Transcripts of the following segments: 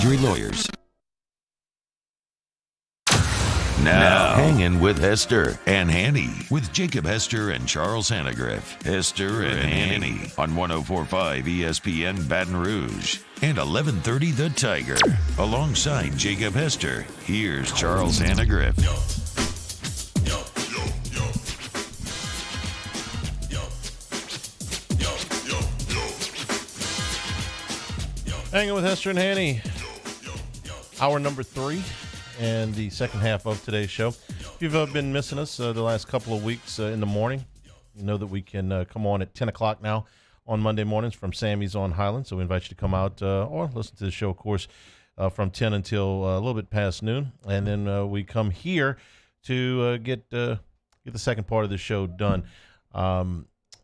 injury lawyers. Now, Hangin with Hester and Hanny with Jacob Hester and Charles Hanagriff. Hester and Hanny on 104.5 ESPN Baton Rouge and 1130 The Tiger. Alongside Jacob Hester, here's Charles Hanagriff. Hanging with Hester and Hanny. Hour number 3 and the second half of today's show. If you've been missing us the last couple of weeks in the morning, you know that we can come on at 10 o'clock now on Monday mornings from Sammy's on Highland. So we invite you to come out or listen to the show, of course, from 10 until a little bit past noon. And then we come here to get the second part of the show done.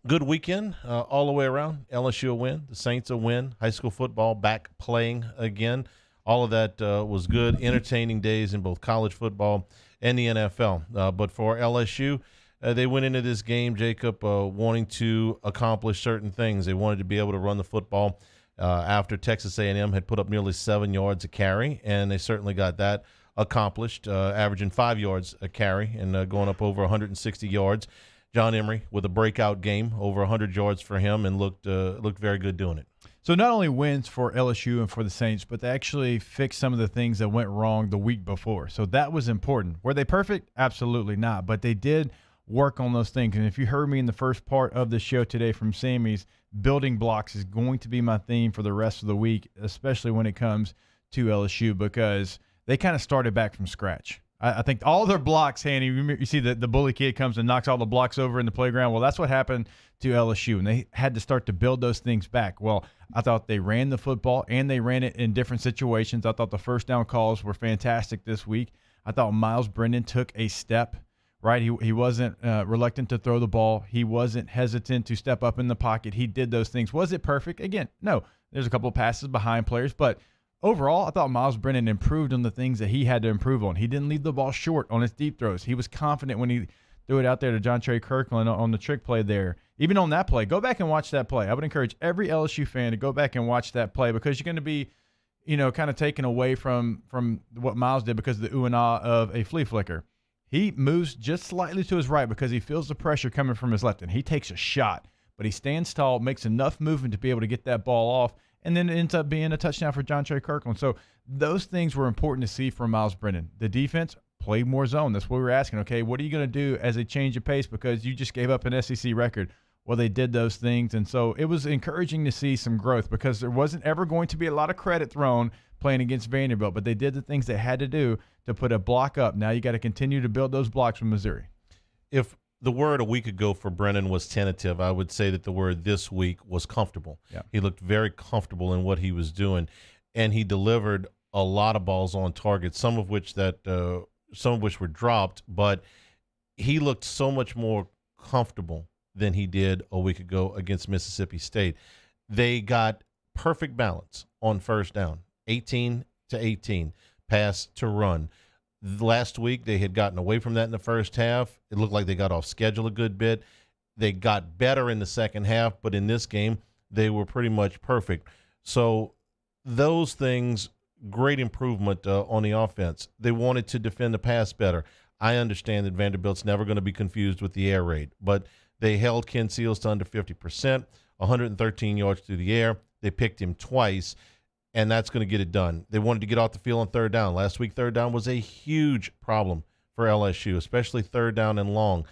Good weekend all the way around. LSU a win. The Saints a win. High school football back playing again. All of that was good, entertaining days in both college football and the NFL. But for LSU, they went into this game, Jacob, wanting to accomplish certain things. They wanted to be able to run the football after Texas A&M had put up nearly 7 yards a carry, and they certainly got that accomplished, averaging 5 yards a carry and going up over 160 yards. John Emery with a breakout game, over 100 yards for him, and looked very good doing it. So not only wins for LSU and for the Saints, but they actually fixed some of the things that went wrong the week before. So that was important. Were they perfect? Absolutely not. But they did work on those things. And if you heard me in the first part of the show today from Sammy's, building blocks is going to be my theme for the rest of the week, especially when it comes to LSU, because they kind of started back from scratch. I think all their blocks, Hanny, you see the bully kid comes and knocks all the blocks over in the playground. Well, that's what happened to LSU, and they had to start to build those things back. Well, I thought they ran the football, and they ran it in different situations. I thought the first down calls were fantastic this week. I thought Miles Brennan took a step, right? He wasn't reluctant to throw the ball. He wasn't hesitant to step up in the pocket. He did those things. Was it perfect? Again, no. There's a couple of passes behind players, but overall, I thought Miles Brennan improved on the things that he had to improve on. He didn't leave the ball short on his deep throws. He was confident when he threw it out there to John Trey Kirkland on the trick play there. Even on that play, go back and watch that play. I would encourage every LSU fan to go back and watch that play, because you're going to be, kind of taken away from what Miles did because of the ooh and ah of a flea flicker. He moves just slightly to his right because he feels the pressure coming from his left, and he takes a shot. But he stands tall, makes enough movement to be able to get that ball off, and then it ends up being a touchdown for John Trey Kirkland. So those things were important to see from Miles Brennan. The defense played more zone. That's what we were asking. Okay, what are you going to do as a change of pace, because you just gave up an SEC record? Well, they did those things, and so it was encouraging to see some growth, because there wasn't ever going to be a lot of credit thrown playing against Vanderbilt, but they did the things they had to do to put a block up. Now you got to continue to build those blocks from Missouri. If the word a week ago for Brennan was tentative, I would say that the word this week was comfortable. Yeah. He looked very comfortable in what he was doing, and he delivered a lot of balls on target, some of which were dropped, but he looked so much more comfortable than he did a week ago against Mississippi State. They got perfect balance on first down, 18-18, pass to run. Last week, they had gotten away from that in the first half. It looked like they got off schedule a good bit. They got better in the second half, but in this game, they were pretty much perfect. So those things, great improvement on the offense. They wanted to defend the pass better. I understand that Vanderbilt's never going to be confused with the air raid, but they held Ken Seals to under 50%, 113 yards through the air. They picked him twice, and that's going to get it done. They wanted to get off the field on third down. Last week, third down was a huge problem for LSU, especially third down and long.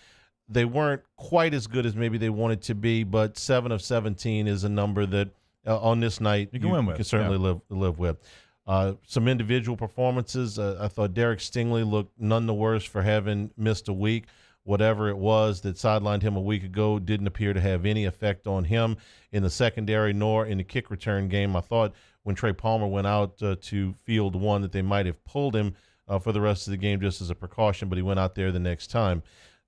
They weren't quite as good as maybe they wanted to be, but 7 of 17 is a number that on this night you can certainly live with. Some individual performances. I thought Derek Stingley looked none the worse for having missed a week. Whatever it was that sidelined him a week ago didn't appear to have any effect on him in the secondary nor in the kick return game. I thought when Trey Palmer went out to field one that they might have pulled him for the rest of the game just as a precaution, but he went out there the next time.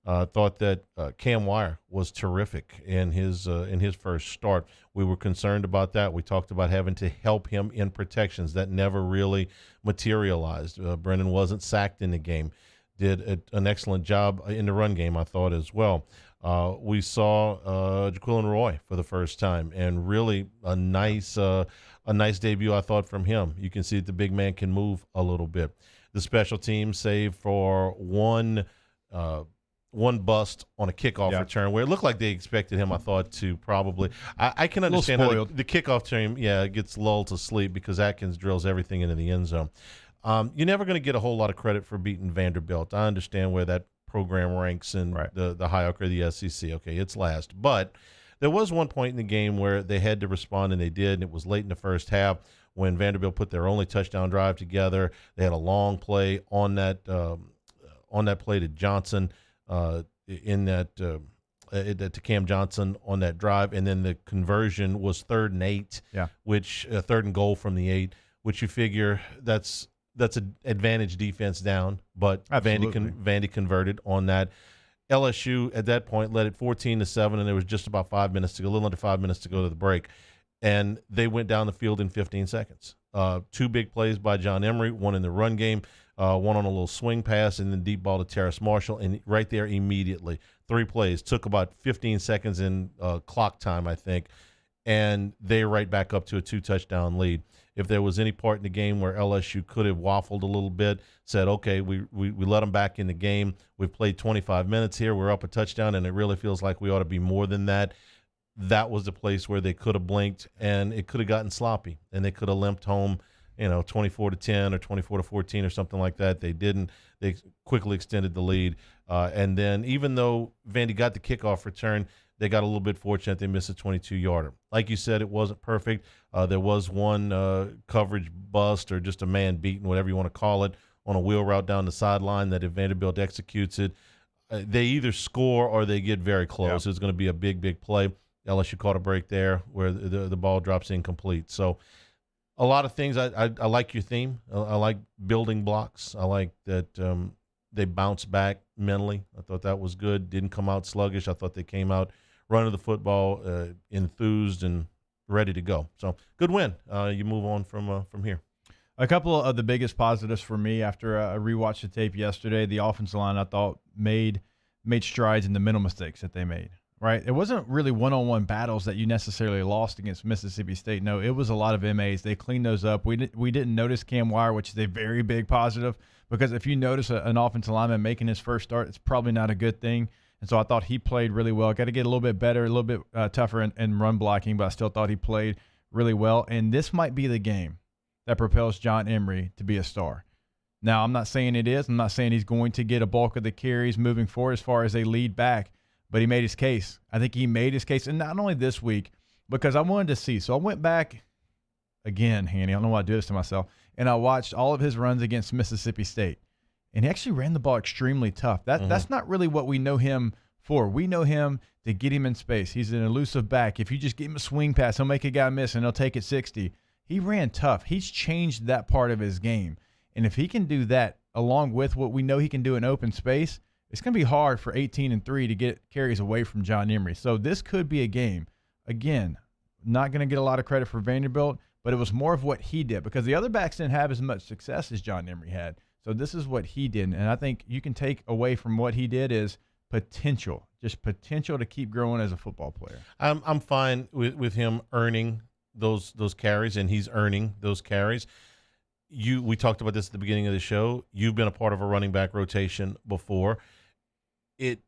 Thought that Cam Wire was terrific in his first start. We were concerned about that. We talked about having to help him in protections. That never really materialized. Brennan wasn't sacked in the game. Did an excellent job in the run game, I thought, as well. We saw Jaquilin Roy for the first time, and really a nice debut, I thought, from him. You can see that the big man can move a little bit. The special teams, save for one bust on a kickoff return where it looked like they expected him, I thought, to probably – I can understand how the kickoff team, gets lulled to sleep because Atkins drills everything into the end zone. You're never going to get a whole lot of credit for beating Vanderbilt. I understand where that program ranks in the hierarchy of the SEC. Okay, it's last. But there was one point in the game where they had to respond, and they did, and it was late in the first half when Vanderbilt put their only touchdown drive together. They had a long play on that play to Johnson to Cam Johnson on that drive, and then the conversion was 3rd and 8, which 3rd and goal from the 8, which you figure that's an advantage defense down, but Vandy converted on that. LSU at that point led it 14-7, and there was just about 5 minutes to go, a little under 5 minutes to go to the break, and they went down the field in 15 seconds. 2 big plays by John Emery, one in the run game, one on a little swing pass, and then deep ball to Terrace Marshall, and right there immediately. 3 plays, took about 15 seconds in clock time, I think, and they're right back up to a 2-touchdown lead. If there was any part in the game where LSU could have waffled a little bit, said, okay, we let them back in the game. We've played 25 minutes here. We're up a touchdown, and it really feels like we ought to be more than that. That was the place where they could have blinked, and it could have gotten sloppy, and they could have limped home, 24-10 or 24-14 or something like that. They didn't. They quickly extended the lead. And then even though Vandy got the kickoff return, they got a little bit fortunate. They missed a 22-yarder. Like you said, it wasn't perfect. There was one coverage bust or just a man beaten, whatever you want to call it, on a wheel route down the sideline that if Vanderbilt executes it, they either score or they get very close. It's going to be a big, big play. LSU caught a break there where the ball drops incomplete. So a lot of things. I like your theme. I like building blocks. I like that they bounced back mentally. I thought that was good. Didn't come out sluggish. I thought they came out running the football, enthused and ready to go. So good win. You move on from here. A couple of the biggest positives for me after I rewatched the tape yesterday, the offensive line I thought made strides in the mental mistakes that they made. Right, it wasn't really one-on-one battles that you necessarily lost against Mississippi State. No, it was a lot of MAs. They cleaned those up. We didn't notice Cam Wire, which is a very big positive, because if you notice an offensive lineman making his first start, it's probably not a good thing. And so I thought he played really well. Got to get a little bit better, a little bit tougher in run blocking, but I still thought he played really well. And this might be the game that propels John Emery to be a star. Now, I'm not saying it is. I'm not saying he's going to get a bulk of the carries moving forward as far as a lead back. But he made his case. I think he made his case. And not only this week, because I wanted to see. So I went back again, Hanny. I don't know why I do this to myself. And I watched all of his runs against Mississippi State. And he actually ran the ball extremely tough. That's not really what we know him for. We know him to get him in space. He's an elusive back. If you just give him a swing pass, he'll make a guy miss and he'll take it 60. He ran tough. He's changed that part of his game. And if he can do that along with what we know he can do in open space, it's going to be hard for 18-3 to get carries away from John Emery. So this could be a game. Again, not going to get a lot of credit for Vanderbilt, but it was more of what he did because the other backs didn't have as much success as John Emery had. So this is what he did. And I think you can take away from what he did is potential, just potential to keep growing as a football player. I'm fine with him earning those carries, and he's earning those carries. We talked about this at the beginning of the show. You've been a part of a running back rotation before. It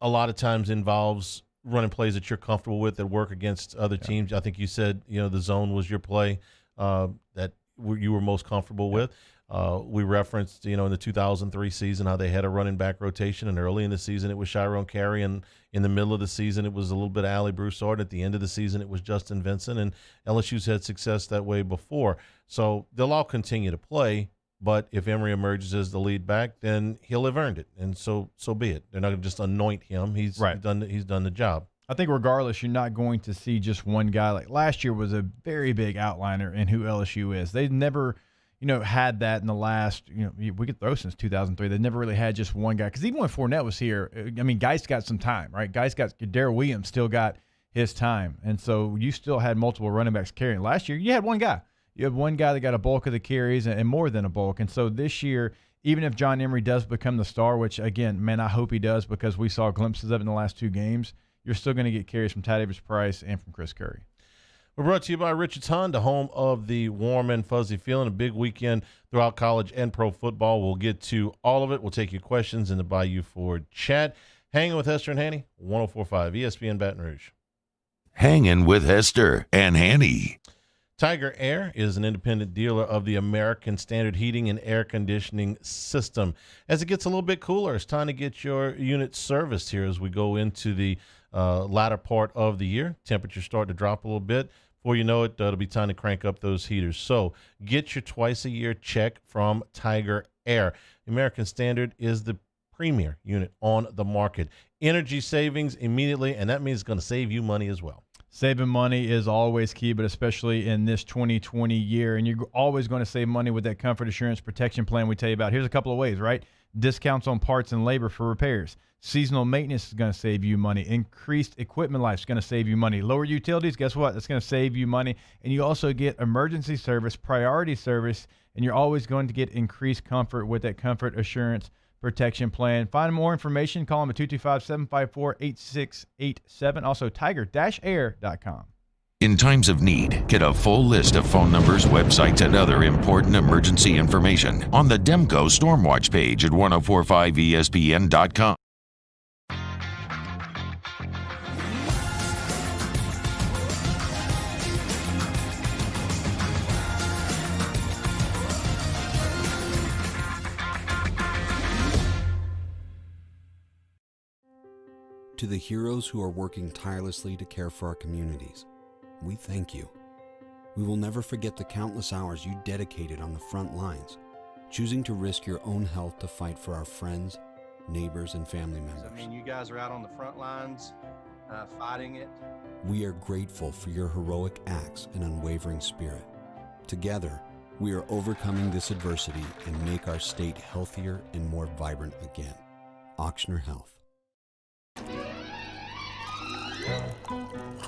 a lot of times involves running plays that you're comfortable with that work against other teams. I think you said, the zone was your play that you were most comfortable with. We referenced, in the 2003 season how they had a running back rotation, and early in the season it was Chiron Carey, and in the middle of the season it was a little bit of Ali Broussard. At the end of the season it was Justin Vincent, and LSU's had success that way before. So they'll all continue to play. But if Emery emerges as the lead back, then he'll have earned it, and so be it. They're not going to just anoint him. He's done the job. I think regardless, you're not going to see just one guy. Like last year was a very big outliner in who LSU is. They've never, had that in the last, we could throw since 2003. They never really had just one guy. Because even when Fournette was here, guys got some time, right? Darrell Williams still got his time. And so you still had multiple running backs carrying. Last year, you had one guy. You have one guy that got a bulk of the carries and more than a bulk. And so this year, even if John Emery does become the star, which, again, man, I hope he does because we saw glimpses of it in the last 2 games, you're still going to get carries from Ty Davis Price and from Chris Curry. We're brought to you by Richards Honda, home of the warm and fuzzy feeling. A big weekend throughout college and pro football. We'll get to all of it. We'll take your questions in the Bayou Ford chat. Hanging with Hester and Hanny, 104.5 ESPN Baton Rouge. Hangin' with Hester and Hanny. Tiger Air is an independent dealer of the American Standard Heating and Air Conditioning System. As it gets a little bit cooler, it's time to get your unit serviced here as we go into the latter part of the year. Temperatures start to drop a little bit. Before you know it, it'll be time to crank up those heaters. So get your twice-a-year check from Tiger Air. The American Standard is the premier unit on the market. Energy savings immediately, and that means it's going to save you money as well. Saving money is always key, but especially in this 2020 year. And you're always going to save money with that Comfort Assurance Protection Plan we tell you about. Here's a couple of ways, right? Discounts on parts and labor for repairs. Seasonal maintenance is going to save you money. Increased equipment life is going to save you money. Lower utilities, guess what? That's going to save you money. And you also get emergency service, priority service, and you're always going to get increased comfort with that Comfort Assurance Protection Plan. Find more information. Call them at 225-754-8687. Also, tiger-air.com. In times of need, get a full list of phone numbers, websites, and other important emergency information on the Demco Stormwatch page at 1045ESPN.com. To the heroes who are working tirelessly to care for our communities, we thank you. We will never forget the countless hours you dedicated on the front lines, choosing to risk your own health to fight for our friends, neighbors, and family members. I mean, you guys are out on the front lines fighting it. We are grateful for your heroic acts and unwavering spirit. Together, we are overcoming this adversity and make our state healthier and more vibrant again. Ochsner Health.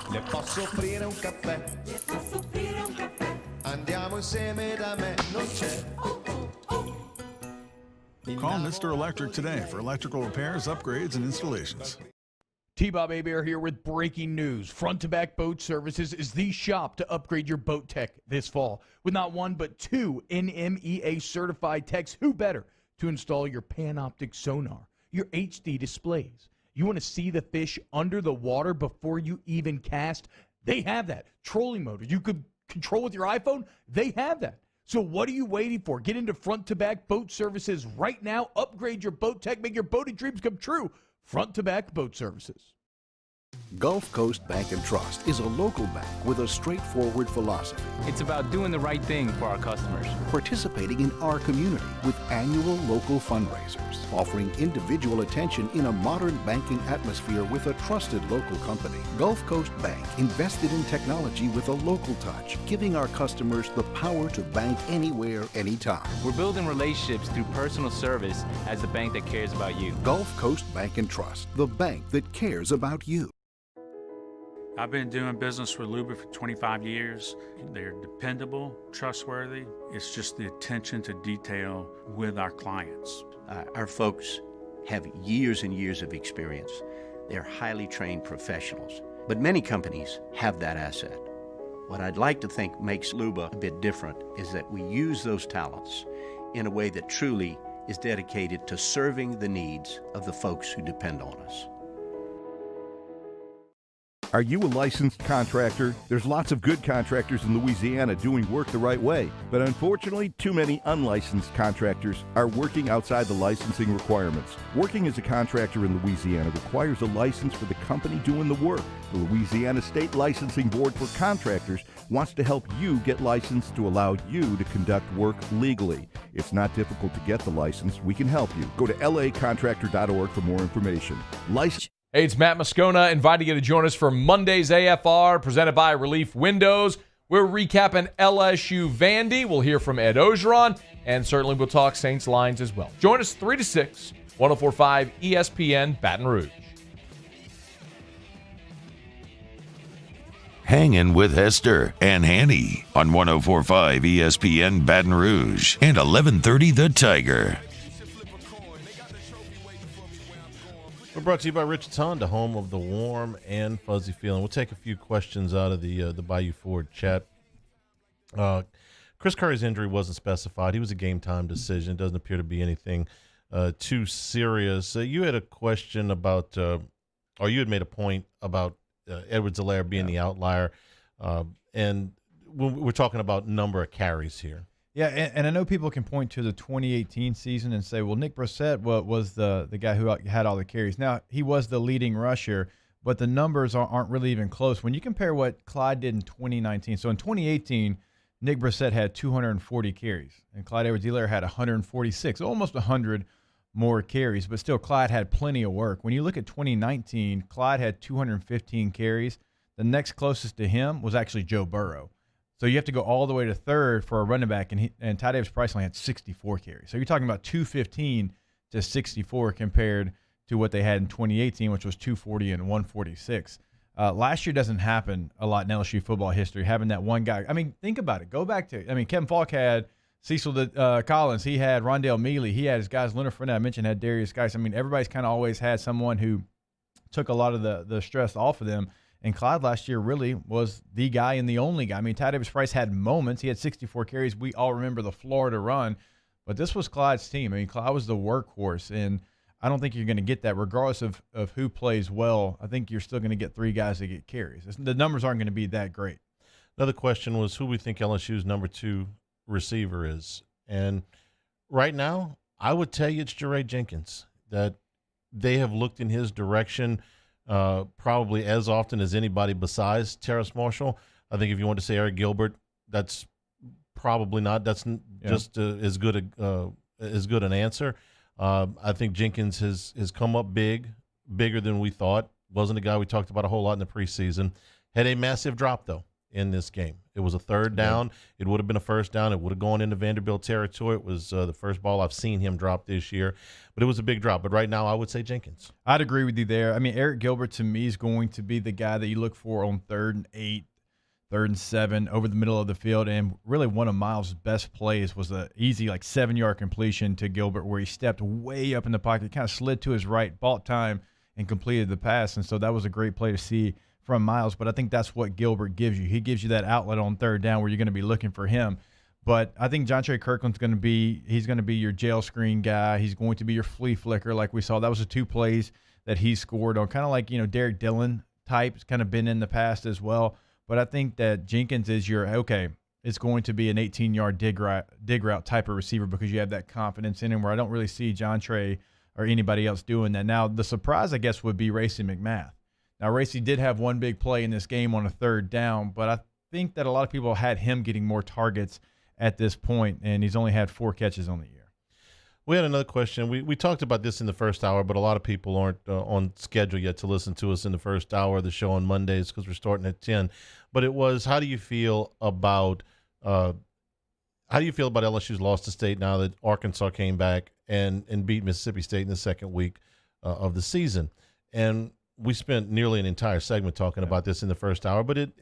Le posso offrire un caffè? Andiamo insieme da me, non c'è. Call Mr. Electric today for electrical repairs, upgrades, and installations. T-Bob Hebert here with breaking news. Front to Back Boat Services is the shop to upgrade your boat tech this fall. With not one but 2 NMEA certified techs, who better to install your Panoptic sonar, your HD displays. You want to see the fish under the water before you even cast? They have that. Trolling motor you could control with your iPhone? They have that. So what are you waiting for? Get into Front to Back Boat Services right now. Upgrade your boat tech. Make your boating dreams come true. Front to Back Boat Services. Gulf Coast Bank and Trust is a local bank with a straightforward philosophy. It's about doing the right thing for our customers. Participating in our community with annual local fundraisers. Offering individual attention in a modern banking atmosphere with a trusted local company. Gulf Coast Bank invested in technology with a local touch, giving our customers the power to bank anywhere, anytime. We're building relationships through personal service as the bank that cares about you. Gulf Coast Bank and Trust, the bank that cares about you. I've been doing business with Luba for 25 years. They're dependable, trustworthy. It's just the attention to detail with our clients. Our folks have years and years of experience. They're highly trained professionals, but many companies have that asset. What I'd like to think makes Luba a bit different is that we use those talents in a way that truly is dedicated to serving the needs of the folks who depend on us. Are you a licensed contractor? There's lots of good contractors in Louisiana doing work the right way, but unfortunately, too many unlicensed contractors are working outside the licensing requirements. Working as a contractor in Louisiana requires a license for the company doing the work. The Louisiana State Licensing Board for Contractors wants to help you get licensed to allow you to conduct work legally. It's not difficult to get the license. We can help you. Go to lacontractor.org for more information. Hey, it's Matt Moscona inviting you to join us for Monday's AFR presented by Relief Windows. We're recapping LSU Vandy. We'll hear from Ed Ogeron, and certainly we'll talk Saints Lions as well. Join us 3 to 6, 104.5 ESPN Baton Rouge. Hangin' with Hester and Hanny on 104.5 ESPN Baton Rouge and 1130 The Tiger. brought to you by Richard's Honda, home of the warm and fuzzy feeling. We'll take a few questions out of the Bayou Ford chat. Chris Curry's injury wasn't specified. He was a game-time decision. It doesn't appear to be anything too serious. You had a question about, or you had made a point about Edwards-Helaire being the outlier, and we're talking about number of carries here. Yeah, and I know people can point to the 2018 season and say, well, Nick Brissett was the guy who had all the carries. Now, he was the leading rusher, but the numbers aren't really even close. When you compare what Clyde did in 2019, so in 2018, Nick Brissett had 240 carries, and Clyde Edwards-Helaire had 146, almost 100 more carries, but still Clyde had plenty of work. When you look at 2019, Clyde had 215 carries. The next closest to him was actually Joe Burrow. So you have to go all the way to third for a running back, and Ty Davis-Price only had 64 carries. So you're talking about 215 to 64 compared to what they had in 2018, which was 240 and 146. Last year doesn't happen a lot in LSU football history, having that one guy. I mean, think about it. Go back to, Kevin Falk had Cecil Collins. He had Rondale Mealy. He had his guys, Leonard Fournette. I mentioned had Darius Geis. I mean, everybody's kind of always had someone who took a lot of the stress off of them. And Clyde last year really was the guy and the only guy. I mean, Ty Davis-Price had moments. He had 64 carries. We all remember the Florida run. But this was Clyde's team. I mean, Clyde was the workhorse. And I don't think you're going to get that regardless of who plays well. I think you're still going to get three guys that get carries. The numbers aren't going to be that great. Another question was who we think LSU's number 2 receiver is. And right now, I would tell you it's Jeray Jenkins, that they have looked in his direction probably as often as anybody besides Terrace Marshall. I think if you want to say Eric Gilbert, that's probably not. That's just as good an answer. I think Jenkins has come up bigger than we thought. Wasn't a guy we talked about a whole lot in the preseason. Had a massive drop, though, in this game. It was a third down. It would have been a first down. It would have gone into Vanderbilt territory. It was the first ball I've seen him drop this year. But it was a big drop. But right now, I would say Jenkins. I'd agree with you there. I mean, Eric Gilbert, to me, is going to be the guy that you look for on 3rd and 8, 3rd and 7, over the middle of the field. And really one of Miles' best plays was an easy, 7-yard completion to Gilbert where he stepped way up in the pocket, kind of slid to his right, bought time, and completed the pass. And so that was a great play to see from Miles. But I think that's what Gilbert gives you. He gives you that outlet on 3rd down where you're going to be looking for him. But I think Jontre Kirkland's going to be your jail screen guy. He's going to be your flea flicker like we saw. That was the 2 plays that he scored on, kind of like, Derek Dillon type. It's kind of been in the past as well. But I think that Jenkins is it's going to be an 18-yard dig route type of receiver because you have that confidence in him where I don't really see Jontre or anybody else doing that. Now, the surprise, I guess, would be Racey McMath. Now, Racey did have one big play in this game on a 3rd down, but I think that a lot of people had him getting more targets at this point, and he's only had 4 catches on the year. We had another question. We talked about this in the first hour, but a lot of people aren't on schedule yet to listen to us in the first hour of the show on Mondays because we're starting at 10. But it was, how do you feel about LSU's loss to State now that Arkansas came back and beat Mississippi State in the second week of the season? And we spent nearly an entire segment talking about this in the first hour, but it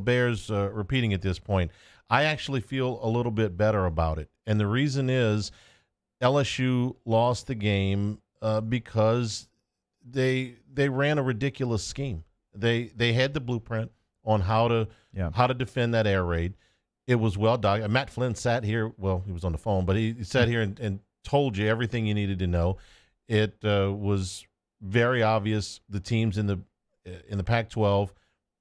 bears repeating at this point. I actually feel a little bit better about it. And the reason is LSU lost the game because they ran a ridiculous scheme. They had the blueprint on how to defend that air raid. It was well done. Matt Flynn sat here. Well, he was on the phone, but he sat here and told you everything you needed to know. It was very obvious the teams in the Pac-12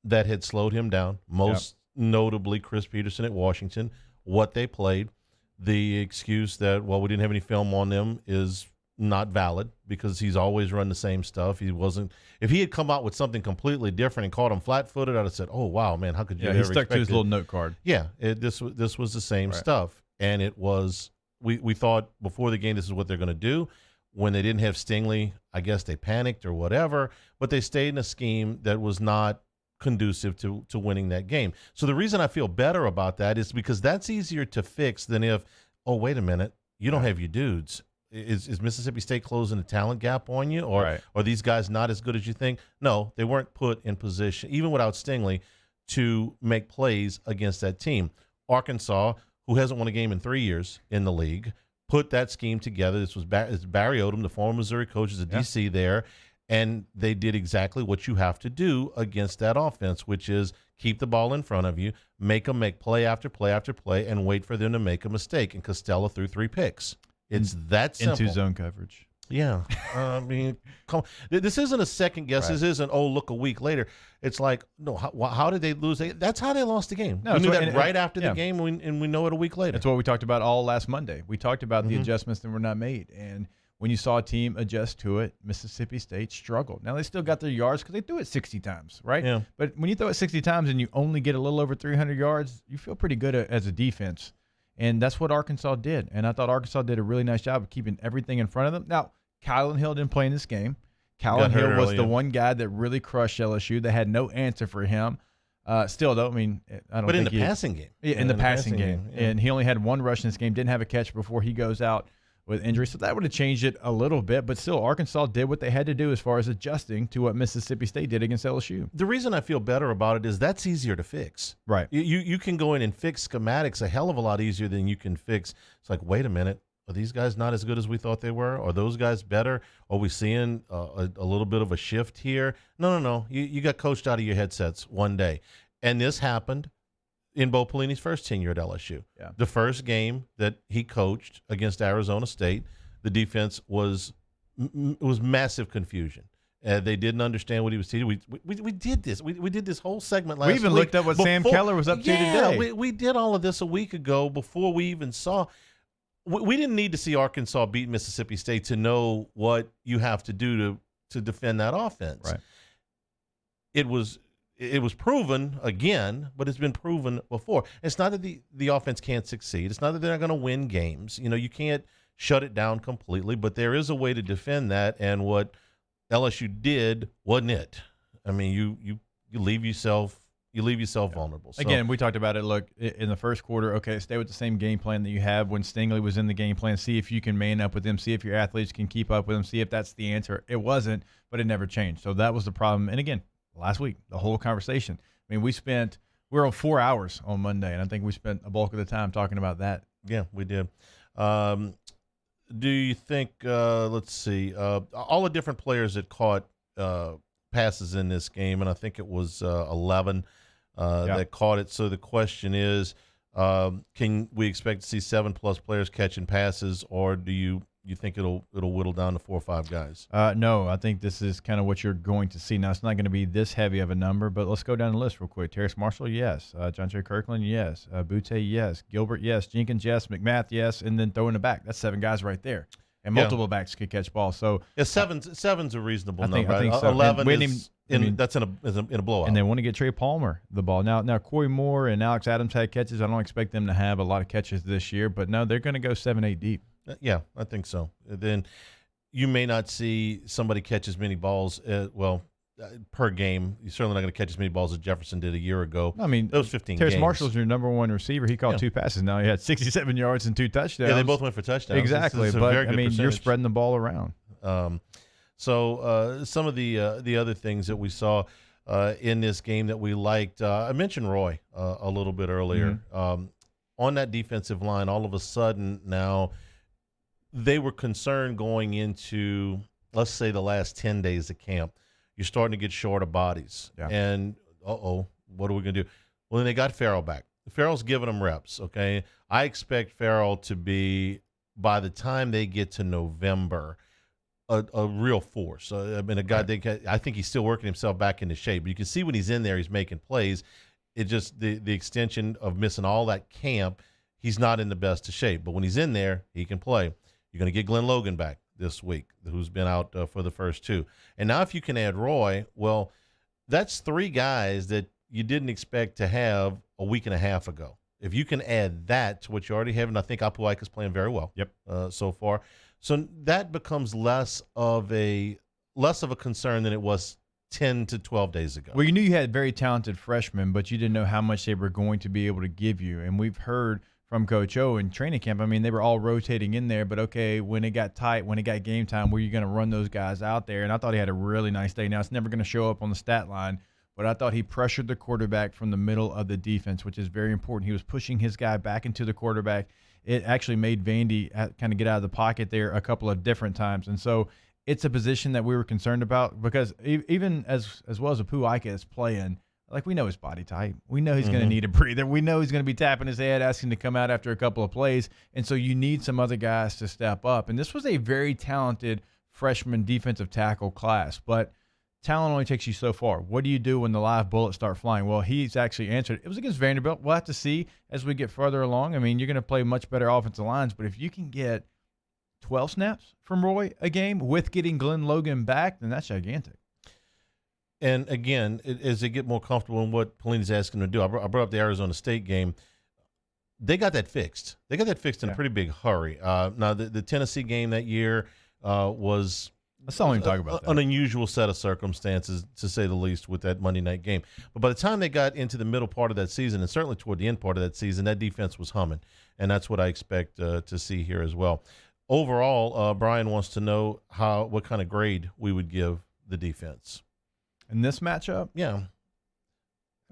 that had slowed him down, most notably Chris Peterson at Washington, what they played. The excuse that, we didn't have any film on them is not valid because he's always run the same stuff. If he had come out with something completely different and caught him flat-footed, I'd have said, oh, wow, man, how could you ever expect it? He stuck to his little note card. Yeah, this was the same stuff. And it was, we thought before the game this is what they're going to do. When they didn't have Stingley, I guess they panicked or whatever, but they stayed in a scheme that was not conducive to winning that game. So the reason I feel better about that is because that's easier to fix than if, oh, wait a minute, you don't have your dudes. Is Mississippi State closing a talent gap on you, or are these guys not as good as you think? No, they weren't put in position, even without Stingley, to make plays against that team. Arkansas, who hasn't won a game in 3 years in the league, put that scheme together. This was it's Barry Odom, the former Missouri coach, is a DC there, and they did exactly what you have to do against that offense, which is keep the ball in front of you, make them make play after play after play, and wait for them to make a mistake. And Costello threw 3 picks. It's that simple. Into zone coverage. Yeah. I mean, come on. This isn't a second guess. Right. This isn't, look a week later. It's like, no, how did they lose? That's how they lost the game. No, we knew that and right after the game, and we know it a week later. That's what we talked about all last Monday. We talked about the adjustments that were not made. And when you saw a team adjust to it, Mississippi State struggled. Now, they still got their yards because they threw it 60 times, right? Yeah. But when you throw it 60 times and you only get a little over 300 yards, you feel pretty good as a defense. And that's what Arkansas did. And I thought Arkansas did a really nice job of keeping everything in front of them. Now, Kylan Hill didn't play in this game. Kylan Hill was the one guy that really crushed LSU. They had no answer for him. Still, though, I mean, I don't. But think in the passing game, in the passing game, yeah. And he only had 1 rush in this game. Didn't have a catch before he goes out with injury, so that would have changed it a little bit. But still, Arkansas did what they had to do as far as adjusting to what Mississippi State did against LSU. The reason I feel better about it is that's easier to fix. Right. You can go in and fix schematics a hell of a lot easier than you can fix. It's like, wait a minute. Are these guys not as good as we thought they were? Are those guys better? Are we seeing a little bit of a shift here? No. You got coached out of your headsets one day. And this happened in Bo Pelini's first tenure at LSU. Yeah. The first game that he coached against Arizona State, the defense was massive confusion. They didn't understand what he was teaching. We did this. We did this whole segment last week. We even looked up what Sam Keller was up to today. We did all of this a week ago before we even saw – we didn't need to see Arkansas beat Mississippi State to know what you have to do to defend that offense. Right. It was proven again, but it's been proven before. It's not that the offense can't succeed. It's not that they're not going to win games. You can't shut it down completely, but there is a way to defend that. And what LSU did wasn't it. I mean, you leave yourself. You leave yourself vulnerable. So, again, we talked about it. Look, in the first quarter, okay, stay with the same game plan that you have when Stingley was in the game plan. See if you can man up with him. See if your athletes can keep up with him. See if that's the answer. It wasn't, but it never changed. So that was the problem. And again, last week, the whole conversation. I mean, we were on 4 hours on Monday, and I think we spent a bulk of the time talking about that. Yeah, we did. Do you think, let's see, all the different players that caught passes in this game, and I think it was 11 that caught it. So the question is, can we expect to see 7+ players catching passes, or do you think it'll whittle down to 4 or 5 guys? No, I think this is kind of what you're going to see. Now, it's not going to be this heavy of a number, but let's go down the list real quick. Terrace Marshall, yes. John J. Kirkland, yes. Butte, yes. Gilbert, yes. Jenkins, yes. McMath, yes. And then throw in the back. That's 7 guys right there. And multiple backs could catch balls. So seven's a reasonable number. I think so. 11 is that's in a blowout. And they want to get Trey Palmer the ball. Now Corey Moore and Alex Adams had catches. I don't expect them to have a lot of catches this year, but no, they're going to go 7-8 deep. Yeah, I think so. Then you may not see somebody catch as many balls, per game. You're certainly not going to catch as many balls as Jefferson did a year ago. I mean, those 15 Terrace games. Marshall's your number 1 receiver. He caught 2 passes. Now he had 67 yards and 2 touchdowns. Yeah, they both went for touchdowns. Exactly, it's a but very good I mean, percentage. you're spreading the ball around. So some of the other things that we saw in this game that we liked, I mentioned Roy a little bit earlier. On that defensive line, all of a sudden now they were concerned going into, let's say, the last 10 days of camp. You're starting to get short of bodies. Yeah. And, what are we going to do? Well, then they got Farrell back. Farrell's giving them reps, okay? I expect Farrell to be, by the time they get to November, a real force. I mean, a guy I think he's still working himself back into shape. But you can see when he's in there, he's making plays. It just the extension of missing all that camp, he's not in the best of shape. But when he's in there, he can play. You're going to get Glenn Logan back this week, who's been out for the first 2. And now if you can add Roy, well, that's 3 guys that you didn't expect to have a week and a half ago. If you can add that to what you already have, and I think Apuaika is playing very well so far. So that becomes less of a concern than it was 10 to 12 days ago. Well, you knew you had very talented freshmen, but you didn't know how much they were going to be able to give you. And we've heard from Coach O in training camp, I mean, they were all rotating in there, but okay, when it got tight, when it got game time, were you going to run those guys out there? And I thought he had a really nice day. Now, it's never going to show up on the stat line, but I thought he pressured the quarterback from the middle of the defense, which is very important. He was pushing his guy back into the quarterback. it actually made Vandy kind of get out of the pocket there a couple of different times. And so it's a position that we were concerned about because even as well as Apu-Ika is playing, like we know his body type. We know he's going to need a breather. We know he's going to be tapping his head, asking to come out after a couple of plays. And so you need some other guys to step up. And this was a very talented freshman defensive tackle class, but talent only takes you so far. What do you do when the live bullets start flying? Well, he's actually answered. It was against Vanderbilt. We'll have to see as we get further along. I mean, you're going to play much better offensive lines, but if you can get 12 snaps from Roy a game with getting Glenn Logan back, then that's gigantic. And again, as they get more comfortable in what Pelini's asking them to do, I brought up the Arizona State game. They got that fixed. They got that fixed in a pretty big hurry. Now, the Tennessee game that year was – let's not even talk about that. An unusual set of circumstances, to say the least, with that Monday night game. But by the time they got into the middle part of that season, and certainly toward the end part of that season, that defense was humming. And that's what I expect to see here as well. Overall, Brian wants to know what kind of grade we would give the defense. In this matchup? Yeah.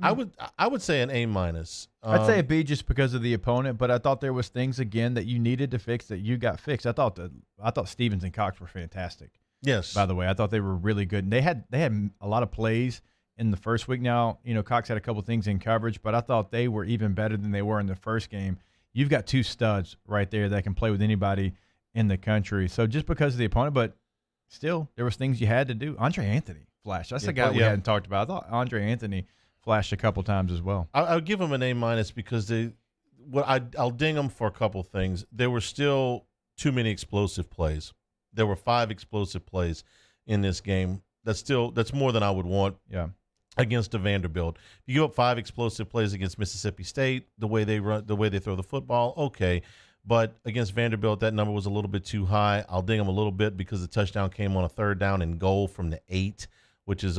I would say an A-. I'd say a B just because of the opponent, but I thought there was things, again, that you needed to fix that you got fixed. I thought Stevens and Cox were fantastic. Yes. By the way, I thought they were really good. And they had a lot of plays in the first week. Now, Cox had a couple things in coverage, but I thought they were even better than they were in the first game. You've got two studs right there that can play with anybody in the country. So just because of the opponent, but still, there was things you had to do. Andre Anthony flashed. That's the guy we hadn't talked about. I thought Andre Anthony flashed a couple times as well. I'll give him an A- because I'll ding them for a couple things. There were still too many explosive plays. There were 5 explosive plays in this game. That's more than I would want. Yeah. Against a Vanderbilt, you give up 5 explosive plays against Mississippi State. The way they throw the football, okay. But against Vanderbilt, that number was a little bit too high. I'll ding them a little bit because the touchdown came on a 3rd down and goal from the 8, which is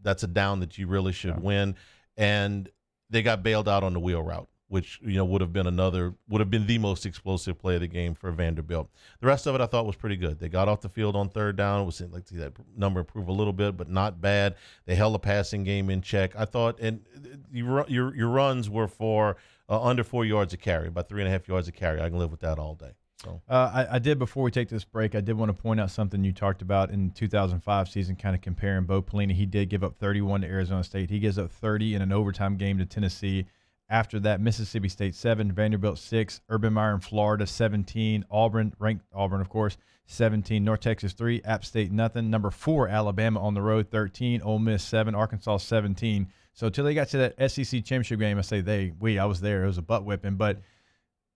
that's a down that you really should win. And they got bailed out on the wheel route, which would have been the most explosive play of the game for Vanderbilt. The rest of it I thought was pretty good. They got off the field on 3rd down. It was like to see that number improve a little bit, but not bad. They held the passing game in check. I thought, and your runs were for under 4 yards a carry, about 3.5 yards a carry. I can live with that all day. So I did, before we take this break, I did want to point out something you talked about in the 2005 season, kind of comparing Bo Pelini. He did give up 31 to Arizona State. He gives up 30 in an overtime game to Tennessee. After that, Mississippi State 7, Vanderbilt 6, Urban Meyer in Florida 17, Auburn, ranked Auburn, of course, 17, North Texas 3, App State nothing. Number 4, Alabama on the road 13, Ole Miss 7, Arkansas 17. So till they got to that SEC championship game, I say I was there. It was a butt whipping, but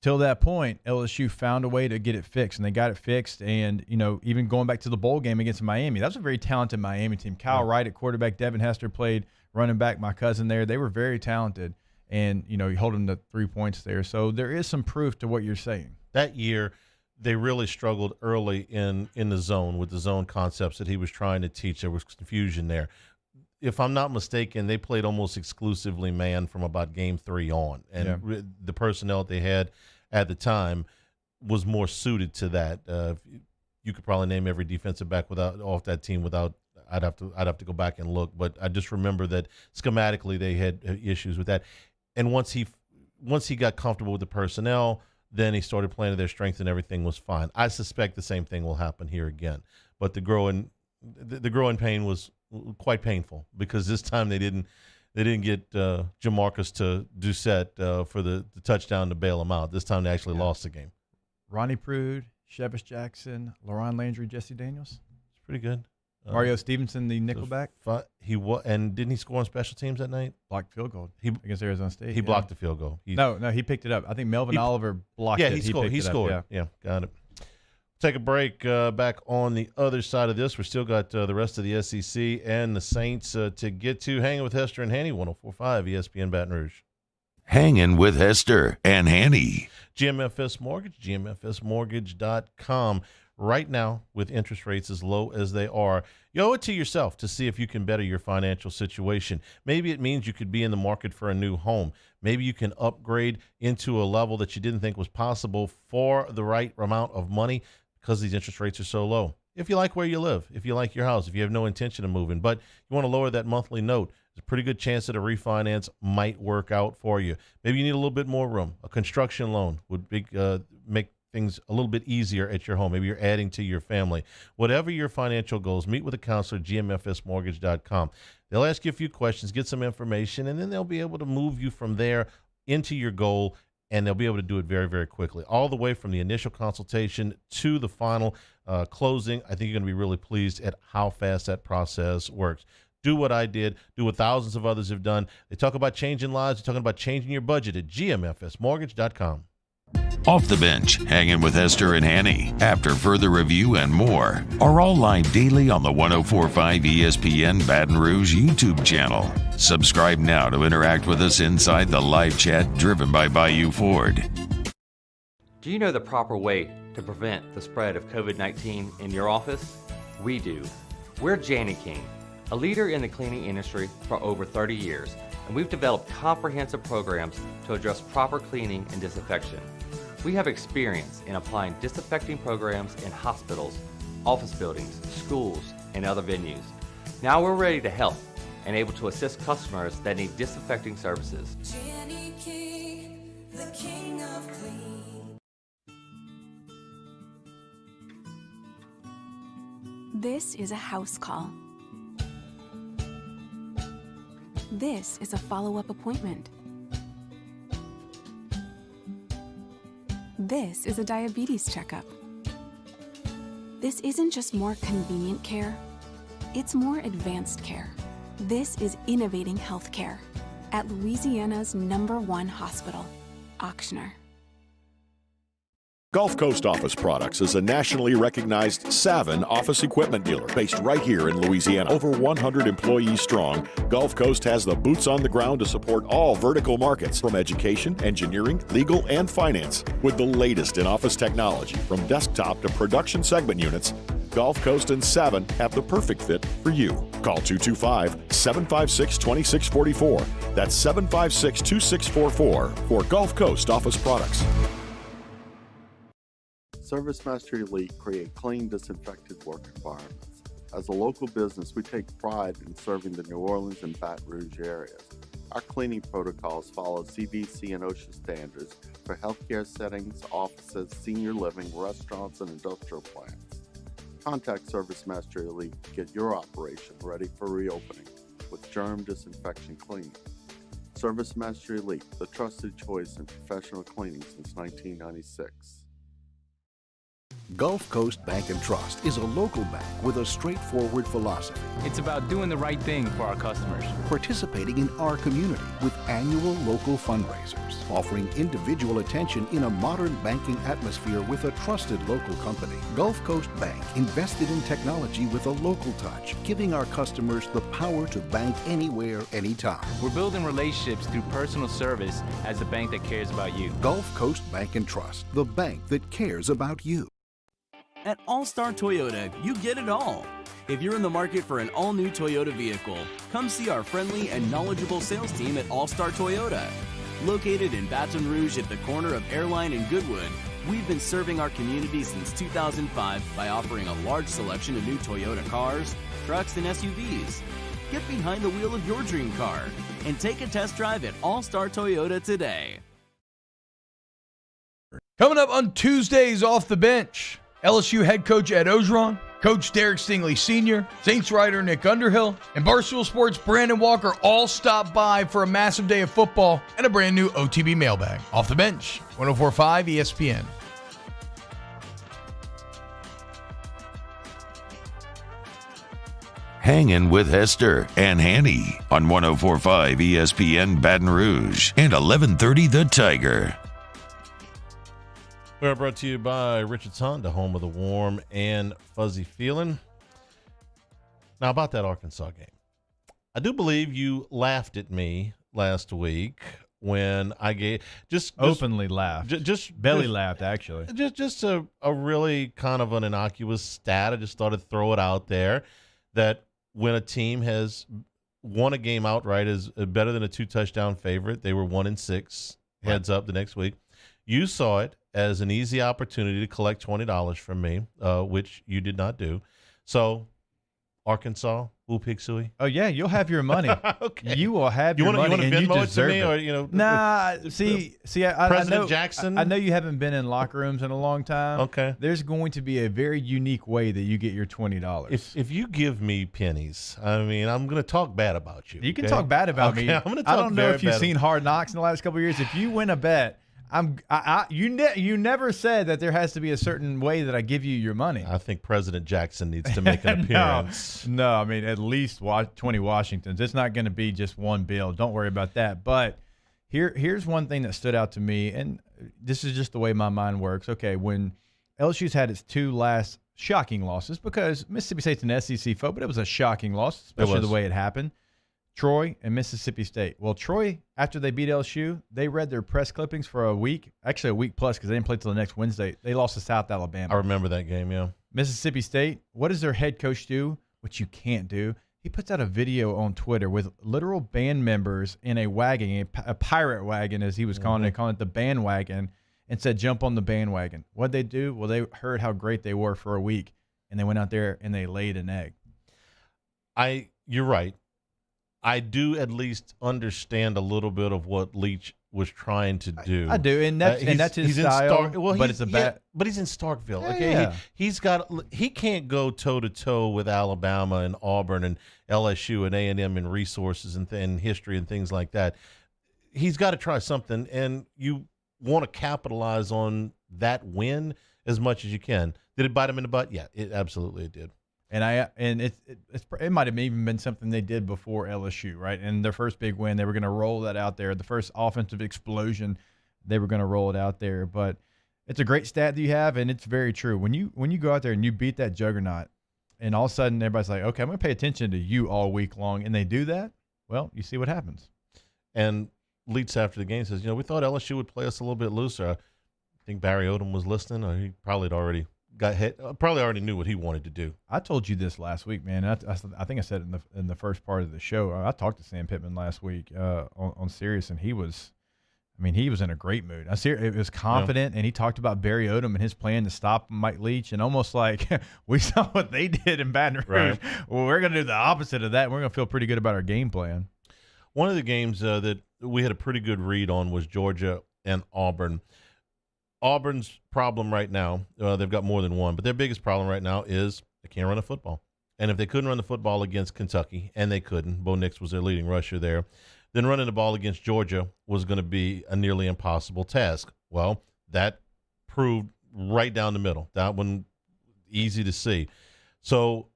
till that point, LSU found a way to get it fixed, and they got it fixed. And even going back to the bowl game against Miami, that was a very talented Miami team. Kyle Wright at quarterback, Devin Hester played running back. My cousin there, they were very talented. And, you hold them to 3 points there. So there is some proof to what you're saying. That year, they really struggled early in the zone with the zone concepts that he was trying to teach. There was confusion there. If I'm not mistaken, they played almost exclusively man from about game 3 on. And the personnel that they had at the time was more suited to that. You could probably name every defensive back off that team without – I'd have to go back and look. But I just remember that schematically they had issues with that. And once he got comfortable with the personnel, then he started playing to their strength and everything was fine. I suspect the same thing will happen here again. But the growing pain was quite painful because this time they didn't get Jamarcus to Doucette for the touchdown to bail him out. This time they actually lost the game. Ronnie Prude, Shevis Jackson, Laron Landry, Jesse Daniels. It's pretty good. Mario Stevenson, the nickelback. And didn't he score on special teams that night? Blocked field goal against Arizona State. He blocked the field goal. No, he picked it up. I think Melvin Oliver blocked it. He scored. Yeah, got it. Take a break. Back on the other side of this, we still got the rest of the SEC and the Saints to get to. Hanging with Hester and Hanny, 104.5 ESPN Baton Rouge. Hanging with Hester and Hanny. GMFS Mortgage, GMFSmortgage.com. Right now, with interest rates as low as they are, you owe it to yourself to see if you can better your financial situation. Maybe it means you could be in the market for a new home. Maybe you can upgrade into a level that you didn't think was possible for the right amount of money because these interest rates are so low. If you like where you live, if you like your house, if you have no intention of moving, but you want to lower that monthly note, there's a pretty good chance that a refinance might work out for you. Maybe you need a little bit more room. A construction loan would make things a little bit easier at your home. Maybe you're adding to your family. Whatever your financial goals, meet with a counselor at gmfsmortgage.com. They'll ask you a few questions, get some information, and then they'll be able to move you from there into your goal, and they'll be able to do it very, very quickly. All the way from the initial consultation to the final closing. I think you're going to be really pleased at how fast that process works. Do what I did. Do what thousands of others have done. They talk about changing lives. They're talking about changing your budget at gmfsmortgage.com. Off the Bench, Hanging with Hester and Hanny, after further review and more, are all live daily on the 104.5 ESPN Baton Rouge YouTube channel. Subscribe now to interact with us inside the live chat driven by Bayou Ford. Do you know the proper way to prevent the spread of COVID-19 in your office? We do. We're Janny King, a leader in the cleaning industry for over 30 years, and we've developed comprehensive programs to address proper cleaning and disinfection. We have experience in applying disinfecting programs in hospitals, office buildings, schools, and other venues. Now we're ready to help and able to assist customers that need disinfecting services. Janny King, the king of clean. This is a house call. This is a follow-up appointment. This is a diabetes checkup. This isn't just more convenient care, it's more advanced care. This is innovating healthcare at Louisiana's #1 hospital, Ochsner. Gulf Coast Office Products is a nationally recognized Savin office equipment dealer based right here in Louisiana. Over 100 employees strong, Gulf Coast has the boots on the ground to support all vertical markets from education, engineering, legal, and finance. With the latest in office technology from desktop to production segment units, Gulf Coast and Savin have the perfect fit for you. Call 225-756-2644. That's 756-2644 for Gulf Coast Office Products. ServiceMaster Elite create clean, disinfected work environments. As a local business, we take pride in serving the New Orleans and Baton Rouge areas. Our cleaning protocols follow CDC and OSHA standards for healthcare settings, offices, senior living, restaurants, and industrial plants. Contact ServiceMaster Elite to get your operation ready for reopening with germ disinfection cleaning. ServiceMaster Elite, the trusted choice in professional cleaning since 1996. Gulf Coast Bank and Trust is a local bank with a straightforward philosophy. It's about doing the right thing for our customers. Participating in our community with annual local fundraisers, offering individual attention in a modern banking atmosphere with a trusted local company. Gulf Coast Bank invested in technology with a local touch, giving our customers the power to bank anywhere, anytime. We're building relationships through personal service as a bank that cares about you. Gulf Coast Bank and Trust, the bank that cares about you. At All-Star Toyota, you get it all. If you're in the market for an all-new Toyota vehicle, come see our friendly and knowledgeable sales team at All-Star Toyota. Located in Baton Rouge at the corner of Airline and Goodwood, we've been serving our community since 2005 by offering a large selection of new Toyota cars, trucks, and SUVs. Get behind the wheel of your dream car and take a test drive at All-Star Toyota today. Coming up on Tuesdays Off the Bench, LSU head coach Ed Ogeron, Coach Derek Stingley Sr., Saints writer Nick Underhill, and Barstool Sports' Brandon Walker all stop by for a massive day of football and a brand new OTB mailbag. Off the Bench, 104.5 ESPN. Hangin' with Hester and Hanny on 104.5 ESPN Baton Rouge and 1130 The Tiger. We're brought to you by Richards Honda, home of the warm and fuzzy feeling. Now, about that Arkansas game. I do believe you laughed at me last week when I gave just openly laughed. Just belly laughed, actually. Just a really kind of an innocuous stat. I just thought I'd throw it out there that when a team has won a game outright is better than a 2-touchdown favorite. They were 1-6 heads up the next week. You saw it as an easy opportunity to collect $20 from me, which you did not do. So Arkansas, Woo Pig Sooie. Oh yeah, you'll have your money. Okay. You will have your You money, want to and you Venmo it to deserve me, it. or you know? Nah, see, I President know, Jackson. I know you haven't been in locker rooms in a long time. Okay. There's going to be a very unique way that you get your $20. If you give me pennies, I mean, I'm going to talk bad about you. You can okay? talk bad about me. I'm gonna I talk don't know very if you've bad seen Hard Knocks in the last couple of years. If you win a bet, you never said that there has to be a certain way that I give you your money. I think President Jackson needs to make an appearance. No, I mean at least 20 Washingtons. It's not going to be just one bill. Don't worry about that. But here's one thing that stood out to me, and this is just the way my mind works. Okay, when LSU's had its two last shocking losses, because Mississippi State's an SEC foe, but it was a shocking loss, especially the way it happened. Troy and Mississippi State. Well, Troy, after they beat LSU, they read their press clippings for a week, actually a week plus, because they didn't play till the next Wednesday. They lost to South Alabama. I remember that game, yeah. Mississippi State, what does their head coach do, which you can't do? He puts out a video on Twitter with literal band members in a wagon, a pirate wagon, as he was calling it the bandwagon, and said, jump on the bandwagon. What'd they do? Well, they heard how great they were for a week, and they went out there and they laid an egg. You're right. I do at least understand a little bit of what Leach was trying to do. I do, and that's his style. But it's a bad. But he's in Starkville. Yeah, Okay, yeah. he can't go toe to toe with Alabama and Auburn and LSU and A&M and resources and history and things like that. He's got to try something, and you want to capitalize on that win as much as you can. Did it bite him in the butt? Yeah, it absolutely did. And it might have even been something they did before LSU, right? And their first big win, they were going to roll that out there. The first offensive explosion, they were going to roll it out there. But it's a great stat that you have, and it's very true. When you go out there and you beat that juggernaut, and all of a sudden everybody's like, okay, I'm going to pay attention to you all week long, and they do that, well, you see what happens. And Leach after the game says, we thought LSU would play us a little bit looser. I think Barry Odom was listening, or he probably had already probably already knew what he wanted to do. I told you this last week, man. I think I said it in the first part of the show. I talked to Sam Pittman last week on Sirius, and he was in a great mood. It was confident, and he talked about Barry Odom and his plan to stop Mike Leach, and almost like we saw what they did in Baton Rouge. Right. Well, we're going to do the opposite of that, and we're going to feel pretty good about our game plan. One of the games that we had a pretty good read on was Georgia and Auburn. Auburn's problem right now, they've got more than one, but their biggest problem right now is they can't run the football. And if they couldn't run the football against Kentucky, and they couldn't, Bo Nix was their leading rusher there, then running the ball against Georgia was going to be a nearly impossible task. Well, that proved right down the middle. That one, easy to see. So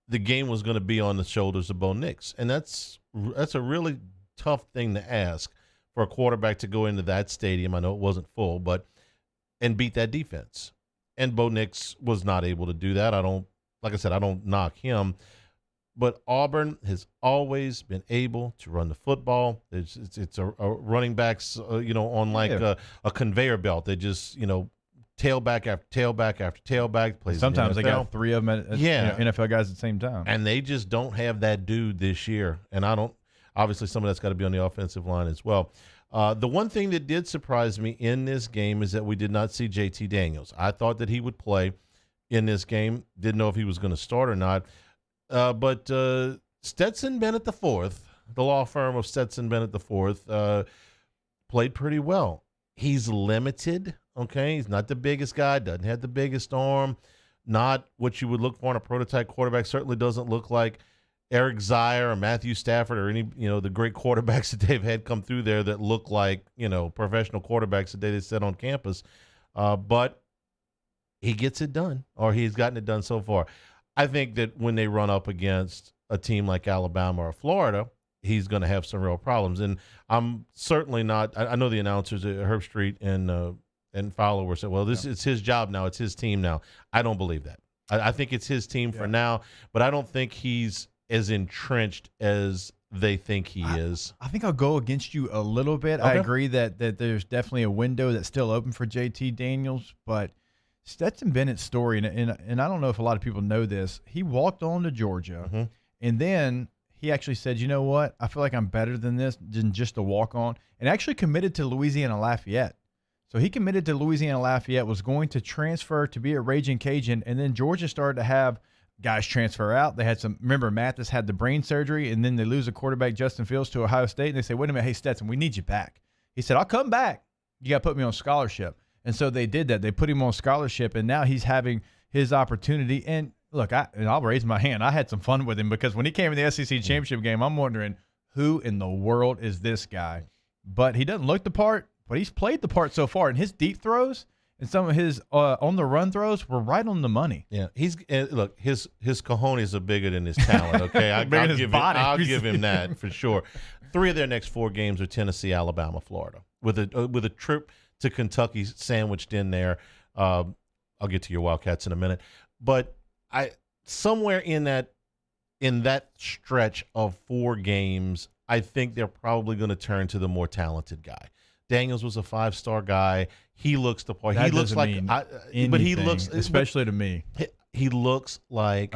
the game was going to be on the shoulders of Bo Nix, and that's a really tough thing to ask for a quarterback to go into that stadium. I know it wasn't full, and beat that defense. And Bo Nix was not able to do that. I don't knock him. But Auburn has always been able to run the football. It's a running backs, on like a conveyor belt. They just, tailback after tailback after tailback. Plays Sometimes the they got three of them NFL guys at the same time. And they just don't have that dude this year. And obviously some of that's got to be on the offensive line as well. The one thing that did surprise me in this game is that we did not see JT Daniels. I thought that he would play in this game. Didn't know if he was going to start or not. But Stetson Bennett IV, the law firm of Stetson Bennett IV, played pretty well. He's limited, okay? He's not the biggest guy, doesn't have the biggest arm, not what you would look for in a prototype quarterback. Certainly doesn't look like Eric Zier or Matthew Stafford or any, the great quarterbacks that they've had come through there that look like, professional quarterbacks that they sit on campus. But he gets it done, or he's gotten it done so far. I think that when they run up against a team like Alabama or Florida, he's going to have some real problems. And I'm certainly not – I know the announcers at Herb Street and Fowler were saying, well, it's his job now. It's his team now. I don't believe that. I think it's his team for now, but I don't think he's as entrenched as they think he is. I think I'll go against you a little bit. Okay. I agree that there's definitely a window that's still open for JT Daniels, but Stetson Bennett's story, and I don't know if a lot of people know this, he walked on to Georgia, and then he actually said, you know what, I feel like I'm better than this, than just a walk-on, and actually committed to Louisiana Lafayette. So he committed to Louisiana Lafayette, was going to transfer to be a Raging Cajun, and then Georgia started to have guys transfer out. They had remember Mathis had the brain surgery, and then they lose a quarterback, Justin Fields, to Ohio State, and they say, wait a minute, hey, Stetson, we need you back. He said, I'll come back. You got to put me on scholarship. And so they did that. They put him on scholarship, and now he's having his opportunity. And look, I'll raise my hand. I had some fun with him because when he came in the SEC championship game, I'm wondering, who in the world is this guy? But he doesn't look the part, but he's played the part so far. And his deep throws and some of his on-the-run throws were right on the money. Yeah, look, his cojones are bigger than his talent, okay? I'll give him that for sure. 3 of their next 4 games are Tennessee, Alabama, Florida, with a trip to Kentucky sandwiched in there. I'll get to your Wildcats in a minute. But somewhere in that stretch of 4 games, I think they're probably going to turn to the more talented guy. Daniels was a 5-star guy. He looks the part. He looks like, but he looks, especially to me. He looks like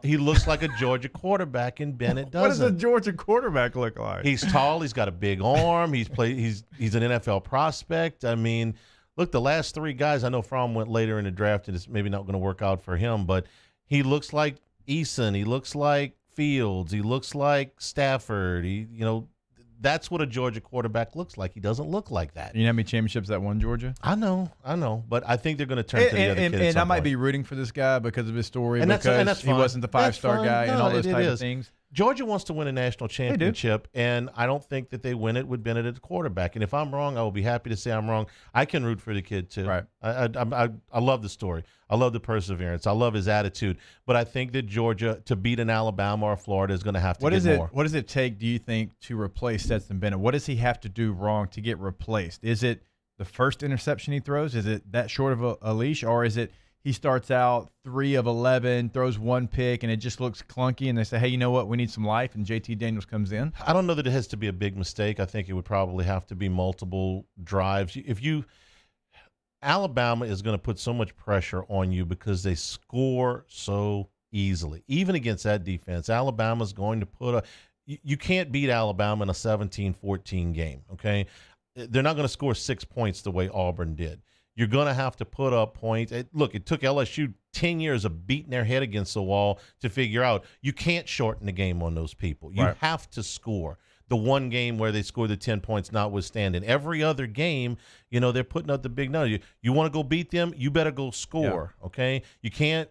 he looks like a Georgia quarterback, and Bennett doesn't. What does a Georgia quarterback look like? He's tall. He's got a big arm. He's an NFL prospect. I mean, look, the last 3 guys. I know Fromm went later in the draft, and it's maybe not going to work out for him. But he looks like Eason. He looks like Fields. He looks like Stafford. That's what a Georgia quarterback looks like. He doesn't look like that. You know how many championships that won Georgia? I know. But I think they're going to turn to the other kid. And I might be rooting for this guy because of his story, and that's he wasn't the 5-star guy and all those type of things. Georgia wants to win a national championship, and I don't think that they win it with Bennett at the quarterback. And if I'm wrong, I will be happy to say I'm wrong. I can root for the kid too. Right. I love the story. I love the perseverance. I love his attitude. But I think that Georgia, to beat an Alabama or Florida, is going to have to get more. What does it take, do you think, to replace Stetson Bennett? What does he have to do wrong to get replaced? Is it the first interception he throws? Is it that short of a leash? Or is it he starts out 3 of 11, throws 1 pick, and it just looks clunky, and they say, hey, you know what, we need some life, and JT Daniels comes in? I don't know that it has to be a big mistake. I think it would probably have to be multiple drives. Alabama is going to put so much pressure on you because they score so easily. Even against that defense, Alabama's going to put you can't beat Alabama in a 17-14 game, okay? They're not going to score 6 points the way Auburn did. You're going to have to put up points. Look, it took LSU 10 years of beating their head against the wall to figure out you can't shorten the game on those people. You have to score. The one game where they scored the 10 points notwithstanding. Every other game, they're putting up the big number. You want to go beat them, you better go score, okay? You can't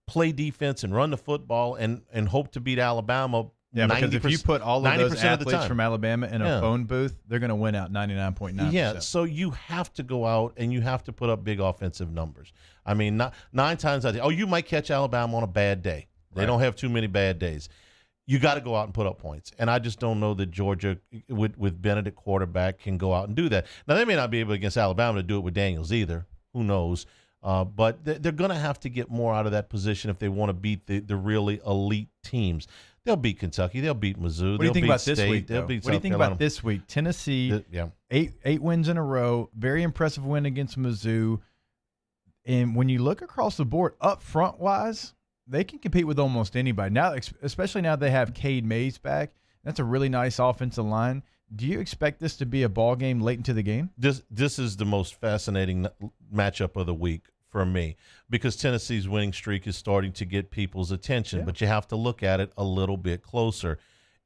play defense and run the football and hope to beat Alabama. Yeah, because if you put all of those athletes from Alabama in a phone booth, they're going to win out 99.9%. Yeah, so you have to go out and you have to put up big offensive numbers. I mean, 9 times out of 10, you might catch Alabama on a bad day. They don't have too many bad days. You got to go out and put up points. And I just don't know that Georgia, with Bennett at quarterback, can go out and do that. Now, they may not be able against Alabama to do it with Daniels either. Who knows? But they're going to have to get more out of that position if they want to beat the really elite teams. They'll beat Kentucky. They'll beat Mizzou. What do you think about this week? They'll beat What do you think about this week? Tennessee, 8 wins in a row. Very impressive win against Mizzou. And when you look across the board, up front wise, they can compete with almost anybody now. Especially now they have Cade Mays back. That's a really nice offensive line. Do you expect this to be a ball game late into the game? This is the most fascinating matchup of the week for me, because Tennessee's winning streak is starting to get people's attention, but you have to look at it a little bit closer.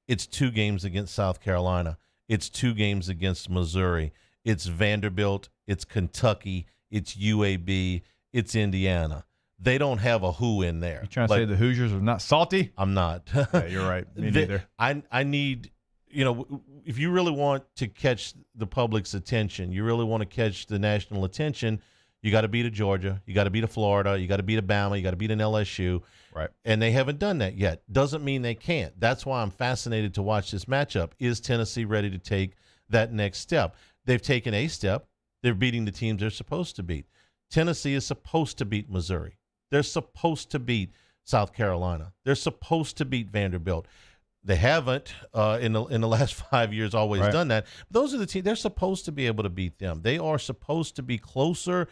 It's 2 games against South Carolina. It's 2 games against Missouri. It's Vanderbilt. It's Kentucky. It's UAB. It's Indiana. They don't have a who in there. You trying to say the Hoosiers are not salty? I'm not. Yeah, you're right. Me neither. I need, if you really want to catch the public's attention, you really want to catch the national attention, you got to beat a Georgia, you got to beat a Florida, you got to beat a Bama, you got to beat an LSU. Right. And they haven't done that yet. Doesn't mean they can't. That's why I'm fascinated to watch this matchup. Is Tennessee ready to take that next step? They've taken a step. They're beating the teams they're supposed to beat. Tennessee is supposed to beat Missouri. They're supposed to beat South Carolina. They're supposed to beat Vanderbilt. They haven't in the last 5 years always done that. Those are the teams. They're supposed to be able to beat them. They are supposed to be closer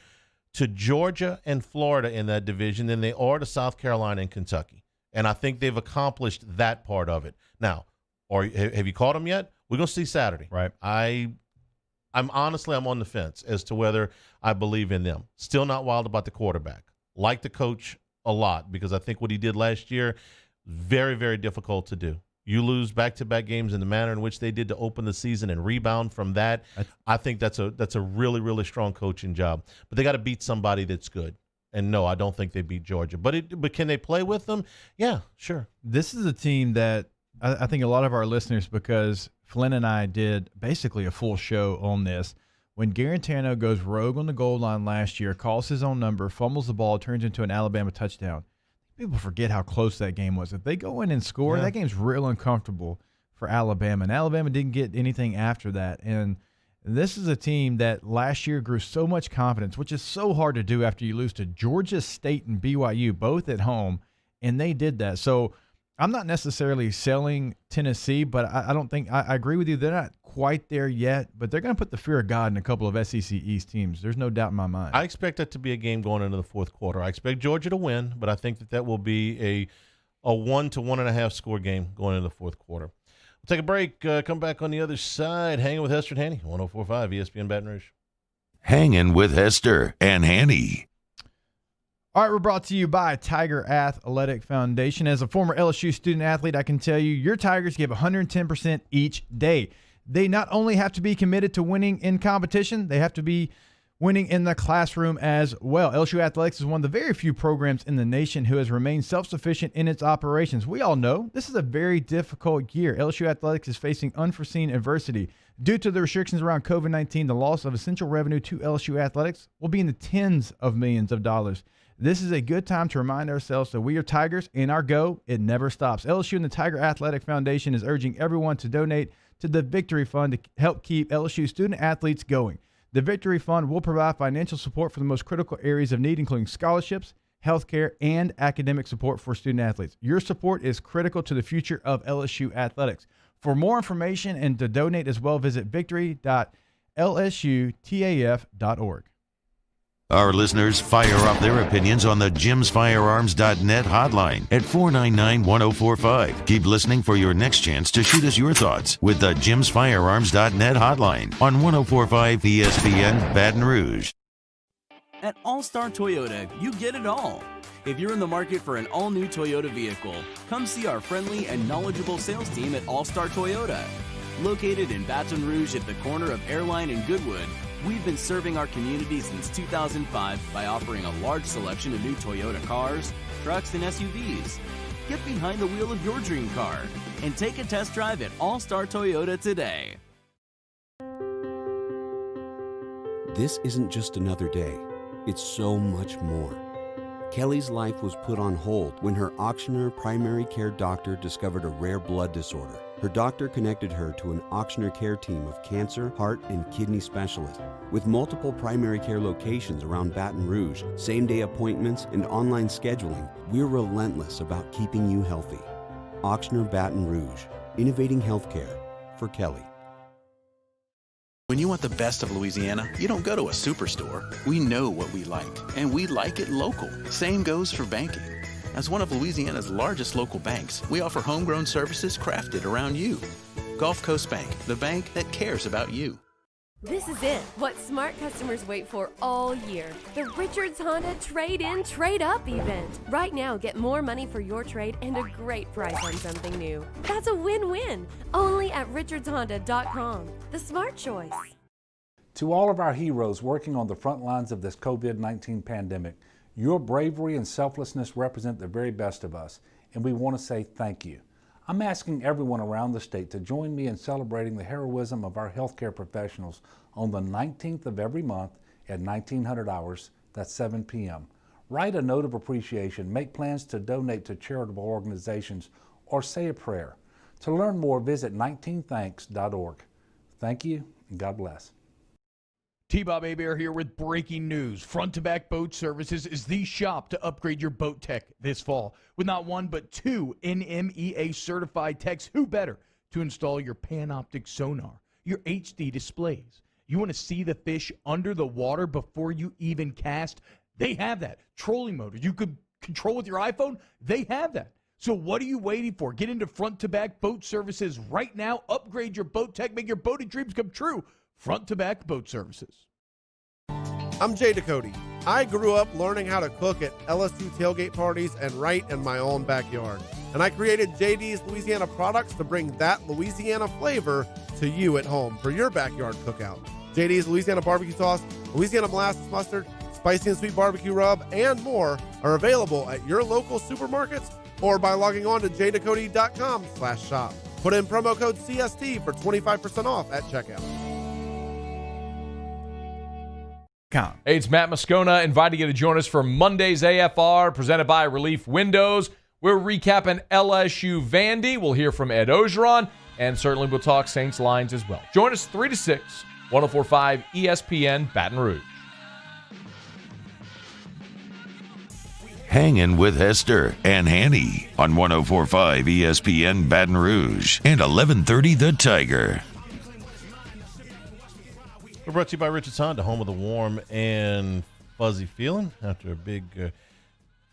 to Georgia and Florida in that division than they are to South Carolina and Kentucky. And I think they've accomplished that part of it. Now, have you caught them yet? We're going to see Saturday. Right. I'm honestly on the fence as to whether I believe in them. Still not wild about the quarterback. Like the coach a lot because I think what he did last year, very, very difficult to do. You lose back-to-back games in the manner in which they did to open the season and rebound from that. I think that's a really, really strong coaching job. But they got to beat somebody that's good. And no, I don't think they beat Georgia. But can they play with them? Yeah, sure. This is a team that I think a lot of our listeners, because Flynn and I did basically a full show on this. When Garantano goes rogue on the goal line last year, calls his own number, fumbles the ball, turns into an Alabama touchdown. People forget how close that game was. If they go in and score, that game's real uncomfortable for Alabama. And Alabama didn't get anything after that. And this is a team that last year grew so much confidence, which is so hard to do after you lose to Georgia State and BYU, both at home, and they did that. So I'm not necessarily selling Tennessee, but I don't think – I agree with you. They're not quite there yet, but they're going to put the fear of God in a couple of SEC East teams. There's no doubt in my mind. I expect that to be a game going into the fourth quarter. I expect Georgia to win, but I think that will be a 1 to 1.5 score game going into the fourth quarter. We'll take a break, come back on the other side, hanging with Hester and Hanny, 104.5 ESPN Baton Rouge. Hanging with Hester and Hanny. All right, we're brought to you by Tiger Athletic Foundation. As a former LSU student athlete, I can tell you your Tigers give 110% each day. They not only have to be committed to winning in competition, they have to be winning in the classroom as well. LSU Athletics is one of the very few programs in the nation who has remained self-sufficient in its operations. We all know this is a very difficult year. LSU Athletics is facing unforeseen adversity. Due to the restrictions around COVID-19, the loss of essential revenue to LSU Athletics will be in the tens of millions of dollars. This is a good time to remind ourselves that we are Tigers, and our go, it never stops. LSU and the Tiger Athletic Foundation is urging everyone to donate to the Victory Fund to help keep LSU student athletes going. The Victory Fund will provide financial support for the most critical areas of need, including scholarships, healthcare, and academic support for student athletes. Your support is critical to the future of LSU athletics. For more information and to donate as well, visit victory.lsutaf.org. Our listeners fire off their opinions on the jimsfirearms.net hotline at 499-1045. Keep listening for your next chance to shoot us your thoughts with the jimsfirearms.net hotline on 104.5 ESPN Baton Rouge. At All-Star Toyota, you get it all. If you're in the market for an all-new Toyota vehicle, come see our friendly and knowledgeable sales team at All-Star Toyota. Located in Baton Rouge at the corner of Airline and Goodwood, we've been serving our community since 2005 by offering a large selection of new Toyota cars, trucks, and SUVs. Get behind the wheel of your dream car and take a test drive at All-Star Toyota today. This isn't just another day. It's so much more. Kelly's life was put on hold when her auctioneer primary care doctor discovered a rare blood disorder. Her doctor connected her to an auctioneer care team of cancer, heart, and kidney specialists. With multiple primary care locations around Baton Rouge, same-day appointments, and online scheduling, we're relentless about keeping you healthy. Auctioneer Baton Rouge, innovating healthcare for Kelly. When you want the best of Louisiana, you don't go to a superstore. We know what we like, and we like it local. Same goes for banking. As one of Louisiana's largest local banks, we offer homegrown services crafted around you. Gulf Coast Bank, the bank that cares about you. This is it, what smart customers wait for all year. The Richards Honda Trade-In, Trade-Up event. Right now, get more money for your trade and a great price on something new. That's a win-win. Only at richardshonda.com. The smart choice. To all of our heroes working on the front lines of this COVID-19 pandemic, your bravery and selflessness represent the very best of us, and we want to say thank you. I'm asking everyone around the state to join me in celebrating the heroism of our healthcare professionals on the 19th of every month at 1900 hours, that's 7 p.m. Write a note of appreciation, make plans to donate to charitable organizations, or say a prayer. To learn more, visit 19thanks.org. Thank you, and God bless. T-Bob Hebert here with breaking news. Front to Back Boat Services is the shop to upgrade your boat tech this fall. With not one but two NMEA certified techs, who better to install your Panoptic sonar, your HD displays. You want to see the fish under the water before you even cast? They have that. Trolling motor you could control with your iPhone? They have that. So what are you waiting for? Get into Front to Back Boat Services right now. Upgrade your boat tech. Make your boating dreams come true. Front to Back Boat Services. I'm Jay Ducote. I grew up learning how to cook at LSU tailgate parties and right in my own backyard. And I created JD's Louisiana products to bring that Louisiana flavor to you at home for your backyard cookout. JD's Louisiana barbecue sauce, Louisiana molasses mustard, spicy and sweet barbecue rub, and more are available at your local supermarkets or by logging on to jdacody.com/shop. Put in promo code CST for 25% off at checkout. Hey, it's Matt Moscona inviting you to join us for Monday's AFR presented by Relief Windows. We're recapping LSU Vandy. We'll hear from Ed Ogeron, and certainly we'll talk Saints Lions as well. Join us 3 to 6, 104.5 ESPN Baton Rouge. Hangin' with Hester and Hanny on 104.5 ESPN Baton Rouge and 1130 The Tiger. We're brought to you by Richards Honda, home of the warm and fuzzy feeling after a big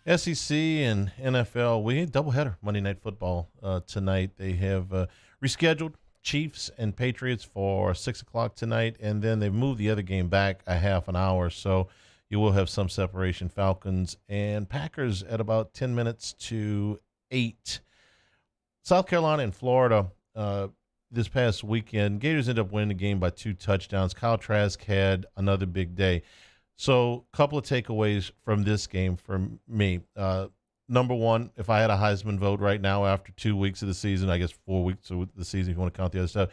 SEC and NFL week. Doubleheader Monday Night Football tonight. They have rescheduled Chiefs and Patriots for 6 o'clock tonight, and then they've moved the other game back a half an hour, so you will have some separation. Falcons and Packers at about 10 minutes to 8. South Carolina and Florida this past weekend, Gators ended up winning the game by 2 touchdowns. Kyle Trask had another big day. So a couple of takeaways from this game for me. Number one, if I had a Heisman vote right now after 2 weeks of the season, I guess 4 weeks of the season if you want to count the other stuff,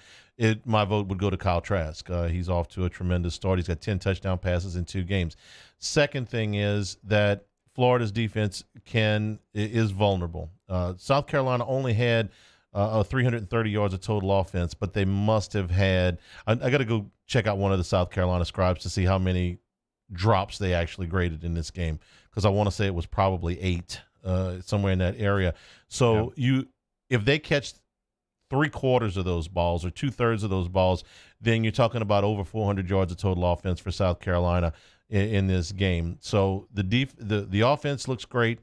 my vote would go to Kyle Trask. He's off to a tremendous start. He's got 10 touchdown passes in 2 games. Second thing is that Florida's defense is vulnerable. South Carolina only had 330 yards of total offense, but they must have had – I got to go check out one of the South Carolina scribes to see how many drops they actually graded in this game, because I want to say it was probably 8, somewhere in that area. So if they catch 3/4 of those balls or 2/3 of those balls, then you're talking about over 400 yards of total offense for South Carolina in this game. So the offense looks great.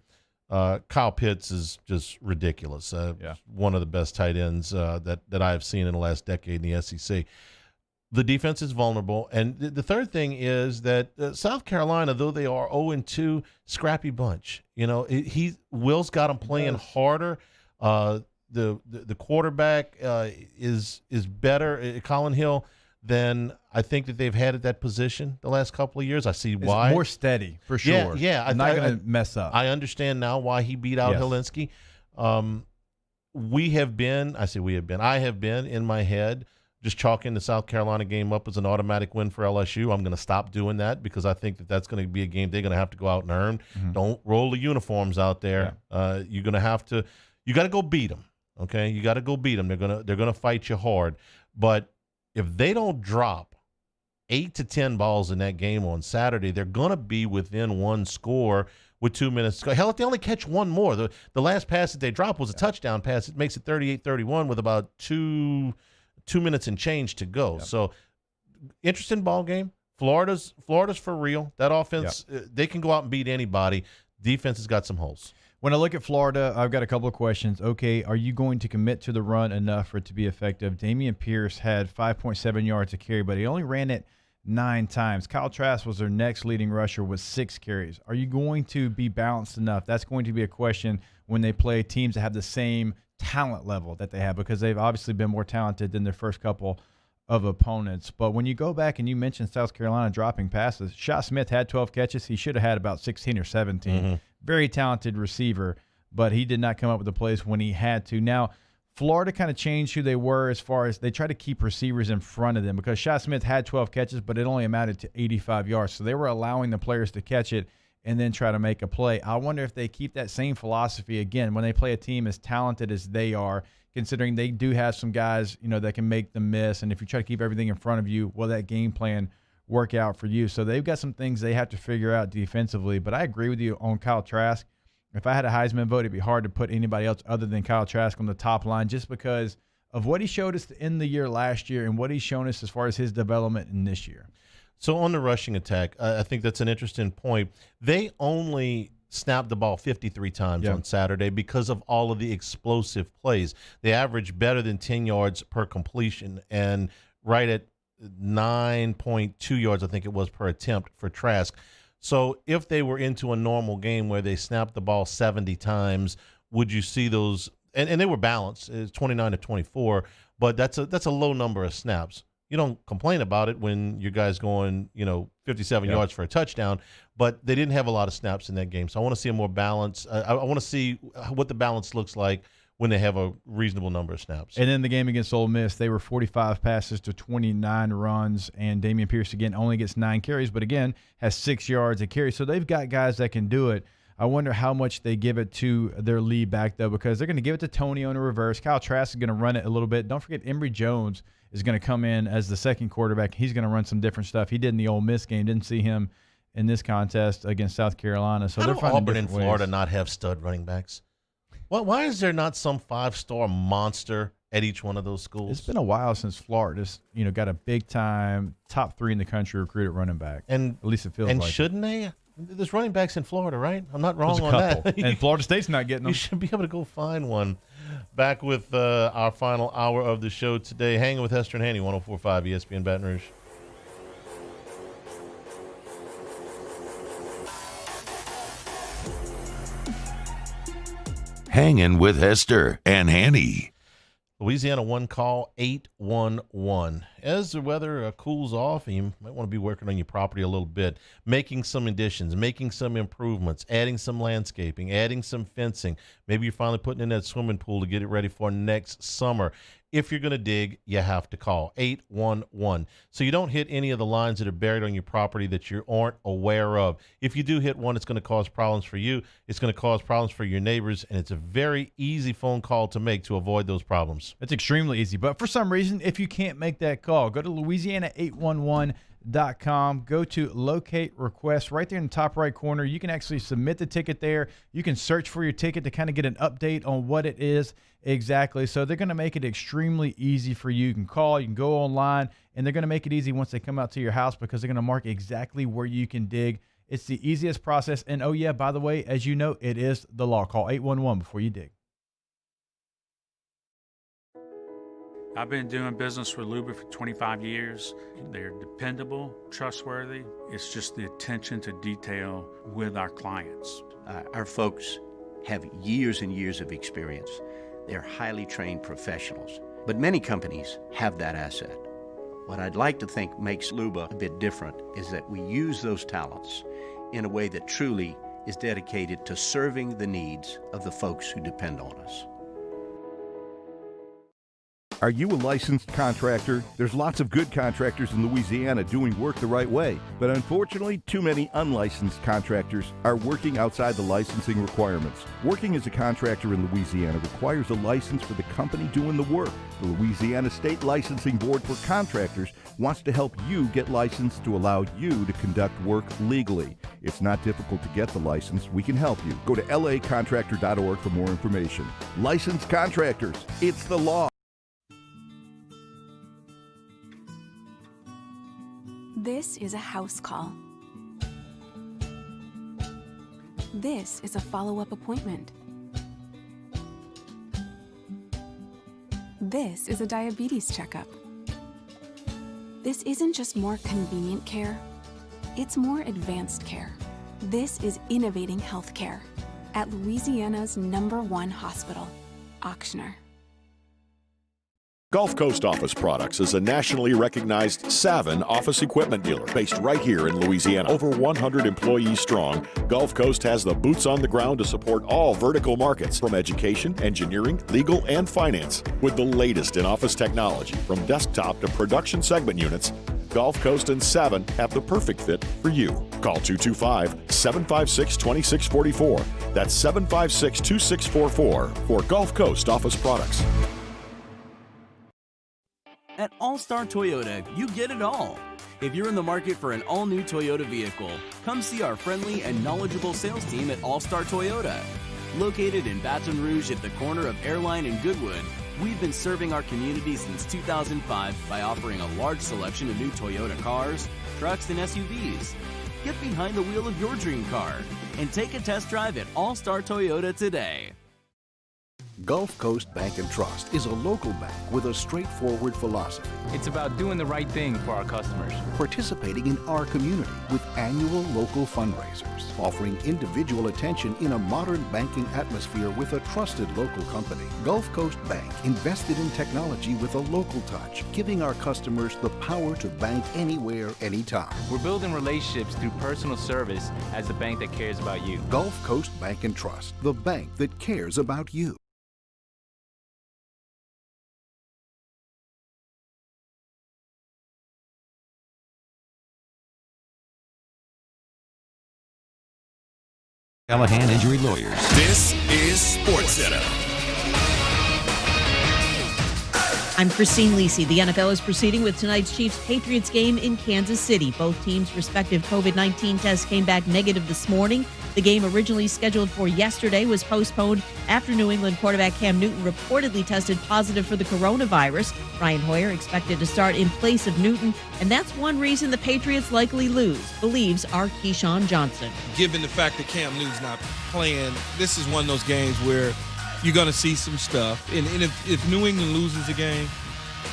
Kyle Pitts is just ridiculous. One of the best tight ends that I've seen in the last decade in the SEC. The defense is vulnerable. And the third thing is that South Carolina, though they are 0-2, scrappy bunch. You know, Will's got them playing harder. The quarterback is better, Colin Hill, than I think that they've had at that position the last couple of years. I see why. More steady, for sure. Yeah. I'm not going to mess up. I understand now why he beat out Helinski. I have been in my head just chalking the South Carolina game up as an automatic win for LSU. I'm going to stop doing that because I think that that's going to be a game they're going to have to go out and earn. Mm-hmm. Don't roll the uniforms out there. You're going to have to – you got to go beat them, okay? You got to go beat them. They're gonna fight you hard. But if they don't drop 8 to 10 balls in that game on Saturday, they're going to be within one score with 2 minutes to go. Hell, if they only catch one more, the last pass that they dropped was a touchdown pass. It makes it 38-31 with about 2 minutes and change to go. So, interesting ball game. Florida's for real. That offense, they can go out and beat anybody. Defense has got some holes. When I look at Florida, I've got a couple of questions. Okay, are you going to commit to the run enough for it to be effective? Dameon Pierce had 5.7 yards a carry, but he only ran it 9 times. Kyle Trask was their next leading rusher with 6 carries. Are you going to be balanced enough? That's going to be a question when they play teams that have the same talent level that they have, because they've obviously been more talented than their first couple of opponents. But when you go back and you mentioned South Carolina dropping passes, Shot Smith had 12 catches. He should have had about 16 or 17. Mm-hmm. Very talented receiver, but he did not come up with the plays when he had to. Now, Florida kind of changed who they were as far as they try to keep receivers in front of them, because Shot Smith had 12 catches, but it only amounted to 85 yards. So they were allowing the players to catch it and then try to make a play. I wonder if they keep that same philosophy again when they play a team as talented as they are, considering they do have some guys, that can make them miss. And if you try to keep everything in front of you, will that game plan work out for you? So they've got some things they have to figure out defensively. But I agree with you on Kyle Trask. If I had a Heisman vote, it'd be hard to put anybody else other than Kyle Trask on the top line, just because of what he showed us in the year last year and what he's shown us as far as his development in this year. So on the rushing attack, I think that's an interesting point. They only snapped the ball 53 times on Saturday because of all of the explosive plays. They averaged better than 10 yards per completion and right at 9.2 yards, I think it was, per attempt for Trask. So if they were into a normal game where they snapped the ball 70 times, would you see those? And they were balanced. It's 29-24, but that's a low number of snaps. You don't complain about it when your guy's going, 57 yards for a touchdown, but they didn't have a lot of snaps in that game. So I want to see a more balance. I want to see what the balance looks like when they have a reasonable number of snaps. And in the game against Ole Miss, they were 45 passes to 29 runs, and Dameon Pierce, again, only gets 9 carries, but again, has 6 yards a carry. So they've got guys that can do it. I wonder how much they give it to their lead back, though, because they're going to give it to Tony on the reverse. Kyle Trask is going to run it a little bit. Don't forget, Emory Jones is going to come in as the second quarterback. He's going to run some different stuff. He did in the Ole Miss game. Didn't see him in this contest against South Carolina. So they're finding Auburn and different Florida ways. not have stud running backs? Why is there not some 5-star monster at each one of those schools? It's been a while since Florida's got a big-time, top 3 in the country recruited running back. And at least it feels like. And shouldn't they? There's running backs in Florida, right? I'm not wrong There's on a couple. that. And Florida State's not getting them. You should be able to go find one. Back with our final hour of the show today. Hanging with Hester and Hanny, 104.5 ESPN Baton Rouge. Hangin' with Hester and Hanny. Louisiana one call 811. As the weather cools off, and you might want to be working on your property a little bit, making some additions, making some improvements, adding some landscaping, adding some fencing. Maybe you're finally putting in that swimming pool to get it ready for next summer. If you're going to dig, you have to call 811. So you don't hit any of the lines that are buried on your property that you aren't aware of. If you do hit one, it's going to cause problems for you. It's going to cause problems for your neighbors, and it's a very easy phone call to make to avoid those problems. It's extremely easy. But for some reason, if you can't make that call, go to Louisiana811.com. Go to locate request right there in the top right corner. You can actually submit the ticket there. You can search for your ticket to kind of get an update on what it is exactly. So they're going to make it extremely easy for you. You can call, you can go online, and they're going to make it easy once they come out to your house because they're going to mark exactly where you can dig. It's the easiest process. And, oh, yeah, by the way, as you know, it is the law. Call 811 before you dig. I've been doing business with Luba for 25 years. They're dependable, trustworthy. It's just the attention to detail with our clients. Our folks have years and years of experience. They're highly trained professionals, but many companies have that asset. What I'd like to think makes Luba a bit different is that we use those talents in a way that truly is dedicated to serving the needs of the folks who depend on us. Are you a licensed contractor? There's lots of good contractors in Louisiana doing work the right way, but unfortunately, too many unlicensed contractors are working outside the licensing requirements. Working as a contractor in Louisiana requires a license for the company doing the work. The Louisiana State Licensing Board for Contractors wants to help you get licensed to allow you to conduct work legally. It's not difficult to get the license. We can help you. Go to lacontractor.org for more information. Licensed contractors, it's the law. This is a house call. This is a follow-up appointment. This is a diabetes checkup. This isn't just more convenient care, it's more advanced care. This is innovating healthcare at Louisiana's #1 hospital, Auctioner. Gulf Coast Office Products is a nationally recognized Savin office equipment dealer based right here in Louisiana. Over 100 employees strong, Gulf Coast has the boots on the ground to support all vertical markets from education, engineering, legal, and finance. With the latest in office technology from desktop to production segment units, Gulf Coast and Savin have the perfect fit for you. Call 225-756-2644. That's 756-2644 for Gulf Coast Office Products. At All-Star Toyota, you get it all. If you're in the market for an all-new Toyota vehicle, come see our friendly and knowledgeable sales team at All-Star Toyota. Located in Baton Rouge at the corner of Airline and Goodwood, we've been serving our community since 2005 by offering a large selection of new Toyota cars, trucks, and SUVs. Get behind the wheel of your dream car and take a test drive at All-Star Toyota today. Gulf Coast Bank and Trust is a local bank with a straightforward philosophy, It's about doing the right thing for our customers. participating in our community with annual local fundraisers, offering individual attention in a modern banking atmosphere with a trusted local company. Gulf Coast Bank invested in technology with a local touch, giving our customers the power to bank anywhere, anytime. We're building relationships through personal service as the bank that cares about you. Gulf Coast Bank and Trust, the bank that cares about you. Callahan Injury Lawyers. This is SportsCenter. I'm Christine Lisi. The NFL is proceeding with tonight's Chiefs-Patriots game in Kansas City. Both teams' respective COVID-19 tests came back negative this morning. The game originally scheduled for yesterday was postponed after New England quarterback Cam Newton reportedly tested positive for the coronavirus. Brian Hoyer expected to start in place of Newton, and that's one reason the Patriots likely lose, believes our Keyshawn Johnson. Given the fact that Cam Newton's not playing, this is one of those games where you're going to see some stuff. And if New England loses a game,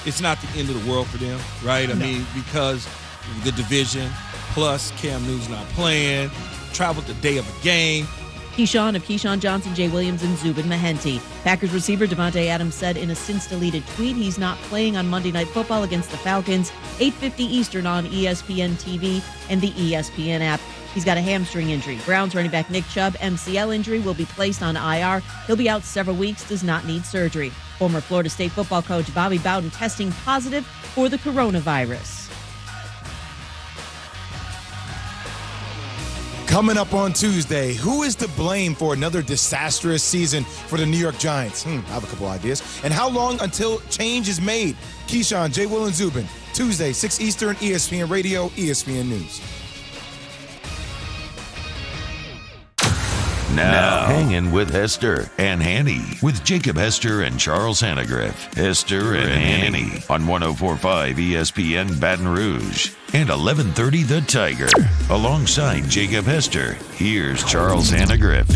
it's not the end of the world for them, right? I mean, because the division, plus Cam Newton's not playing, traveled the day of a game. Keyshawn of Keyshawn Johnson, Jay Williams, and Zubin Mehenti. Packers receiver Devontae Adams said in a since-deleted tweet he's not playing on Monday Night Football against the Falcons, 8:50 Eastern on ESPN TV and the ESPN app. He's got a hamstring injury. Browns running back Nick Chubb, MCL injury, will be placed on IR. He'll be out several weeks, does not need surgery. Former Florida State football coach Bobby Bowden testing positive for the coronavirus. Coming up on Tuesday, who is to blame for another disastrous season for the New York Giants? I have a couple ideas. And how long until change is made? Keyshawn, J. Will, and Zubin. Tuesday, 6 Eastern, ESPN Radio, ESPN News. Now, Hangin with Hester and Hanny with Jacob Hester and Charles Hanagriff. Hester and Hanny on 104.5 ESPN Baton Rouge and 1130 The Tiger. Alongside Jacob Hester, here's Charles Hanagriff.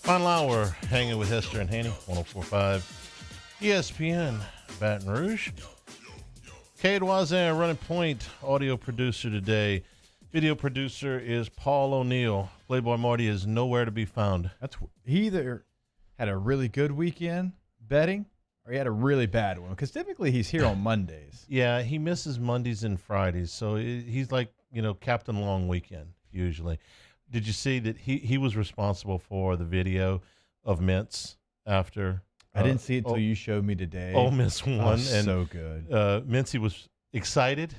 Final hour, Hanging with Hester and Hanny, 104.5 ESPN Baton Rouge. Cade Wazan, running point, audio producer today. Video producer is Paul O'Neill. Playboy Marty is nowhere to be found. He either had a really good weekend betting or he had a really bad one, because typically he's here on Mondays. Yeah, he misses Mondays and Fridays, so he's like, Captain Long Weekend usually. Did you see that he was responsible for the video of Mintz after? I didn't see it until you showed me today. Ole Miss won. Oh, and so good. Mincy was excited,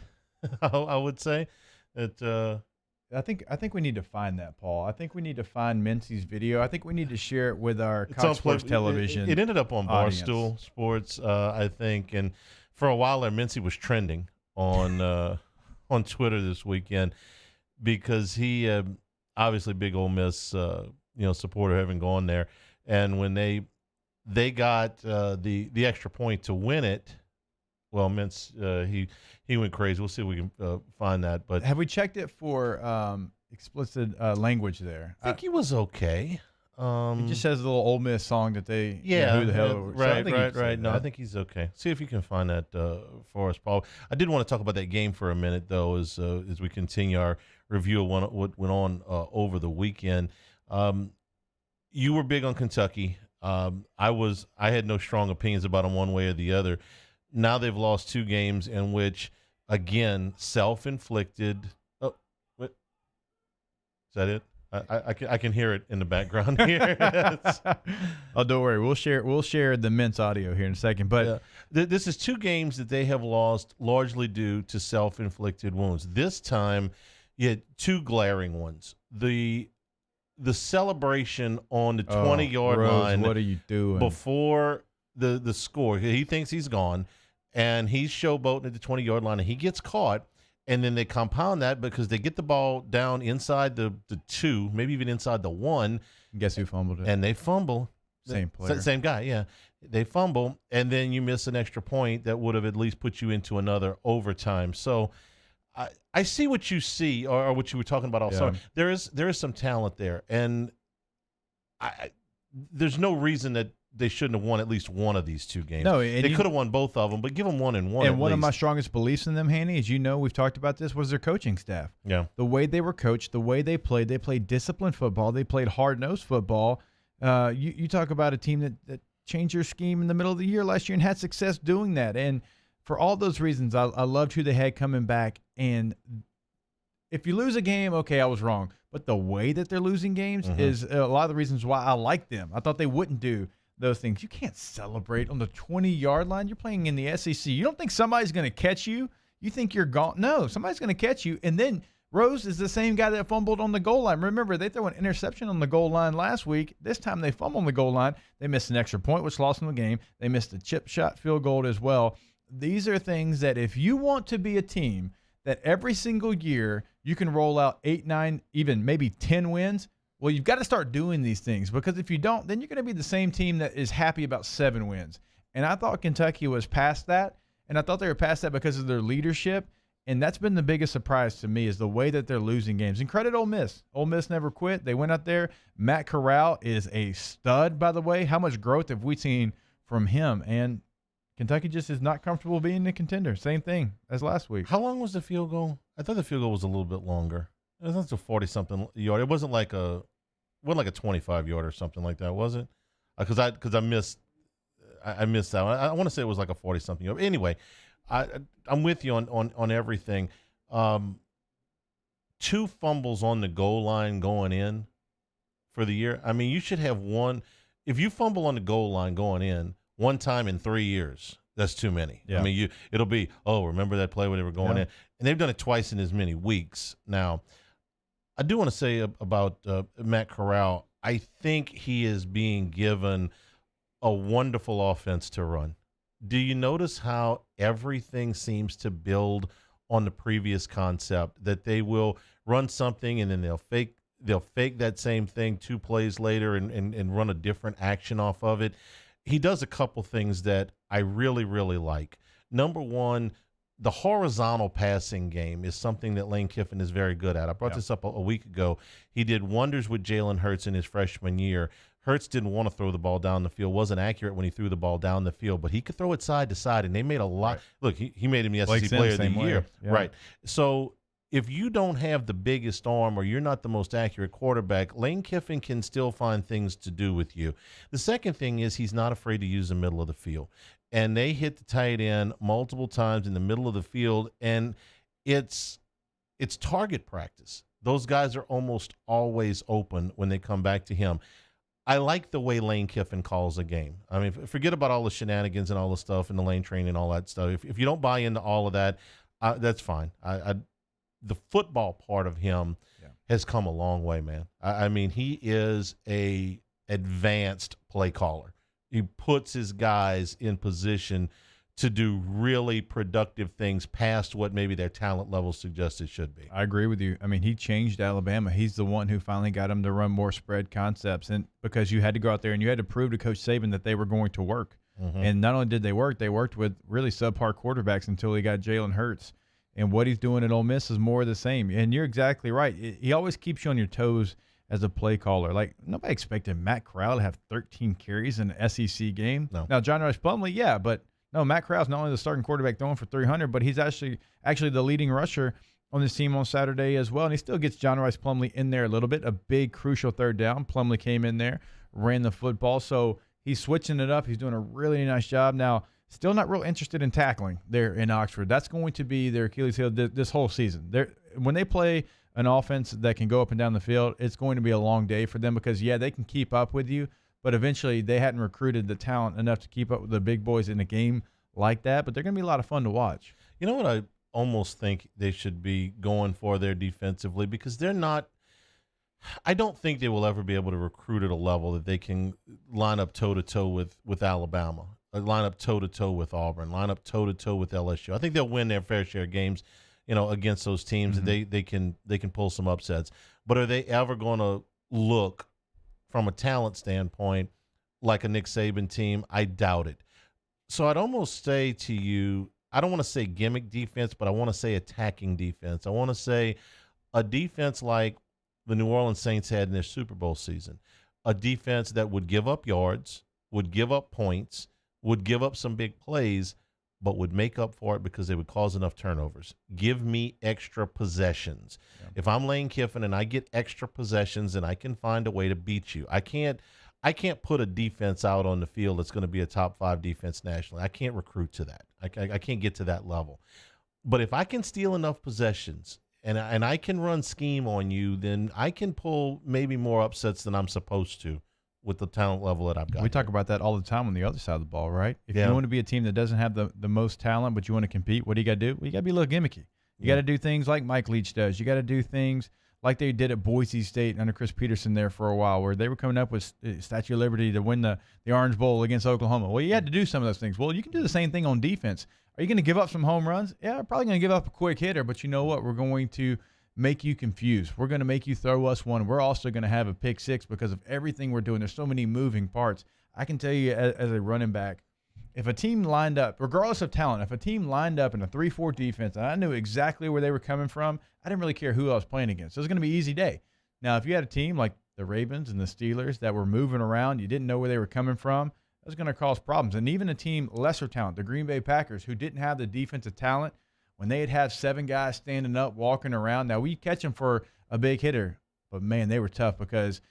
I would say. I think we need to find that, Paul. I think we need to find Mincy's video. I think we need to share it with our Cox Sports Television. It ended up on audience. Barstool Sports, I think. And for a while there, Mincy was trending on Twitter this weekend because he obviously big Ole Miss supporter, having gone there. And when they got the extra point to win it, well, Mintz, he went crazy. We'll see if we can find that. But have we checked it for explicit language there? I think he was okay. He just has a little Ole Miss song that they who the hell right. No, I think he's okay. See if you can find that for us, Paul. I did want to talk about that game for a minute, though, as we continue our review of what went on over the weekend. You were big on Kentucky. I had no strong opinions about them one way or the other. Now they've lost two games in which, again, self-inflicted. Oh, what? Is that it? I can hear it in the background here. Oh, don't worry. We'll share the Mintz audio here in a second. But this is two games that they have lost largely due to self-inflicted wounds. This time, you had two glaring ones. The celebration on the 20-yard line. What are you doing? Before the score. He thinks he's gone, and he's showboating at the 20-yard line, and he gets caught. And then they compound that because they get the ball down inside the 2, maybe even inside the 1. Guess who fumbled it? And they fumble. Same player. Same guy, yeah. They fumble, and then you miss an extra point that would have at least put you into another overtime. So I see what you see, or what you were talking about all summer. There is some talent there, and there's no reason that they shouldn't have won at least one of these two games. No, they could have won both of them, but give them 1-1. And one of my strongest beliefs in them, Hanny, as you know, we've talked about this, was their coaching staff. Yeah. The way they were coached, the way they played disciplined football, they played hard-nosed football. You talk about a team that changed their scheme in the middle of the year last year and had success doing that. And for all those reasons, I loved who they had coming back. And if you lose a game, okay, I was wrong. But the way that they're losing games is a lot of the reasons why I like them. I thought they wouldn't do those things. You can't celebrate on the 20-yard line. You're playing in the SEC. You don't think somebody's going to catch you. You think you're gone. No, somebody's going to catch you. And then Rose is the same guy that fumbled on the goal line. Remember, they threw an interception on the goal line last week. This time they fumbled on the goal line. They missed an extra point, which lost them the game. They missed a chip shot field goal as well. These are things that if you want to be a team that every single year you can roll out 8, 9, even maybe 10 wins, well, you've got to start doing these things, because if you don't, then you're going to be the same team that is happy about 7 wins. And I thought Kentucky was past that, and I thought they were past that because of their leadership. And that's been the biggest surprise to me, is the way that they're losing games. And credit Ole Miss. Ole Miss never quit. They went out there. Matt Corral is a stud, by the way. How much growth have we seen from him? And Kentucky just is not comfortable being the contender. Same thing as last week. How long was the field goal? I thought the field goal was a little bit longer. It was a 40-something yard. It wasn't like a 25-yard or something like that, was it? Because I missed that one. I want to say it was like a 40-something yard. Anyway, I'm with you on everything. 2 fumbles on the goal line going in for the year. I mean, you should have one. If you fumble on the goal line going in one time in 3 years, that's too many. Yeah. I mean, it'll be, remember that play when they were going in? And they've done it twice in as many weeks. Now, I do want to say about Matt Corral, I think he is being given a wonderful offense to run. Do you notice how everything seems to build on the previous concept, that they will run something and then they'll fake that same thing 2 plays later and run a different action off of it? He does a couple things that I really, really like. Number one, the horizontal passing game is something that Lane Kiffin is very good at. I brought this up a week ago. He did wonders with Jalen Hurts in his freshman year. Hurts didn't want to throw the ball down the field, wasn't accurate when he threw the ball down the field, but he could throw it side to side, and they made a lot. Right. Look, he made him the SEC Player of the Year. Yeah. Right. So if you don't have the biggest arm or you're not the most accurate quarterback, Lane Kiffin can still find things to do with you. The second thing is he's not afraid to use the middle of the field. And they hit the tight end multiple times in the middle of the field, and it's target practice. Those guys are almost always open when they come back to him. I like the way Lane Kiffin calls a game. I mean, forget about all the shenanigans and all the stuff and the lane training and all that stuff. If you don't buy into all of that, that's fine. The football part of him has come a long way, man. I mean, he is a advanced play caller. He puts his guys in position to do really productive things past what maybe their talent level suggests it should be. I agree with you. I mean, he changed Alabama. He's the one who finally got them to run more spread concepts, and because you had to go out there and you had to prove to Coach Saban that they were going to work. Mm-hmm. And not only did they worked with really subpar quarterbacks until he got Jalen Hurts. And what he's doing at Ole Miss is more of the same. And you're exactly right. He always keeps you on your toes as a play caller. Like, nobody expected Matt Corral to have 13 carries in an SEC game. No. Now, John Rice Plumlee, yeah, but no, Matt Corral's not only the starting quarterback throwing for 300, but he's actually the leading rusher on this team on Saturday as well. And he still gets John Rice Plumlee in there a little bit. A big, crucial third down. Plumlee came in there, ran the football. So he's switching it up. He's doing a really nice job. Now, still not real interested in tackling there in Oxford. That's going to be their Achilles heel this whole season. When they play an offense that can go up and down the field, it's going to be a long day for them because, yeah, they can keep up with you, but eventually they hadn't recruited the talent enough to keep up with the big boys in a game like that. But they're going to be a lot of fun to watch. You know what I almost think they should be going for there defensively, because they're not – I don't think they will ever be able to recruit at a level that they can line up toe-to-toe with Alabama, line up toe-to-toe with Auburn, line up toe-to-toe with LSU. I think they'll win their fair share of games, against those teams. Mm-hmm. They can pull some upsets. But are they ever going to look, from a talent standpoint, like a Nick Saban team? I doubt it. So I'd almost say to you, I don't want to say gimmick defense, but I want to say attacking defense. I want to say a defense like the New Orleans Saints had in their Super Bowl season, a defense that would give up yards, would give up points, would give up some big plays, but would make up for it because they would cause enough turnovers. Give me extra possessions. Yeah. If I'm Lane Kiffin and I get extra possessions, and I can find a way to beat you. I can't put a defense out on the field that's going to be a top 5 defense nationally. I can't recruit to that. I can't get to that level. But if I can steal enough possessions and I can run scheme on you, then I can pull maybe more upsets than I'm supposed to with the talent level that I've got. We talk about that all the time on the other side of the ball, right? If you want to be a team that doesn't have the most talent, but you want to compete, what do you got to do? Well, you got to be a little gimmicky. You got to do things like Mike Leach does. You got to do things like they did at Boise State under Chris Peterson there for a while, where they were coming up with Statue of Liberty to win the Orange Bowl against Oklahoma. Well, you had to do some of those things. Well, you can do the same thing on defense. Are you going to give up some home runs? Yeah, probably going to give up a quick hitter, but you know what? We're going to make you confused. We're going to make you throw us one. We're also going to have a pick six because of everything we're doing. There's so many moving parts. I can tell you as a running back, if a team lined up, regardless of talent, if a team lined up in a 3-4 defense and I knew exactly where they were coming from, I didn't really care who I was playing against. So it was going to be an easy day. Now, if you had a team like the Ravens and the Steelers that were moving around, you didn't know where they were coming from, that was going to cause problems. And even a team lesser talent, the Green Bay Packers, who didn't have the defensive talent, when they had 7 guys standing up, walking around, now we catch them for a big hitter, but man, they were tough because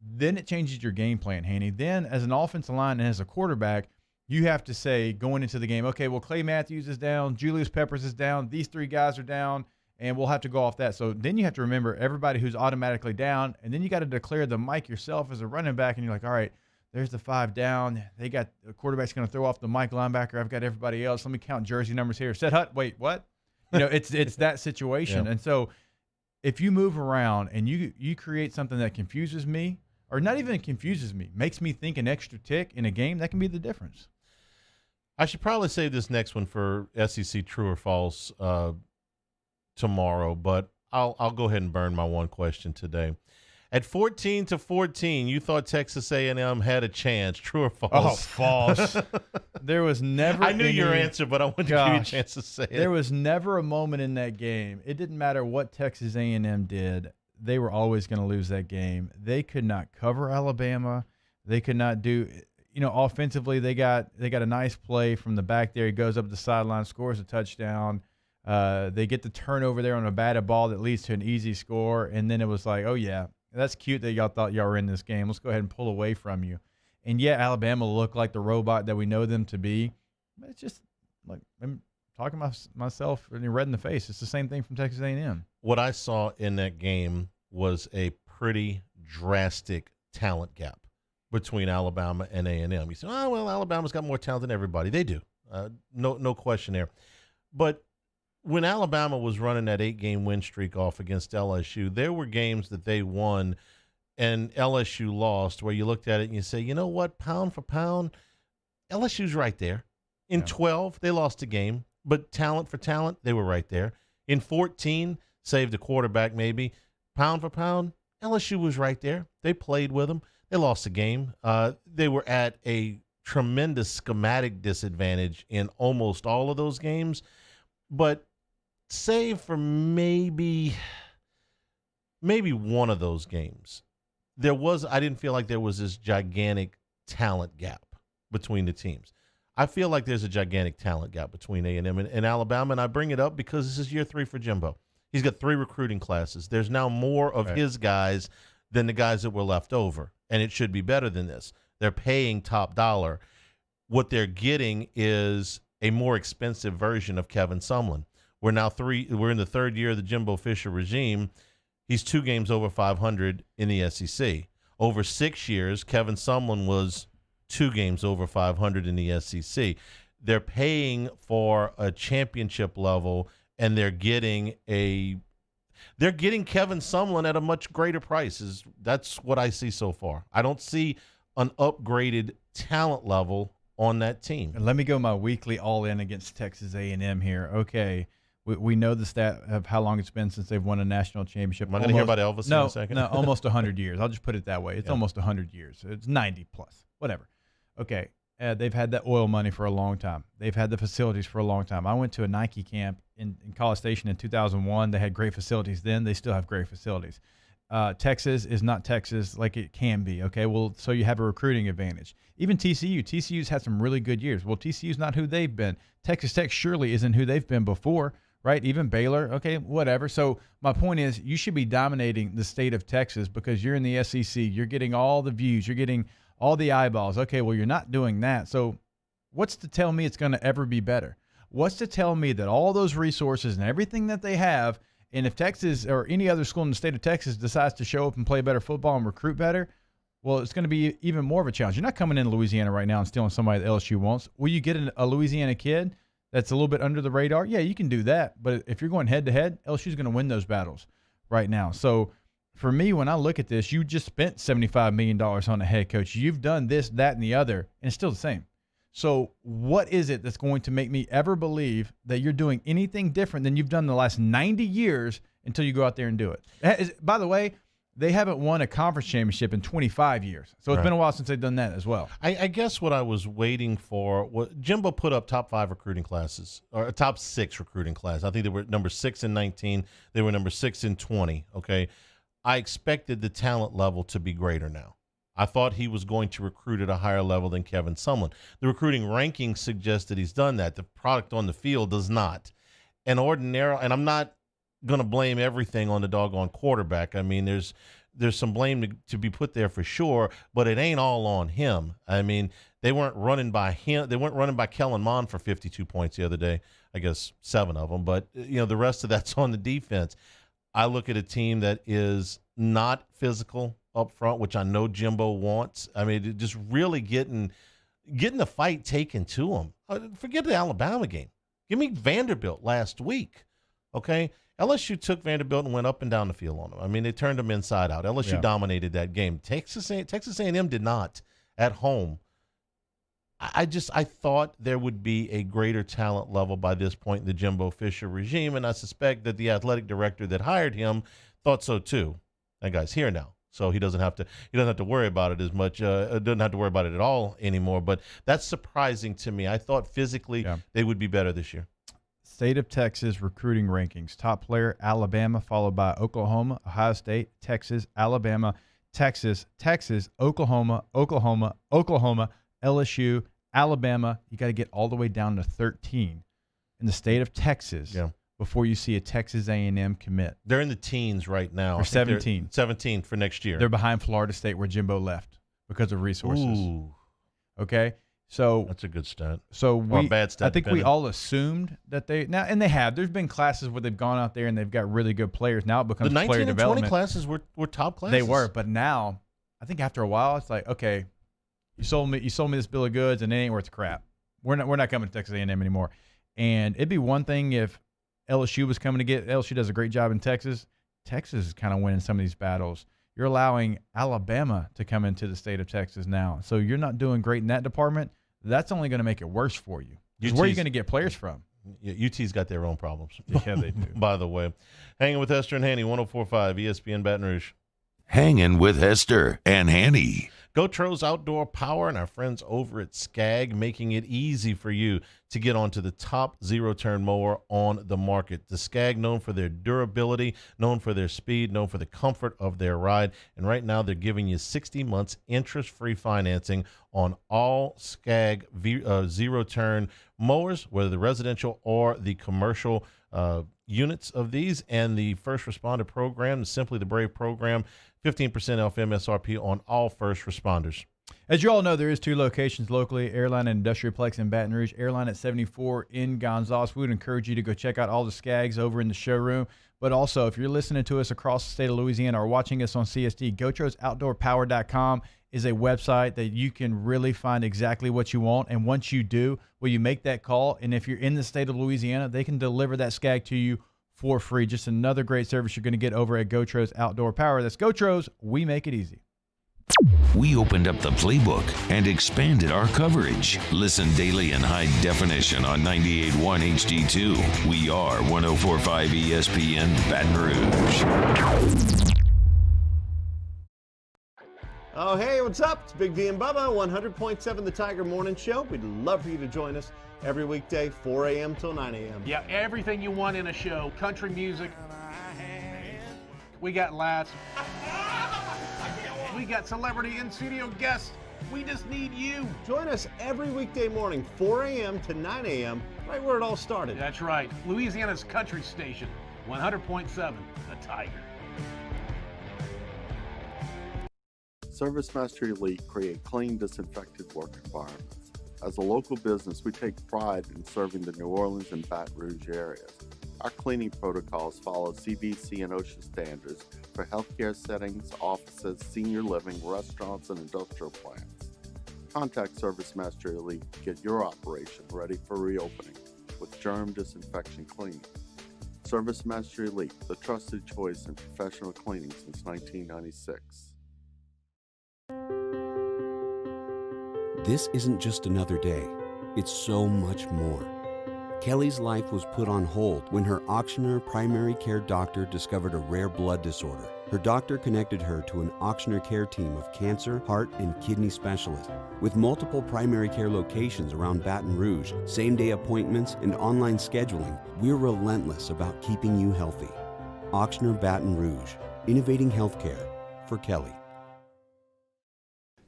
then it changes your game plan, Hanny. Then as an offensive line and as a quarterback, you have to say going into the game, okay, well, Clay Matthews is down, Julius Peppers is down, these 3 guys are down, and we'll have to go off that. So then you have to remember everybody who's automatically down, and then you got to declare the mic yourself as a running back, and you're like, all right, there's the 5 down. They got the quarterback's going to throw off the mic linebacker. I've got everybody else. Let me count jersey numbers here. Set Hut, wait, what? You know, it's that situation. Yeah. And so if you move around and you create something that confuses me, or not even confuses me, makes me think an extra tick in a game, that can be the difference. I should probably save this next one for SEC True or False tomorrow, but I'll go ahead and burn my one question today. At 14-14, you thought Texas A&M had a chance. True or false? Oh, false. There was never. I knew your answer, but I wanted to give you a chance to say it. There was never a moment in that game. It didn't matter what Texas A&M did. They were always going to lose that game. They could not cover Alabama. They could not do. Offensively, they got a nice play from the back there. He goes up the sideline, scores a touchdown. They get the turnover there on a batted ball that leads to an easy score, and then it was like, oh yeah. That's cute that y'all thought y'all were in this game. Let's go ahead and pull away from you. And, yeah, Alabama looked like the robot that we know them to be. But it's just like I'm talking myself red in the face. It's the same thing from Texas A&M. What I saw in that game was a pretty drastic talent gap between Alabama and A&M. You say, oh, well, Alabama's got more talent than everybody. They do. No question there. But when Alabama was running that 8-game win streak off against LSU, there were games that they won and LSU lost where you looked at it and you say, you know what, pound for pound, LSU's right there. In 12, they lost a game, but talent for talent, they were right there. In 14, saved a quarterback maybe. Pound for pound, LSU was right there. They played with them. They lost a game. They were at a tremendous schematic disadvantage in almost all of those games. But save for maybe one of those games, I didn't feel like there was this gigantic talent gap between the teams. I feel like there's a gigantic talent gap between A&M and Alabama, and I bring it up because this is year 3 for Jimbo. He's got 3 recruiting classes. There's now more of his guys than the guys that were left over, and it should be better than this. They're paying top dollar. What they're getting is a more expensive version of Kevin Sumlin. We're in the 3rd year of the Jimbo Fisher regime. He's 2 games over 500 in the SEC. Over 6 years, Kevin Sumlin was 2 games over 500 in the SEC. They're paying for a championship level, and they're getting Kevin Sumlin at a much greater price. That's what I see so far. I don't see an upgraded talent level on that team. And let me go my weekly all-in against Texas A&M here. Okay. We know the stat of how long it's been since they've won a national championship. Am I going to hear about Elvis in a second? No, almost 100 years. I'll just put it that way. It's almost 100 years. It's 90 plus, whatever. okay, they've had that oil money for a long time. They've had the facilities for a long time. I went to a Nike camp in College Station in 2001. They had great facilities then. They still have great facilities. Texas is not Texas like it can be, okay? Well, so you have a recruiting advantage. Even TCU. TCU's had some really good years. Well, TCU's not who they've been. Texas Tech surely isn't who they've been before, right? Even Baylor, okay, whatever. So my point is you should be dominating the state of Texas because you're in the SEC. You're getting all the views. You're getting all the eyeballs. Okay, well, you're not doing that. So what's to tell me it's going to ever be better? What's to tell me that all those resources and everything that they have, and if Texas or any other school in the state of Texas decides to show up and play better football and recruit better, well, it's going to be even more of a challenge. You're not coming into Louisiana right now and stealing somebody that LSU wants. Will you get a Louisiana kid that's a little bit under the radar? Yeah, you can do that. But if you're going head-to-head, LSU's going to win those battles right now. So for me, when I look at this, you just spent $75 million on a head coach. You've done this, that, and the other, and it's still the same. So what is it that's going to make me ever believe that you're doing anything different than you've done the last 90 years until you go out there and do it? By the way, they haven't won a conference championship in 25 years. So it's been a while since they've done that as well. I guess what I was waiting for, Jimbo put up top 5 recruiting classes, or top 6 recruiting class. I think they were number 6 in 19. They were number 6 in 20, okay? I expected the talent level to be greater now. I thought he was going to recruit at a higher level than Kevin Sumlin. The recruiting rankings suggest that he's done that. The product on the field does not. And I'm not going to blame everything on the doggone quarterback. I mean, there's some blame to be put there for sure, but it ain't all on him. I mean, they weren't running by him. They weren't running by Kellen Mond for 52 points the other day. I guess 7 of them, but the rest of that's on the defense. I look at a team that is not physical up front, which I know Jimbo wants. I mean, just really getting the fight taken to them. Forget the Alabama game. Give me Vanderbilt last week, okay? LSU took Vanderbilt and went up and down the field on them. I mean, they turned them inside out. LSU dominated that game. Texas A&M did not at home. I thought there would be a greater talent level by this point in the Jimbo Fisher regime, and I suspect that the athletic director that hired him thought so too. That guy's here now, so he doesn't have to worry about it as much. Doesn't have to worry about it at all anymore. But that's surprising to me. I thought physically they would be better this year. State of Texas recruiting rankings. Top player, Alabama, followed by Oklahoma, Ohio State, Texas, Alabama, Texas, Oklahoma, LSU, Alabama. You got to get all the way down to 13 in the state of Texas before you see a Texas A&M commit. They're in the teens right now. Or 17. 17 for next year. They're behind Florida State where Jimbo left because of resources. Ooh. Okay? So that's a good stat. So or a bad stat. I think we all assumed that and they have. There's been classes where they've gone out there and they've got really good players. Now it becomes the 19 player and development. 20 classes were top classes. They were, but now I think after a while it's like, okay, you sold me this bill of goods and it ain't worth the crap. We're not coming to Texas A&M anymore. And it'd be one thing if LSU was coming to get. LSU does a great job in Texas. Texas is kind of winning some of these battles. You're allowing Alabama to come into the state of Texas now, so you're not doing great in that department. That's only going to make it worse for you. Where are you going to get players from? UT's got their own problems. Yeah, they do. By the way, Hanging with Hester and Hanny, 104.5 ESPN Baton Rouge. Hanging with Hester and Hanny. GoTro's Outdoor Power and our friends over at Skag, making it easy for you to get onto the top zero-turn mower on the market. The Skag, known for their durability, known for their speed, known for the comfort of their ride. And right now they're giving you 60 months interest-free financing on all Skag zero-turn mowers, whether the residential or the commercial units of these. And the first responder program, Simply the Brave program, 15% off MSRP on all first responders. As you all know, there is 2 locations locally, Airline and Industrialplex in Baton Rouge, Airline at 74 in Gonzales. We would encourage you to go check out all the Skags over in the showroom. But also, if you're listening to us across the state of Louisiana or watching us on CSD, GoTrosOutdoorPower.com is a website that you can really find exactly what you want. And once you do, well, you make that call. And if you're in the state of Louisiana, they can deliver that Skag to you for free. Just another great service you're going to get over at GoTros Outdoor Power. That's GoTros. We make it easy. We opened up the playbook and expanded our coverage. Listen daily in high definition on 98.1 HD2. We are 104.5 ESPN Baton Rouge. Oh, hey, what's up? It's Big D and Bubba, 100.7 The Tiger Morning Show. We'd love for you to join us every weekday, 4 a.m. till 9 a.m. Yeah, everything you want in a show. Country music. We got laughs. We got celebrity in-studio guests. We just need you. Join us every weekday morning, 4 a.m. to 9 a.m., right where it all started. That's right. Louisiana's country station, 100.7 The Tiger. ServiceMaster Elite create clean, disinfected work environments. As a local business, we take pride in serving the New Orleans and Baton Rouge areas. Our cleaning protocols follow CDC and OSHA standards for healthcare settings, offices, senior living, restaurants, and industrial plants. Contact ServiceMaster Elite to get your operation ready for reopening with germ disinfection cleaning. ServiceMaster Elite, the trusted choice in professional cleaning since 1996. This isn't just another day. It's so much more. Kelly's life was put on hold when her auctioneer primary care doctor discovered a rare blood disorder. Her doctor connected her to an auctioneer care team of cancer, heart, and kidney specialists. With multiple primary care locations around Baton Rouge, same-day appointments, and online scheduling, we're relentless about keeping you healthy. Auctioneer Baton Rouge, innovating healthcare for Kelly.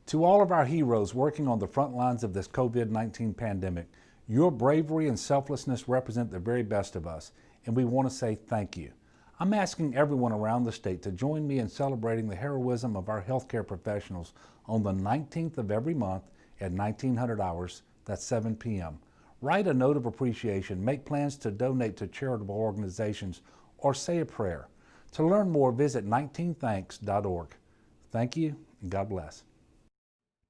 To all of our heroes working on the front lines of this COVID-19 pandemic, your bravery and selflessness represent the very best of us, and we want to say thank you. I'm asking everyone around the state to join me in celebrating the heroism of our healthcare professionals on the 19th of every month at 1900 hours, that's 7 p.m. Write a note of appreciation, make plans to donate to charitable organizations, or say a prayer. To learn more, visit 19thanks.org. Thank you, and God bless.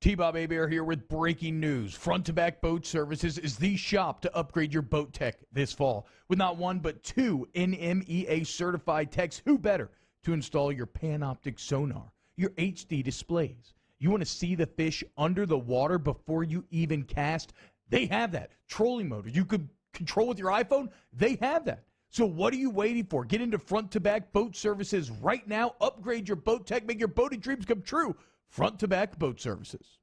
T-Bob Hebert here with breaking news. Front to Back Boat Services is the shop to upgrade your boat tech this fall. With not one but two NMEA certified techs, who better to install your Panoptic sonar, your HD displays. You want to see the fish under the water before you even cast? They have that. Trolling motor you could control with your iPhone? They have that. So what are you waiting for? Get into Front to Back Boat Services right now. Upgrade your boat tech. Make your boating dreams come true. Front to Back Boat Services.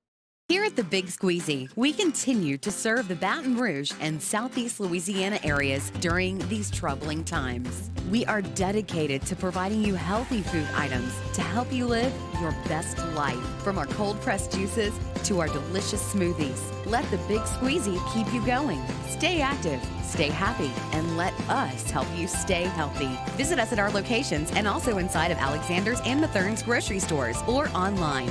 Here at the Big Squeezy, we continue to serve the Baton Rouge and Southeast Louisiana areas during these troubling times. We are dedicated to providing you healthy food items to help you live your best life. From our cold-pressed juices to our delicious smoothies, let the Big Squeezy keep you going. Stay active, stay happy, and let us help you stay healthy. Visit us at our locations and also inside of Alexander's and Mathern's grocery stores or online.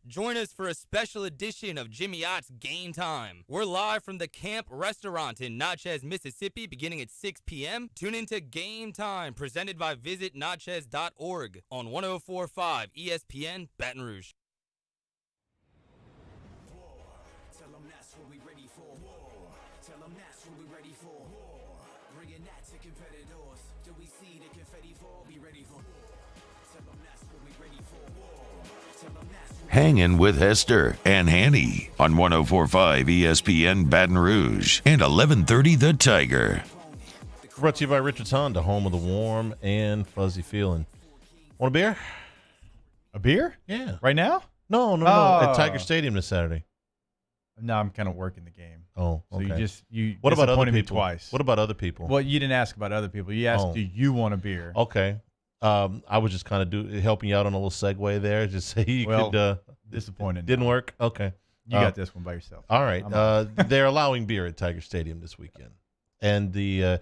Join us for a special edition of Jimmy Ott's Game Time. We're live from the Camp Restaurant in Natchez, Mississippi, beginning at 6 p.m. Tune into Game Time, presented by visitnatchez.org on 104.5 ESPN Baton Rouge. Tell them that's what we ready for. Tell them that's what we ready for. Bringing that to competitors. Do we see the confetti fall? Be ready for. Tell them that's what we ready for. Tell them that's Hangin with Hester and Hanny on 104.5 ESPN Baton Rouge and 1130 The Tiger. Brought to you by Richards Honda, home of the warm and fuzzy feeling. Want a beer? A beer? Yeah. Right now? No. At Tiger Stadium this Saturday. No, I'm kind of working the game. Oh, okay. So you what about other me people? Twice. What about other people? Well, you didn't ask about other people. You asked, do you want a beer? Okay. I was just kind of helping you out on a little segue there. Just say you could. Disappointed. Didn't work? Okay. You got this one by yourself. All right. They're allowing beer at Tiger Stadium this weekend. And the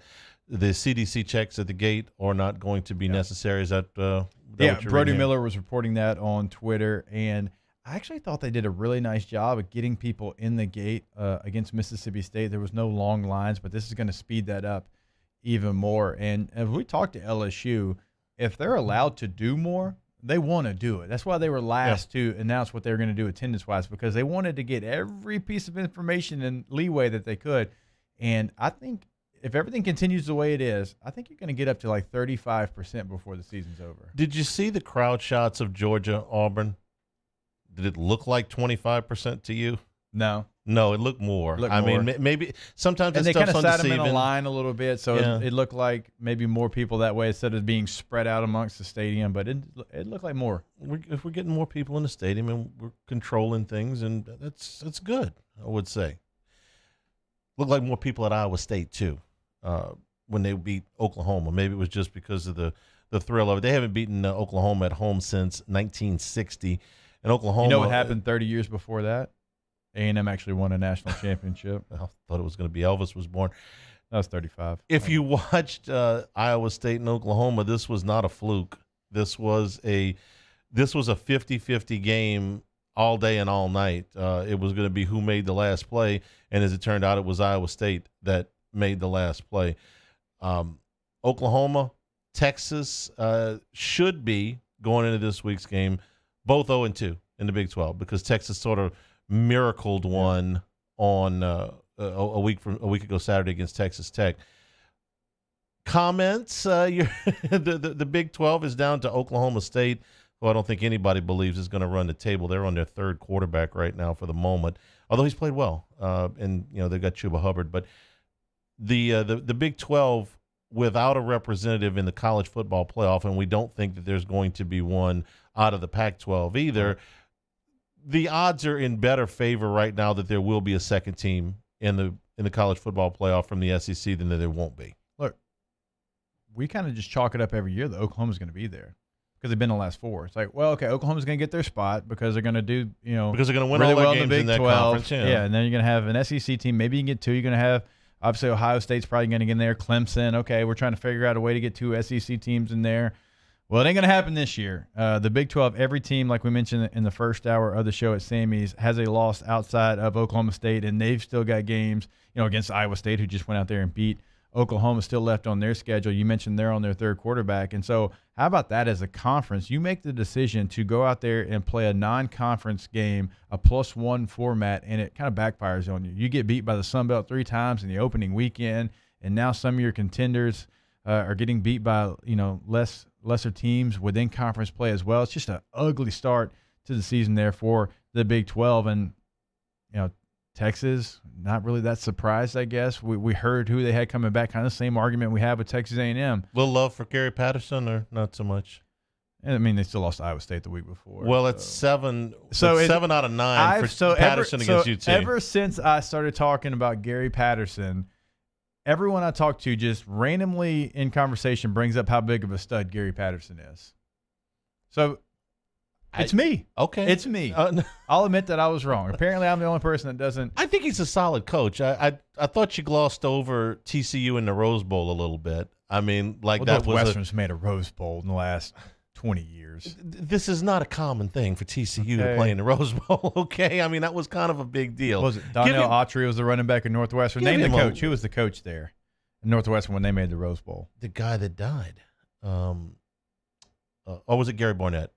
CDC checks at the gate are not going to be necessary. Is that what you're Brody reading? Miller was reporting that on Twitter, and I actually thought they did a really nice job of getting people in the gate against Mississippi State. There was no long lines, but this is going to speed that up even more. And if we talk to LSU, if they're allowed to do more, they want to do it. That's why they were last to announce what they were going to do attendance-wise, because they wanted to get every piece of information and leeway that they could. And I think if everything continues the way it is, I think you're going to get up to like 35% before the season's over. Did you see the crowd shots of Georgia Auburn? Did it look like 25% to you? No, it looked more. I mean, maybe sometimes and that they kind stuff's of sat them undeceiving. in a line a little bit, so it looked like maybe more people that way instead of being spread out amongst the stadium. But it looked like more. If we're getting more people in the stadium and we're controlling things, and that's good, I would say. Looked like more people at Iowa State too when they beat Oklahoma. Maybe it was just because of the thrill of it. They haven't beaten Oklahoma at home since 1960, and Oklahoma. You know what happened 30 years before that? A&M actually won a national championship. I thought it was going to be Elvis was born. That was 35. If you watched Iowa State and Oklahoma, this was not a fluke. This was a 50-50 game all day and all night. It was going to be who made the last play, and as it turned out, it was Iowa State that made the last play. Oklahoma, Texas should be going into this week's game both 0-2 in the Big 12 because Texas sort of miracled one on a week ago Saturday against Texas Tech. Comments? The Big 12 is down to Oklahoma State, who I don't think anybody believes is going to run the table. They're on their third quarterback right now for the moment, although he's played well. And they've got Chuba Hubbard, but the Big 12 without a representative in the college football playoff, and we don't think that there's going to be one out of the Pac-12 either. The odds are in better favor right now that there will be a second team in the college football playoff from the SEC than that there won't be. Look, we kind of just chalk it up every year that Oklahoma's going to be there because they've been the last four. It's like, well, okay, Oklahoma's going to get their spot because they're going to do, because they're going to win really all their well games in the Big in that 12. conference. Yeah, and then you're going to have an SEC team. Maybe you can get two. You're going to have, obviously, Ohio State's probably going to get in there. Clemson, okay, we're trying to figure out a way to get two SEC teams in there. Well, it ain't going to happen this year. The Big 12, every team, like we mentioned in the first hour of the show at Sammy's, has a loss outside of Oklahoma State, and they've still got games, against Iowa State, who just went out there and beat Oklahoma, still left on their schedule. You mentioned they're on their third quarterback. And so how about that as a conference? You make the decision to go out there and play a non-conference game, a +1 format, and it kind of backfires on you. You get beat by the Sun Belt 3 times in the opening weekend, and now some of your contenders are getting beat by, lesser teams within conference play as well. It's just an ugly start to the season there for the Big 12. And, Texas, not really that surprised, I guess. We heard who they had coming back, kind of the same argument we have with Texas A&M. Little love for Gary Patterson or not so much? I mean, they still lost to Iowa State the week before. Well, it's 7 out of 9 for Patterson against UT. Ever since I started talking about Gary Patterson, everyone I talk to just randomly in conversation brings up how big of a stud Gary Patterson is. So it's me. Okay. It's me. I'll admit that I was wrong. Apparently, I'm the only person that doesn't. I think he's a solid coach. I thought you glossed over TCU in the Rose Bowl a little bit. I mean, Northwestern's made a Rose Bowl in the last 20 years. This is not a common thing for TCU to play in the Rose Bowl, okay? I mean, that was kind of a big deal. Was it Donnell Autry was the running back at Northwestern? Name the coach. Who was the coach there in Northwestern when they made the Rose Bowl? The guy that died. Or was it Gary Barnett?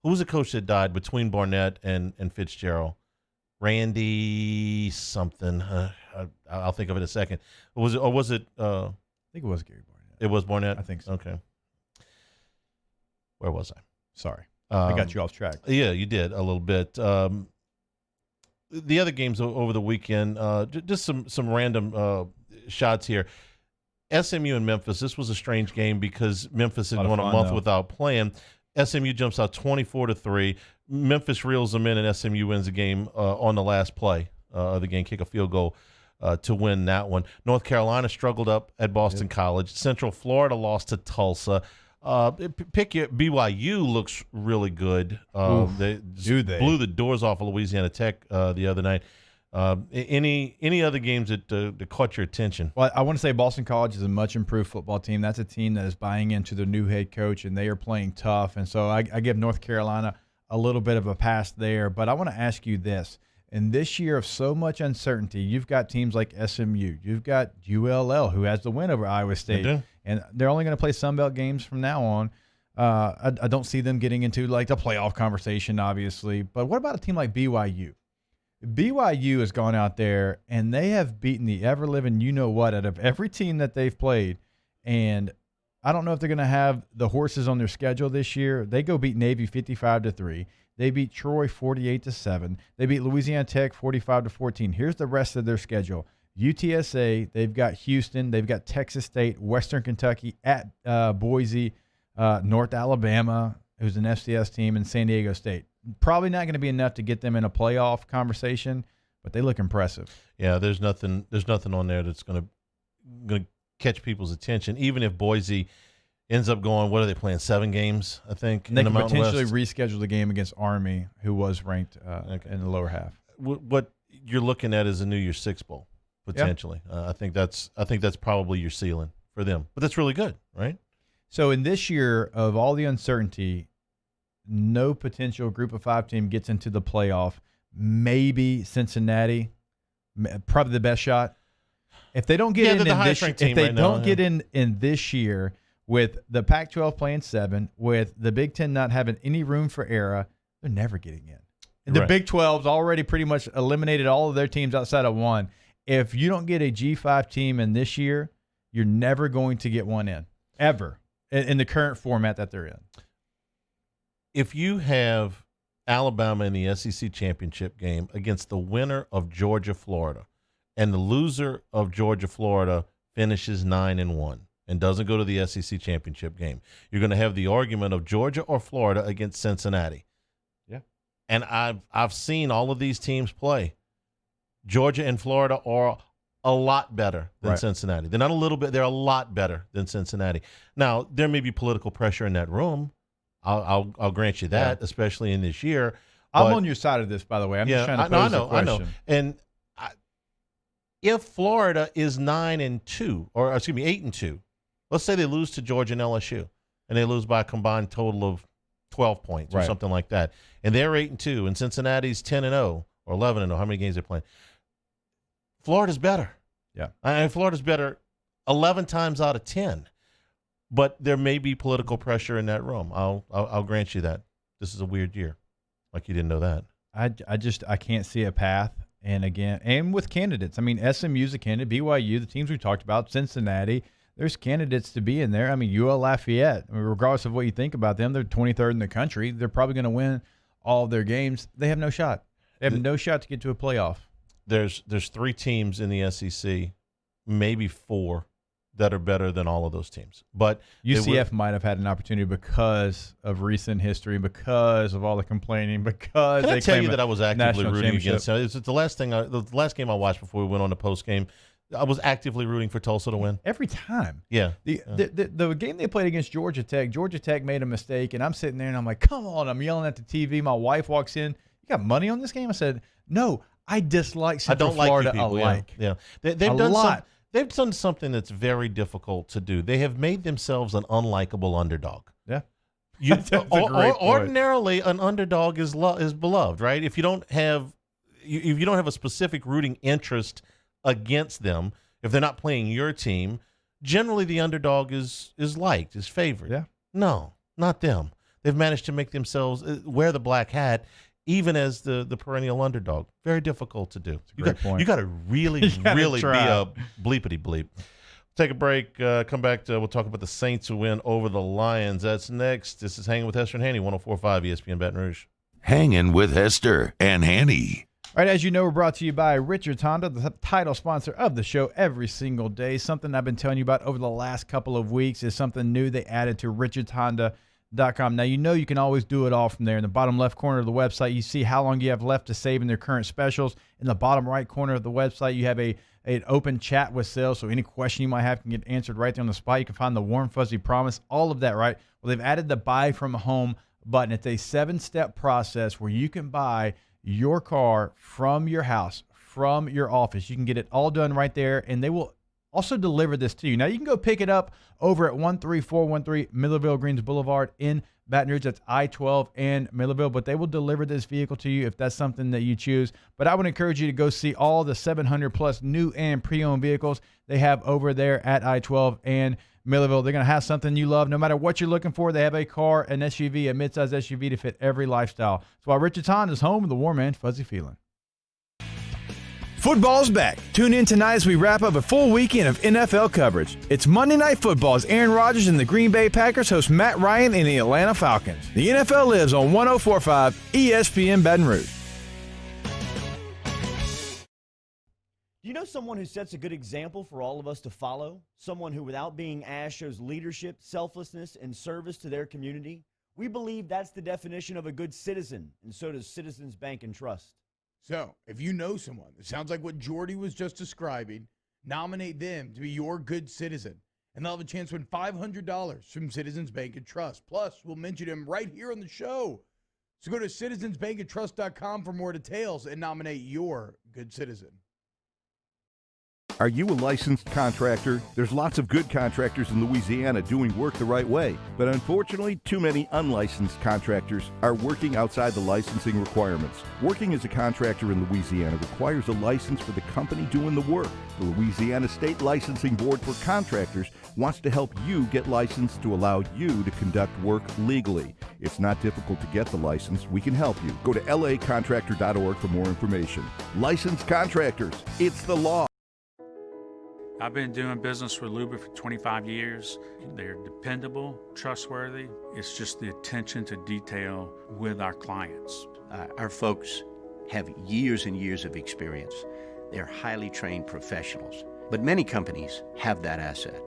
Who was the coach that died between Barnett and Fitzgerald? Randy something. I'll think of it in a second. Was it? I think it was Gary Barnett. It was Barnett? I think so. Okay. Where was I? Sorry. I got you off track. Yeah, you did a little bit. The other games over the weekend, just some random shots here. SMU and Memphis, this was a strange game because Memphis had gone a month without playing. SMU jumps out 24-3. Memphis reels them in, and SMU wins the game on the last play of the game, kick a field goal to win that one. North Carolina struggled up at Boston College. Central Florida lost to Tulsa. BYU looks really good. They blew the doors off of Louisiana Tech the other night. Any other games that caught your attention? Well, I want to say Boston College is a much improved football team. That's a team that is buying into their new head coach, and they are playing tough. And so I give North Carolina a little bit of a pass there. But I want to ask you this. In this year of so much uncertainty, you've got teams like SMU. You've got ULL, who has the win over Iowa State. And they're only going to play Sun Belt games from now on. I don't see them getting into like the playoff conversation, obviously. But what about a team like BYU? BYU has gone out there, and they have beaten the ever-living you-know-what out of every team that they've played. And I don't know if they're going to have the horses on their schedule this year. They go beat Navy 55-3. They beat Troy 48-7. They beat Louisiana Tech 45-14. Here's the rest of their schedule. UTSA, they've got Houston, they've got Texas State, Western Kentucky, at Boise, North Alabama, who's an FCS team, and San Diego State. Probably not going to be enough to get them in a playoff conversation, but they look impressive. Yeah, there's nothing on there that's going to catch people's attention. Even if Boise ends up going, what are they playing? 7 games, I think. And they in can the Mountain potentially West. Reschedule the game against Army, who was ranked in the lower half. What you're looking at is a New Year's Six bowl potentially. I think that's probably your ceiling for them. But that's really good, right? So in this year of all the uncertainty, no potential Group of 5 team gets into the playoff. Maybe Cincinnati, probably the best shot. If they don't get in this year with the Pac-12 playing 7, with the Big Ten not having any room for error, they're never getting in. And the Big 12's already pretty much eliminated all of their teams outside of one. If you don't get a G5 team in this year, you're never going to get one in, ever, in the current format that they're in. If you have Alabama in the SEC championship game against the winner of Georgia-Florida, and the loser of Georgia-Florida finishes 9-1 and doesn't go to the SEC championship game, you're going to have the argument of Georgia or Florida against Cincinnati. Yeah. And I've seen all of these teams play. Georgia and Florida are a lot better than Cincinnati. They're not a little bit. They're a lot better than Cincinnati. Now, there may be political pressure in that room. I'll grant you that, especially in this year. I'm on your side of this, by the way. I'm just trying to pose a question. I know. And if Florida is 9-2, or 8-2, let's say they lose to Georgia and LSU, and they lose by a combined total of 12 points or something like that, and they're 8-2, and Cincinnati's 10-0 or 11-0, how many games they're playing? Florida's better. Yeah. And Florida's better 11 times out of 10. But there may be political pressure in that room. I'll grant you that. This is a weird year. Like you didn't know that. I can't see a path. And again, and with candidates, I mean, SMU's a candidate, BYU, the teams we talked about, Cincinnati, there's candidates to be in there. I mean, UL Lafayette, I mean, regardless of what you think about them, they're 23rd in the country. They're probably going to win all of their games. They have no shot. They have no shot to get to a playoff. There's 3 teams in the SEC, maybe 4, that are better than all of those teams. But UCF might have had an opportunity because of recent history, because of all the complaining, because Can I they tell claim you that I was actively national rooting against championship. them? It's the last game I watched before we went on the post game. I was actively rooting for Tulsa to win every time. Yeah. The game they played against Georgia Tech made a mistake, and I'm sitting there and I'm like, come on! I'm yelling at the TV. My wife walks in. You got money on this game? I said, no. I dislike Central Florida alike. Yeah. They've done something that's very difficult to do. They have made themselves an unlikable underdog. Yeah. Ordinarily, an underdog is beloved, right? If you don't have a specific rooting interest against them, if they're not playing your team, generally the underdog is liked, is favored. Yeah. No, not them. They've managed to make themselves wear the black hat, even as the perennial underdog. Very difficult to do. You got to really be a bleepity bleep. Take a break. Come back. We'll talk about the Saints who win over the Lions. That's next. This is Hanging with Hester and Hanny, 104.5 ESPN Baton Rouge. Hanging with Hester and Hanny. All right, as you know, we're brought to you by Richard's Honda, the title sponsor of the show every single day. Something I've been telling you about over the last couple of weeks is something new they added to richardshonda.com. Now, you can always do it all from there. In the bottom left corner of the website, you see how long you have left to save in their current specials. In the bottom right corner of the website, you have an open chat with sales, so any question you might have can get answered right there on the spot. You can find the warm, fuzzy promise, all of that, right? Well, they've added the buy from home button. It's a 7-step process where you can buy your car from your house, from your office. You can get it all done right there, and they will also deliver this to you. Now, you can go pick it up over at 13413 Millerville Greens Boulevard in Baton Rouge. That's I-12 and Millerville, but they will deliver this vehicle to you if that's something that you choose. But I would encourage you to go see all the 700-plus new and pre-owned vehicles they have over there at I-12 and Millerville. They're going to have something you love. No matter what you're looking for, they have a car, an SUV, a midsize SUV to fit every lifestyle. That's why Richard's Honda is home of the warm and fuzzy feeling. Football's back. Tune in tonight as we wrap up a full weekend of NFL coverage. It's Monday Night Football as Aaron Rodgers and the Green Bay Packers host Matt Ryan and the Atlanta Falcons. The NFL lives on 104.5 ESPN Baton Rouge. Do you know someone who sets a good example for all of us to follow? Someone who, without being asked, shows leadership, selflessness, and service to their community? We believe that's the definition of a good citizen, and so does Citizens Bank and Trust. So, if you know someone that sounds like what Jordy was just describing, nominate them to be your good citizen, and they'll have a chance to win $500 from Citizens Bank and Trust. Plus, we'll mention him right here on the show. So go to citizensbankandtrust.com for more details and nominate your good citizen. Are you a licensed contractor? There's lots of good contractors in Louisiana doing work the right way, but unfortunately, too many unlicensed contractors are working outside the licensing requirements. Working as a contractor in Louisiana requires a license for the company doing the work. The Louisiana State Licensing Board for Contractors wants to help you get licensed to allow you to conduct work legally. It's not difficult to get the license. We can help you. Go to lacontractor.org for more information. Licensed contractors, it's the law. I've been doing business with Luba for 25 years. They're dependable, trustworthy. It's just the attention to detail with our clients. Our folks have years and years of experience. They're highly trained professionals, but many companies have that asset.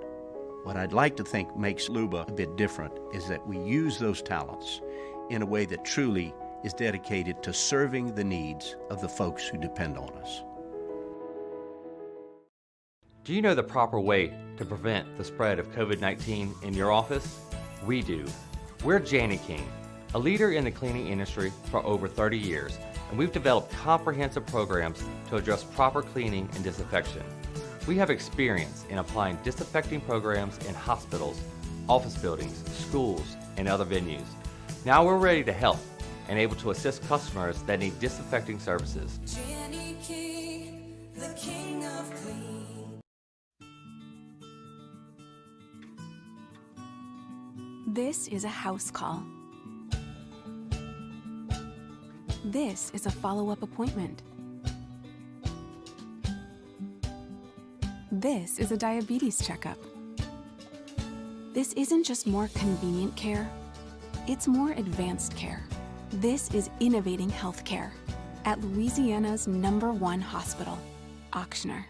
What I'd like to think makes Luba a bit different is that we use those talents in a way that truly is dedicated to serving the needs of the folks who depend on us. Do you know the proper way to prevent the spread of COVID-19 in your office? We do. We're King, a leader in the cleaning industry for over 30 years, and we've developed comprehensive programs to address proper cleaning and disinfection. We have experience in applying disinfecting programs in hospitals, office buildings, schools, and other venues. Now we're ready to help and able to assist customers that need disinfecting services. King, the king of clean. This is a house call. This is a follow-up appointment. This is a diabetes checkup. This isn't just more convenient care, it's more advanced care. This is innovating healthcare at Louisiana's #1 hospital, Auctioner.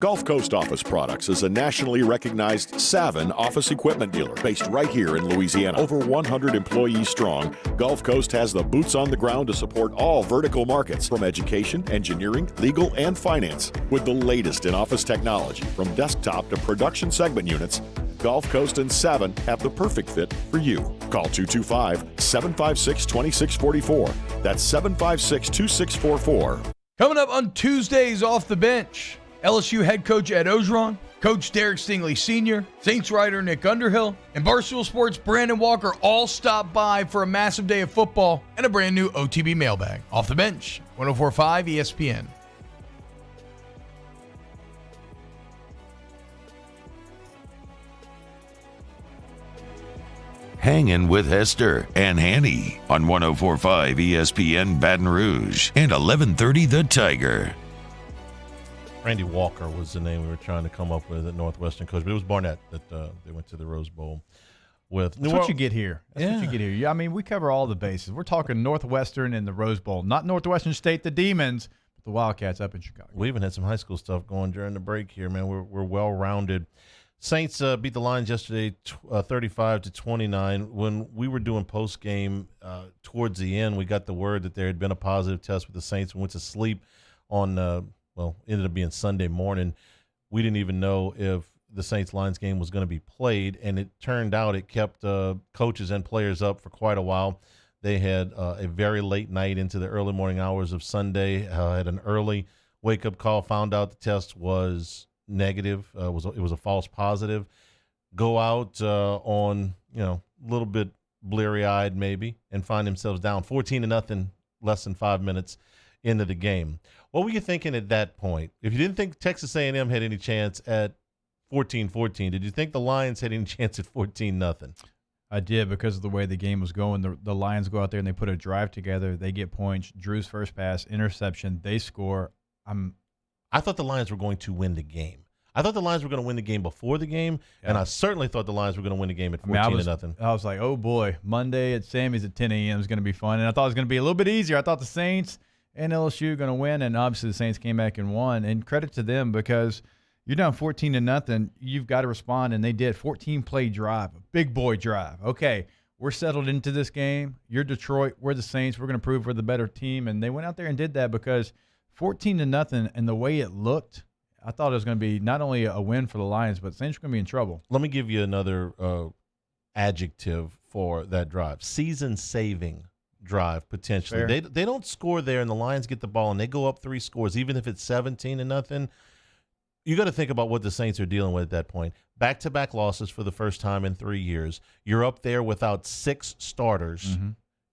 Gulf Coast Office Products is a nationally recognized Savin office equipment dealer based right here in Louisiana. Over 100 employees strong, Gulf Coast has the boots on the ground to support all vertical markets, from education, engineering, legal, and finance. With the latest in office technology, from desktop to production segment units, Gulf Coast and Savin have the perfect fit for you. Call 225-756-2644. That's 756-2644. Coming up on Tuesdays Off the Bench, LSU head coach Ed Ogeron, Coach Derek Stingley Sr., Saints writer Nick Underhill, and Barstool Sports' Brandon Walker all stop by for a massive day of football and a brand new OTB mailbag. Off the Bench, 104.5 ESPN. Hangin with Hester and Hanny on 104.5 ESPN Baton Rouge and 1130 The Tiger. Randy Walker was the name we were trying to come up with at Northwestern coach, but it was Barnett that they went to the Rose Bowl with. That's what you get here. That's what you get here. Yeah, I mean, we cover all the bases. We're talking Northwestern and the Rose Bowl, not Northwestern State, the Demons, but the Wildcats up in Chicago. We even had some high school stuff going during the break here, man. We're well-rounded. Saints beat the Lions yesterday 35-29. When we were doing post-game towards the end, we got the word that there had been a positive test with the Saints. We went to sleep on ended up being Sunday morning. We didn't even know if the Saints-Lions game was going to be played, and it turned out it kept coaches and players up for quite a while. They had a very late night into the early morning hours of Sunday, had an early wake-up call, found out the test was negative. It was a false positive. Go out on, a little bit bleary-eyed maybe, and find themselves down 14-0, less than 5 minutes into the game. What were you thinking at that point? If you didn't think Texas A&M had any chance at 14-14, did you think the Lions had any chance at 14-0? I did, because of the way the game was going. The Lions go out there and they put a drive together. They get points. Drew's first pass, interception. They score. I thought the Lions were going to win the game. I thought the Lions were going to win the game before the game, and I certainly thought the Lions were going to win the game at 14-0. I was like, oh boy, Monday at Sammy's at 10 a.m. is going to be fun. And I thought it was going to be a little bit easier. I thought the Saints and LSU were going to win, and obviously the Saints came back and won. And credit to them, because you're down 14-0. You've got to respond, and they did. 14-play drive, a big boy drive. Okay, we're settled into this game. You're Detroit. We're the Saints. We're going to prove we're the better team. And they went out there and did that, because 14-0, and the way it looked, I thought it was going to be not only a win for the Lions, but the Saints were going to be in trouble. Let me give you another adjective for that drive. Season-saving drive, potentially. Fair. They don't score there, and the Lions get the ball, and they go up 3 scores, even if it's 17-0. You got to think about what the Saints are dealing with at that point. Back-to-back losses for the first time in 3 years. You're up there without 6 starters. Mm-hmm.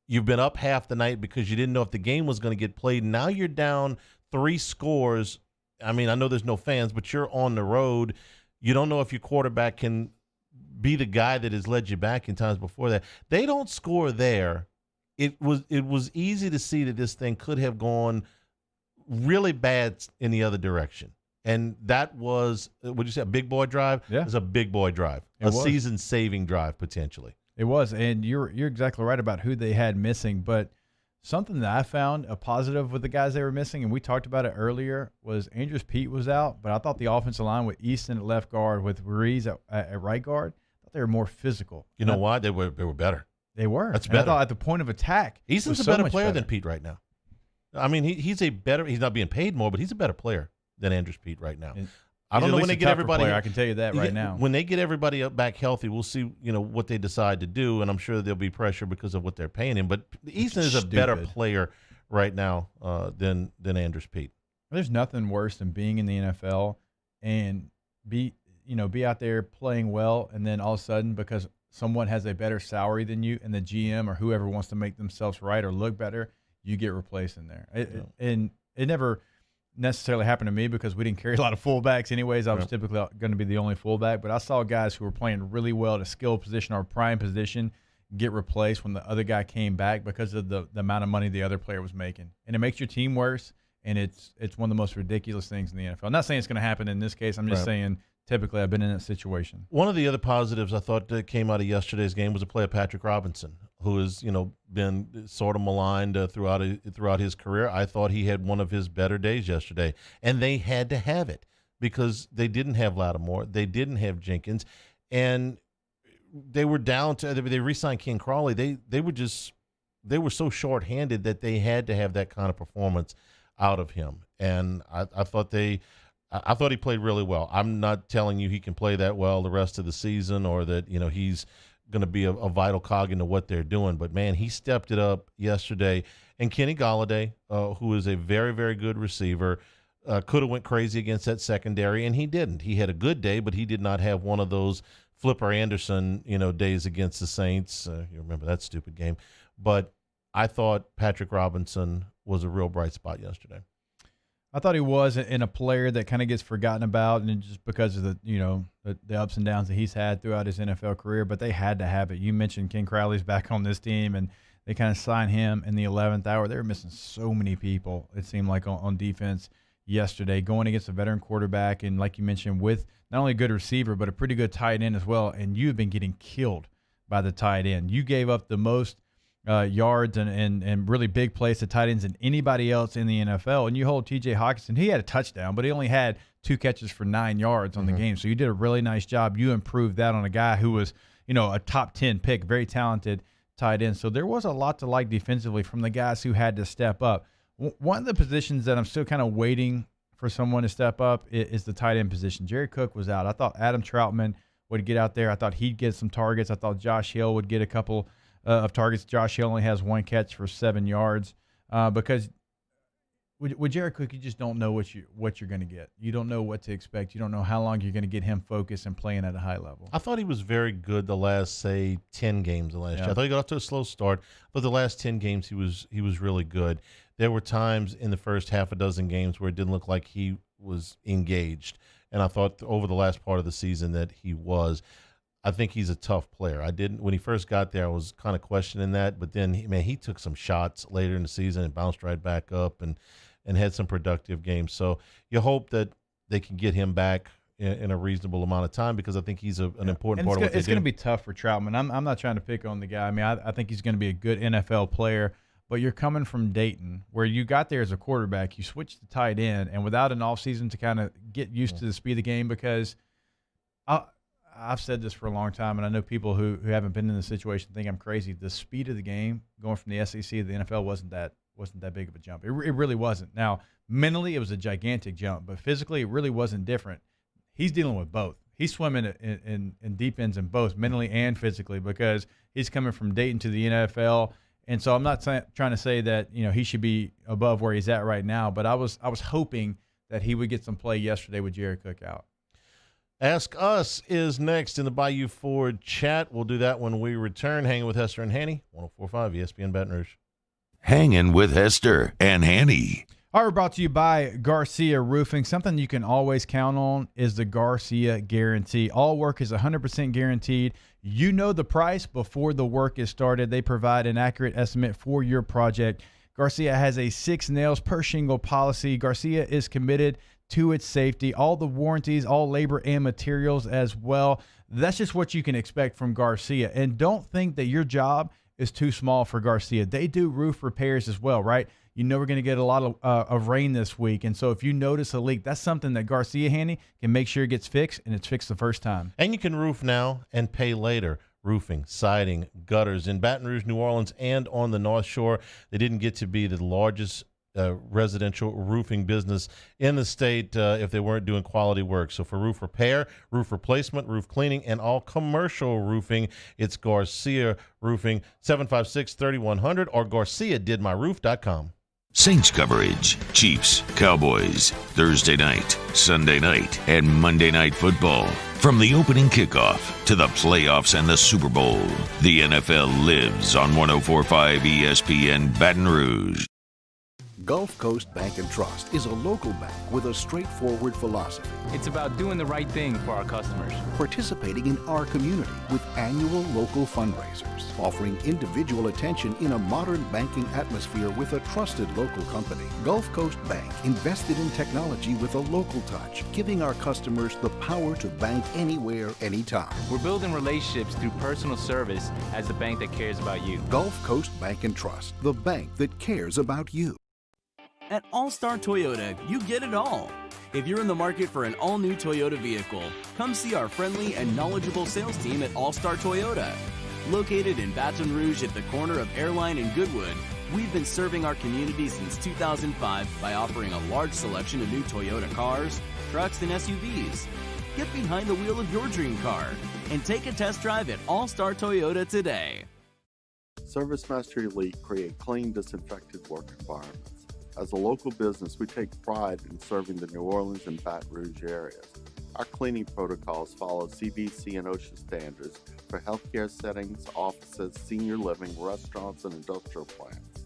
You've been up half the night because you didn't know if the game was going to get played. Now you're down 3 scores. I mean, I know there's no fans, but you're on the road. You don't know if your quarterback can be the guy that has led you back in times before that. They don't score there. It was easy to see that this thing could have gone really bad in the other direction. And that was, would you say, a big boy drive? Yeah. It was a big boy drive, a season-saving drive potentially. It was, and you're exactly right about who they had missing. But something that I found a positive with the guys they were missing, and we talked about it earlier, was Andrews Pete was out, but I thought the offensive line with Easton at left guard, with Ruiz at right guard, I thought they were more physical. You know why? They were better. They were. That's And better. I thought at the point of attack, Easton's a so better much player better. than Pete right now. I mean, he's not being paid more, but he's a better player than Andrews Pete right now. I don't know when they get everybody. Player, I can tell you that right now. When they get everybody up back healthy, we'll see. What they decide to do, and I'm sure there'll be pressure because of what they're paying him. But Easton is a better player right now than Andrews Pete. There's nothing worse than being in the NFL and be out there playing well, and then all of a sudden, because someone has a better salary than you, and the GM or whoever wants to make themselves right or look better, you get replaced in there. And it never necessarily happened to me, because we didn't carry a lot of fullbacks anyways. I was typically going to be the only fullback, but I saw guys who were playing really well at a skill position or prime position get replaced when the other guy came back because of the amount of money the other player was making. And it makes your team worse, and it's one of the most ridiculous things in the NFL. I'm not saying it's going to happen in this case. I'm just saying typically I've been in that situation. One of the other positives I thought that came out of yesterday's game was a play of Patrick Robinson, who has been sort of maligned throughout his career. I thought he had one of his better days yesterday, and they had to have it because they didn't have Lattimore, they didn't have Jenkins, and they were down to. They re-signed King Crawley. They were so short-handed that they had to have that kind of performance out of him, and I thought he played really well. I'm not telling you he can play that well the rest of the season, or that he's going to be a vital cog into what they're doing. But, man, he stepped it up yesterday. And Kenny Golladay, who is a very, very good receiver, could have went crazy against that secondary, and he didn't. He had a good day, but he did not have one of those Flipper Anderson, days against the Saints. You remember that stupid game. But I thought Patrick Robinson was a real bright spot yesterday. I thought he was in a player that kind of gets forgotten about, and just because of the ups and downs that he's had throughout his NFL career. But they had to have it. You mentioned King Crowley's back on this team, and they kind of signed him in the 11th hour. They were missing so many people, it seemed like, on defense yesterday, going against a veteran quarterback, and like you mentioned, with not only a good receiver but a pretty good tight end as well. And you have been getting killed by the tight end. You gave up the most yards and really big plays to tight ends than anybody else in the NFL. And you hold T.J. Hawkinson. He had a touchdown, but he only had 2 catches for 9 yards on the game. So you did a really nice job. You improved that on a guy who was, a top 10 pick, very talented tight end. So there was a lot to like defensively from the guys who had to step up. One of the positions that I'm still kind of waiting for someone to step up is the tight end position. Jerry Cook was out. I thought Adam Troutman would get out there. I thought he'd get some targets. I thought Josh Hill would get a couple of targets. Josh Hill only has 1 catch for 7 yards because with Jared Cook, you just don't know what you're going to get. You don't know what to expect. You don't know how long you're going to get him focused and playing at a high level. I thought he was very good the last, say, 10 games of last year. I thought he got off to a slow start, but the last 10 games he was really good. There were times in the first half a dozen games where it didn't look like he was engaged, and I thought over the last part of the season that he was. I think he's a tough player. When he first got there, I was kind of questioning that, but then he took some shots later in the season and bounced right back up and had some productive games. So you hope that they can get him back in a reasonable amount of time, because I think he's an important part of what they do. It's going to be tough for Troutman. I'm not trying to pick on the guy. I mean, I think he's going to be a good NFL player, but you're coming from Dayton, where you got there as a quarterback, you switched to tight end, and without an offseason to kind of get used to the speed of the game, because I've said this for a long time, and I know people who haven't been in the situation think I'm crazy. The speed of the game going from the SEC to the NFL wasn't that big of a jump. It really wasn't. Now, mentally, it was a gigantic jump, but physically, it really wasn't different. He's dealing with both. He's swimming in deep ends in both, mentally and physically, because he's coming from Dayton to the NFL. And so I'm not trying to say that he should be above where he's at right now, but I was hoping that he would get some play yesterday with Jared Cook out. Ask Us is next in the Bayou Ford chat. We'll do that when we return. Hanging with Hester and Hanny, 104.5 ESPN Baton Rouge. Hanging with Hester and Hanny. All right, we're brought to you by Garcia Roofing. Something you can always count on is the Garcia Guarantee. All work is 100% guaranteed. You know the price before the work is started. They provide an accurate estimate for your project. Garcia has a 6 nails per shingle policy. Garcia is committed to its safety, all the warranties, all labor and materials as well. That's just what you can expect from Garcia. And don't think that your job is too small for Garcia. They do roof repairs as well, right? You know we're going to get a lot of rain this week, and so if you notice a leak, that's something that Garcia Hanny can make sure it gets fixed, and it's fixed the first time. And you can roof now and pay later. Roofing, siding, gutters in Baton Rouge, New Orleans, and on the North Shore. They didn't get to be the largest residential roofing business in the state if they weren't doing quality work. So for roof repair, roof replacement, roof cleaning, and all commercial roofing, it's Garcia Roofing, 756-3100 or GarciaDidMyRoof.com. Saints coverage, Chiefs, Cowboys, Thursday night, Sunday night, and Monday Night Football. From the opening kickoff to the playoffs and the Super Bowl, the NFL lives on 104.5 ESPN Baton Rouge. Gulf Coast Bank and Trust is a local bank with a straightforward philosophy. It's about doing the right thing for our customers. Participating in our community with annual local fundraisers. Offering individual attention in a modern banking atmosphere with a trusted local company. Gulf Coast Bank invested in technology with a local touch, giving our customers the power to bank anywhere, anytime. We're building relationships through personal service as the bank that cares about you. Gulf Coast Bank and Trust, the bank that cares about you. At All-Star Toyota, you get it all. If you're in the market for an all-new Toyota vehicle, come see our friendly and knowledgeable sales team at All-Star Toyota. Located in Baton Rouge at the corner of Airline and Goodwood, we've been serving our community since 2005 by offering a large selection of new Toyota cars, trucks, and SUVs. Get behind the wheel of your dream car and take a test drive at All-Star Toyota today. ServiceMaster Elite create clean, disinfected work environments. As a local business, we take pride in serving the New Orleans and Baton Rouge areas. Our cleaning protocols follow CDC and OSHA standards for healthcare settings, offices, senior living, restaurants, and industrial plants.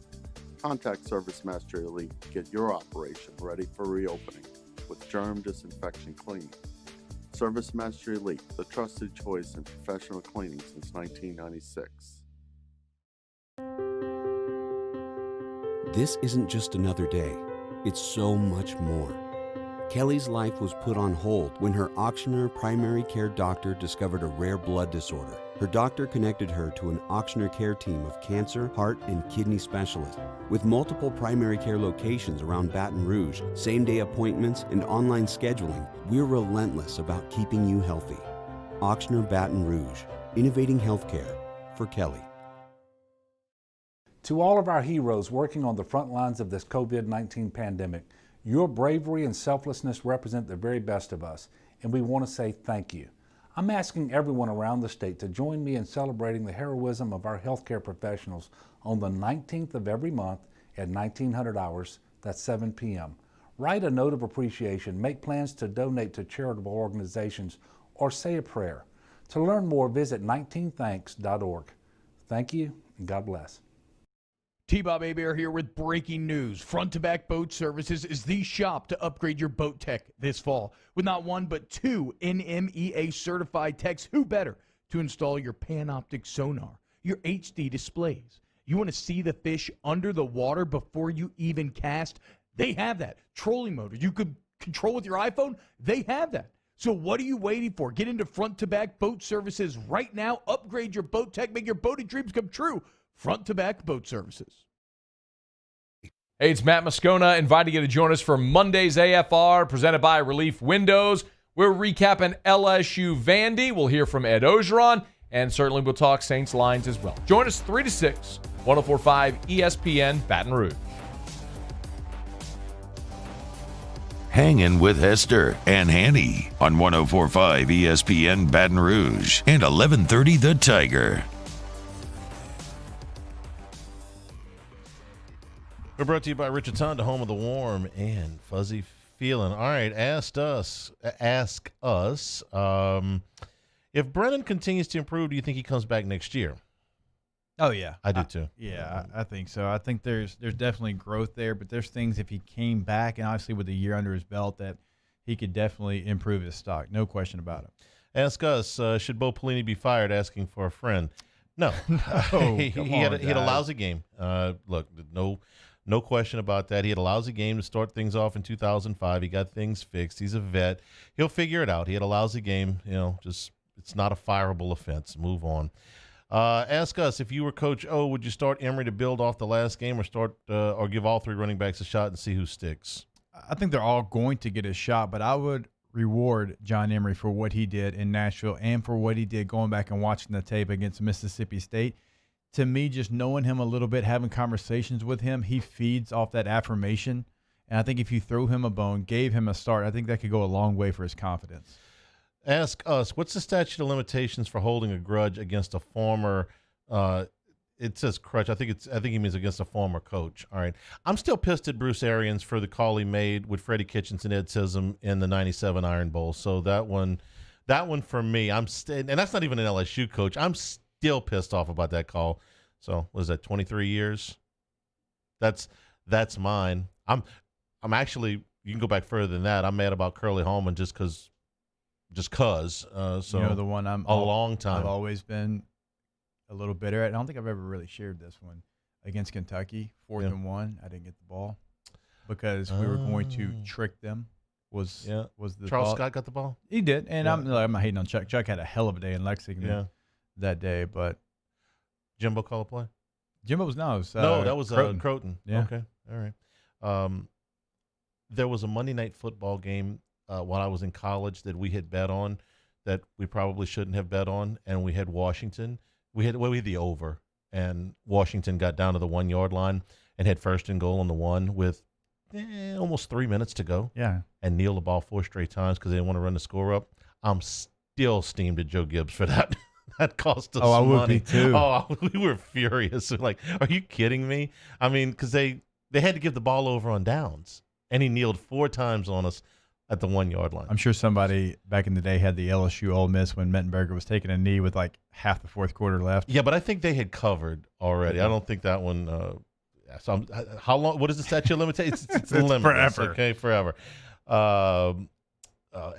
Contact ServiceMaster Elite to get your operation ready for reopening with germ disinfection cleaning. ServiceMaster Elite, the trusted choice in professional cleaning since 1996. This isn't just another day. It's so much more. Kelly's life was put on hold when her auctioneer primary care doctor discovered a rare blood disorder. Her doctor connected her to an auctioneer care team of cancer, heart, and kidney specialists. With multiple primary care locations around Baton Rouge, same-day appointments, and online scheduling, we're relentless about keeping you healthy. Auctioneer Baton Rouge, innovating healthcare for Kelly. To all of our heroes working on the front lines of this COVID-19 pandemic, your bravery and selflessness represent the very best of us, and we want to say thank you. I'm asking everyone around the state to join me in celebrating the heroism of our healthcare professionals on the 19th of every month at 1900 hours, that's 7 p.m. Write a note of appreciation, make plans to donate to charitable organizations, or say a prayer. To learn more, visit 19thanks.org. Thank you, and God bless. T-Bob Hebert here with breaking news. Front to Back Boat Services is the shop to upgrade your boat tech this fall. With not one but 2 NMEA certified techs, who better to install your Panoptic sonar, your HD displays. You want to see the fish under the water before you even cast? They have that. Trolling motor you could control with your iPhone? They have that. So what are you waiting for? Get into front-to-back boat services right now. Upgrade your boat tech. Make your boating dreams come true. Front-to-back boat services. Hey, it's Matt Moscona inviting you to join us for Monday's AFR presented by Relief Windows. We're recapping LSU Vandy. We'll hear from Ed Ogeron, and certainly we'll talk Saints Lions as well. Join us 3 to 6, 104.5 ESPN Baton Rouge. Hangin with Hester and Hanny on 104.5 ESPN Baton Rouge and 1130 The Tiger. We're brought to you by Richard Honda, home of the warm and fuzzy feeling. All right, ask us, if Brennan continues to improve, do you think he comes back next year? Oh, yeah. I do too. I think so. I think there's definitely growth there, but there's things if he came back and obviously with a year under his belt that he could definitely improve his stock. No question about it. Ask us, should Bo Pelini be fired asking for a friend? No. he had a lousy game. Look, no question about that. He had a lousy game to start things off in 2005. He got things fixed. He's a vet. He'll figure it out. He had a lousy game. Just it's not a fireable offense. Move on. Ask us, if you were Coach O, would you start Emory to build off the last game or give all 3 running backs a shot and see who sticks? I think they're all going to get a shot, but I would reward John Emory for what he did in Nashville and for what he did going back and watching the tape against Mississippi State. To me, just knowing him a little bit, having conversations with him, he feeds off that affirmation. And I think if you threw him a bone, gave him a start, I think that could go a long way for his confidence. Ask us, what's the statute of limitations for holding a grudge against a former it says crutch. I think he means against a former coach. All right. I'm still pissed at Bruce Arians for the call he made with Freddie Kitchens and Ed Sissom in the 97 Iron Bowl. So that one for me, and that's not even an LSU coach. I'm still pissed off about that call. So what is that, 23 years? That's mine. I'm actually, you can go back further than that. I'm mad about Curly Holman just because. So the one long time. I've always been a little bitter at. I don't think I've ever really shared this one against Kentucky, 4th and 1. I didn't get the ball because we were going to trick them. Was the Charles thought. Scott got the ball? He did, and I'm not hating on Chuck. Chuck had a hell of a day in Lexington that day, but Jimbo call a play. Jimbo was that was Croton. Yeah. Okay, all right. There was a Monday night football game while I was in college that we had bet on that we probably shouldn't have bet on, and we had Washington. We had the over, and Washington got down to the 1 yard line and had 1st and goal on the 1 with almost 3 minutes to go. Yeah, and kneel the ball 4 straight times because they didn't want to run the score up. I'm still steamed at Joe Gibbs for that. That cost us money. I would be too. Oh, we were furious. Like, are you kidding me? I mean, because they had to give the ball over on downs, and he kneeled 4 times on us at the 1 yard line. I'm sure somebody back in the day had the LSU Ole Miss when Mettenberger was taking a knee with like half the 4th quarter left. Yeah, but I think they had covered already. I don't think that one. So how long? What is the statute of limitations? It's limitless. Forever. Okay, forever.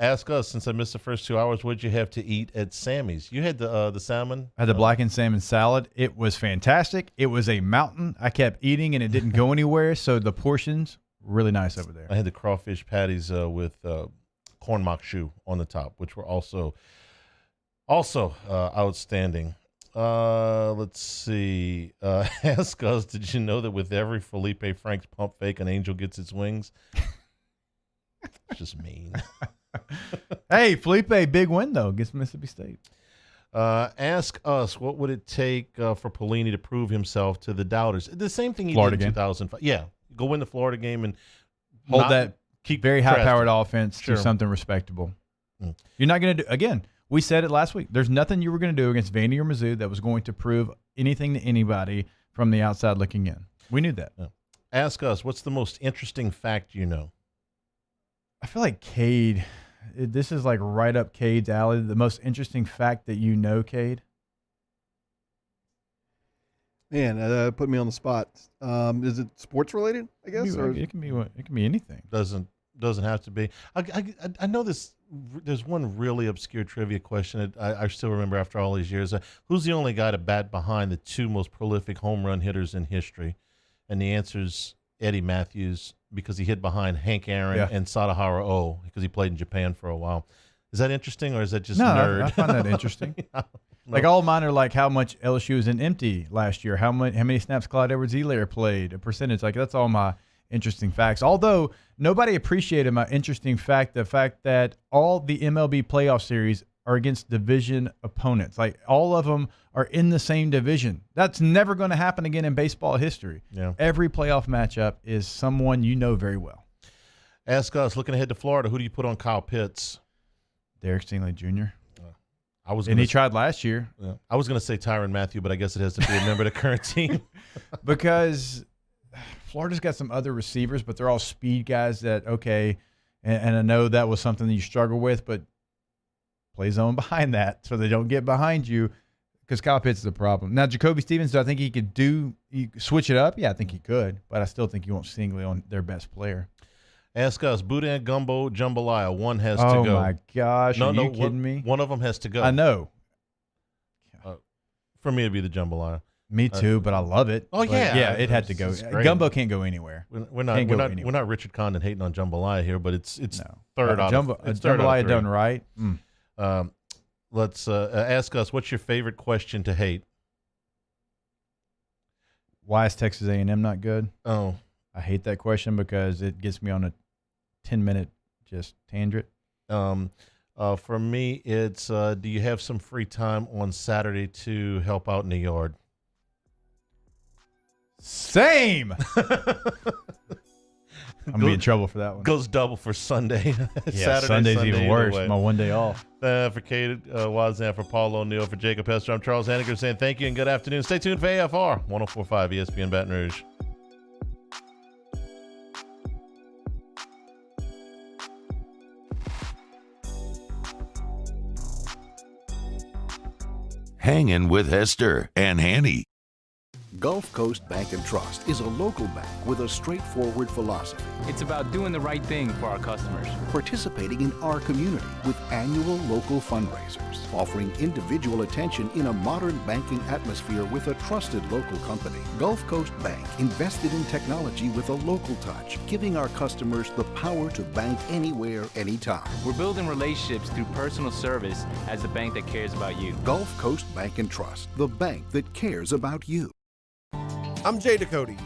Ask us, since I missed the first 2 hours, what did you have to eat at Sammy's? You had the salmon. I had the blackened salmon salad. It was fantastic. It was a mountain. I kept eating, and it didn't go anywhere. So the portions really nice over there. I had the crawfish patties with corn mock shoe on the top, which were also outstanding. Let's see. Ask us, did you know that with every Felipe Franks pump fake, an angel gets its wings? It's just mean. Hey, Felipe, big win, though, against Mississippi State. Ask us, what would it take for Pelini to prove himself to the doubters? The same thing he Florida did in game. 2005. Yeah, go win the Florida game and Hold that very high-powered pressing. offense Sure. to something respectable. You're not going to do – again, we said it last week. There's nothing you were going to do against Vandy or Mizzou that was going to prove anything to anybody from the outside looking in. We knew that. Yeah. Ask us, what's the most interesting fact you know? I feel like Cade – this is like right up Cade's alley. The most interesting fact that you know, Cade? Man, put me on the spot. Is it sports related? I guess, or It can be anything. Doesn't doesn't have to be. I know this. There's one really obscure trivia question that I still remember after all these years. Who's the only guy to bat behind the two most prolific home run hitters in history? And the answer is Eddie Matthews, because he hit behind Hank Aaron and Sadahara O, because he played in Japan for a while. Is that interesting, or is that just nerd? I find that interesting. Like all mine are like how much LSU was in empty last year, how many snaps Clyde Edwards-Helaire played, a percentage. Like that's all my interesting facts. Although nobody appreciated my interesting fact, the fact that all the MLB playoff series are against division opponents. Like all of them are in the same division. That's never going to happen again in baseball history. Yeah. Every playoff matchup is someone you know very well. Ask us, looking ahead to Florida, who do you put on Kyle Pitts? Derek Stingley Jr. And he tried last year. Yeah. I was going to say Tyrann Mathieu, but I guess it has to be a member of the current team. Because Florida's got some other receivers, but they're all speed guys that, okay, and I know that was something that you struggle with, but play zone behind that so they don't get behind you, because Kyle Pitts is a problem. Now, Jacoby Stevens, do I think he could switch it up? Yeah, I think he could, but I still think you won't Stingley on their best player. Ask us, Boudin, Gumbo, Jambalaya. One has to go. Oh, my gosh. Are you kidding me? One of them has to go. I know. For me, it'd be the Jambalaya. Me too, but I love it. Oh, yeah. Yeah, it had to go. Gumbo can't go anywhere. We're not Richard Condon hating on Jambalaya here, but it's third out of three. Jambalaya done right. Let's ask us, what's your favorite question to hate? Why is Texas A&M not good? Oh. I hate that question because it gets me on a 10-minute just tangent. For me, it's do you have some free time on Saturday to help out in the yard? Same. I'm going to be in trouble for that one. Goes double for Sunday. Yeah, Sunday's even worse. My one day off. For Kate Wazan, for Paul O'Neill, for Jacob Hester, I'm Charles Hanagriff saying thank you and good afternoon. Stay tuned for AFR 104.5 ESPN Baton Rouge. Hangin' with Hester and Hanny. Gulf Coast Bank and Trust is a local bank with a straightforward philosophy. It's about doing the right thing for our customers. Participating in our community with annual local fundraisers. Offering individual attention in a modern banking atmosphere with a trusted local company. Gulf Coast Bank invested in technology with a local touch, giving our customers the power to bank anywhere, anytime. We're building relationships through personal service as the bank that cares about you. Gulf Coast Bank and Trust, the bank that cares about you. I'm Jay Ducote,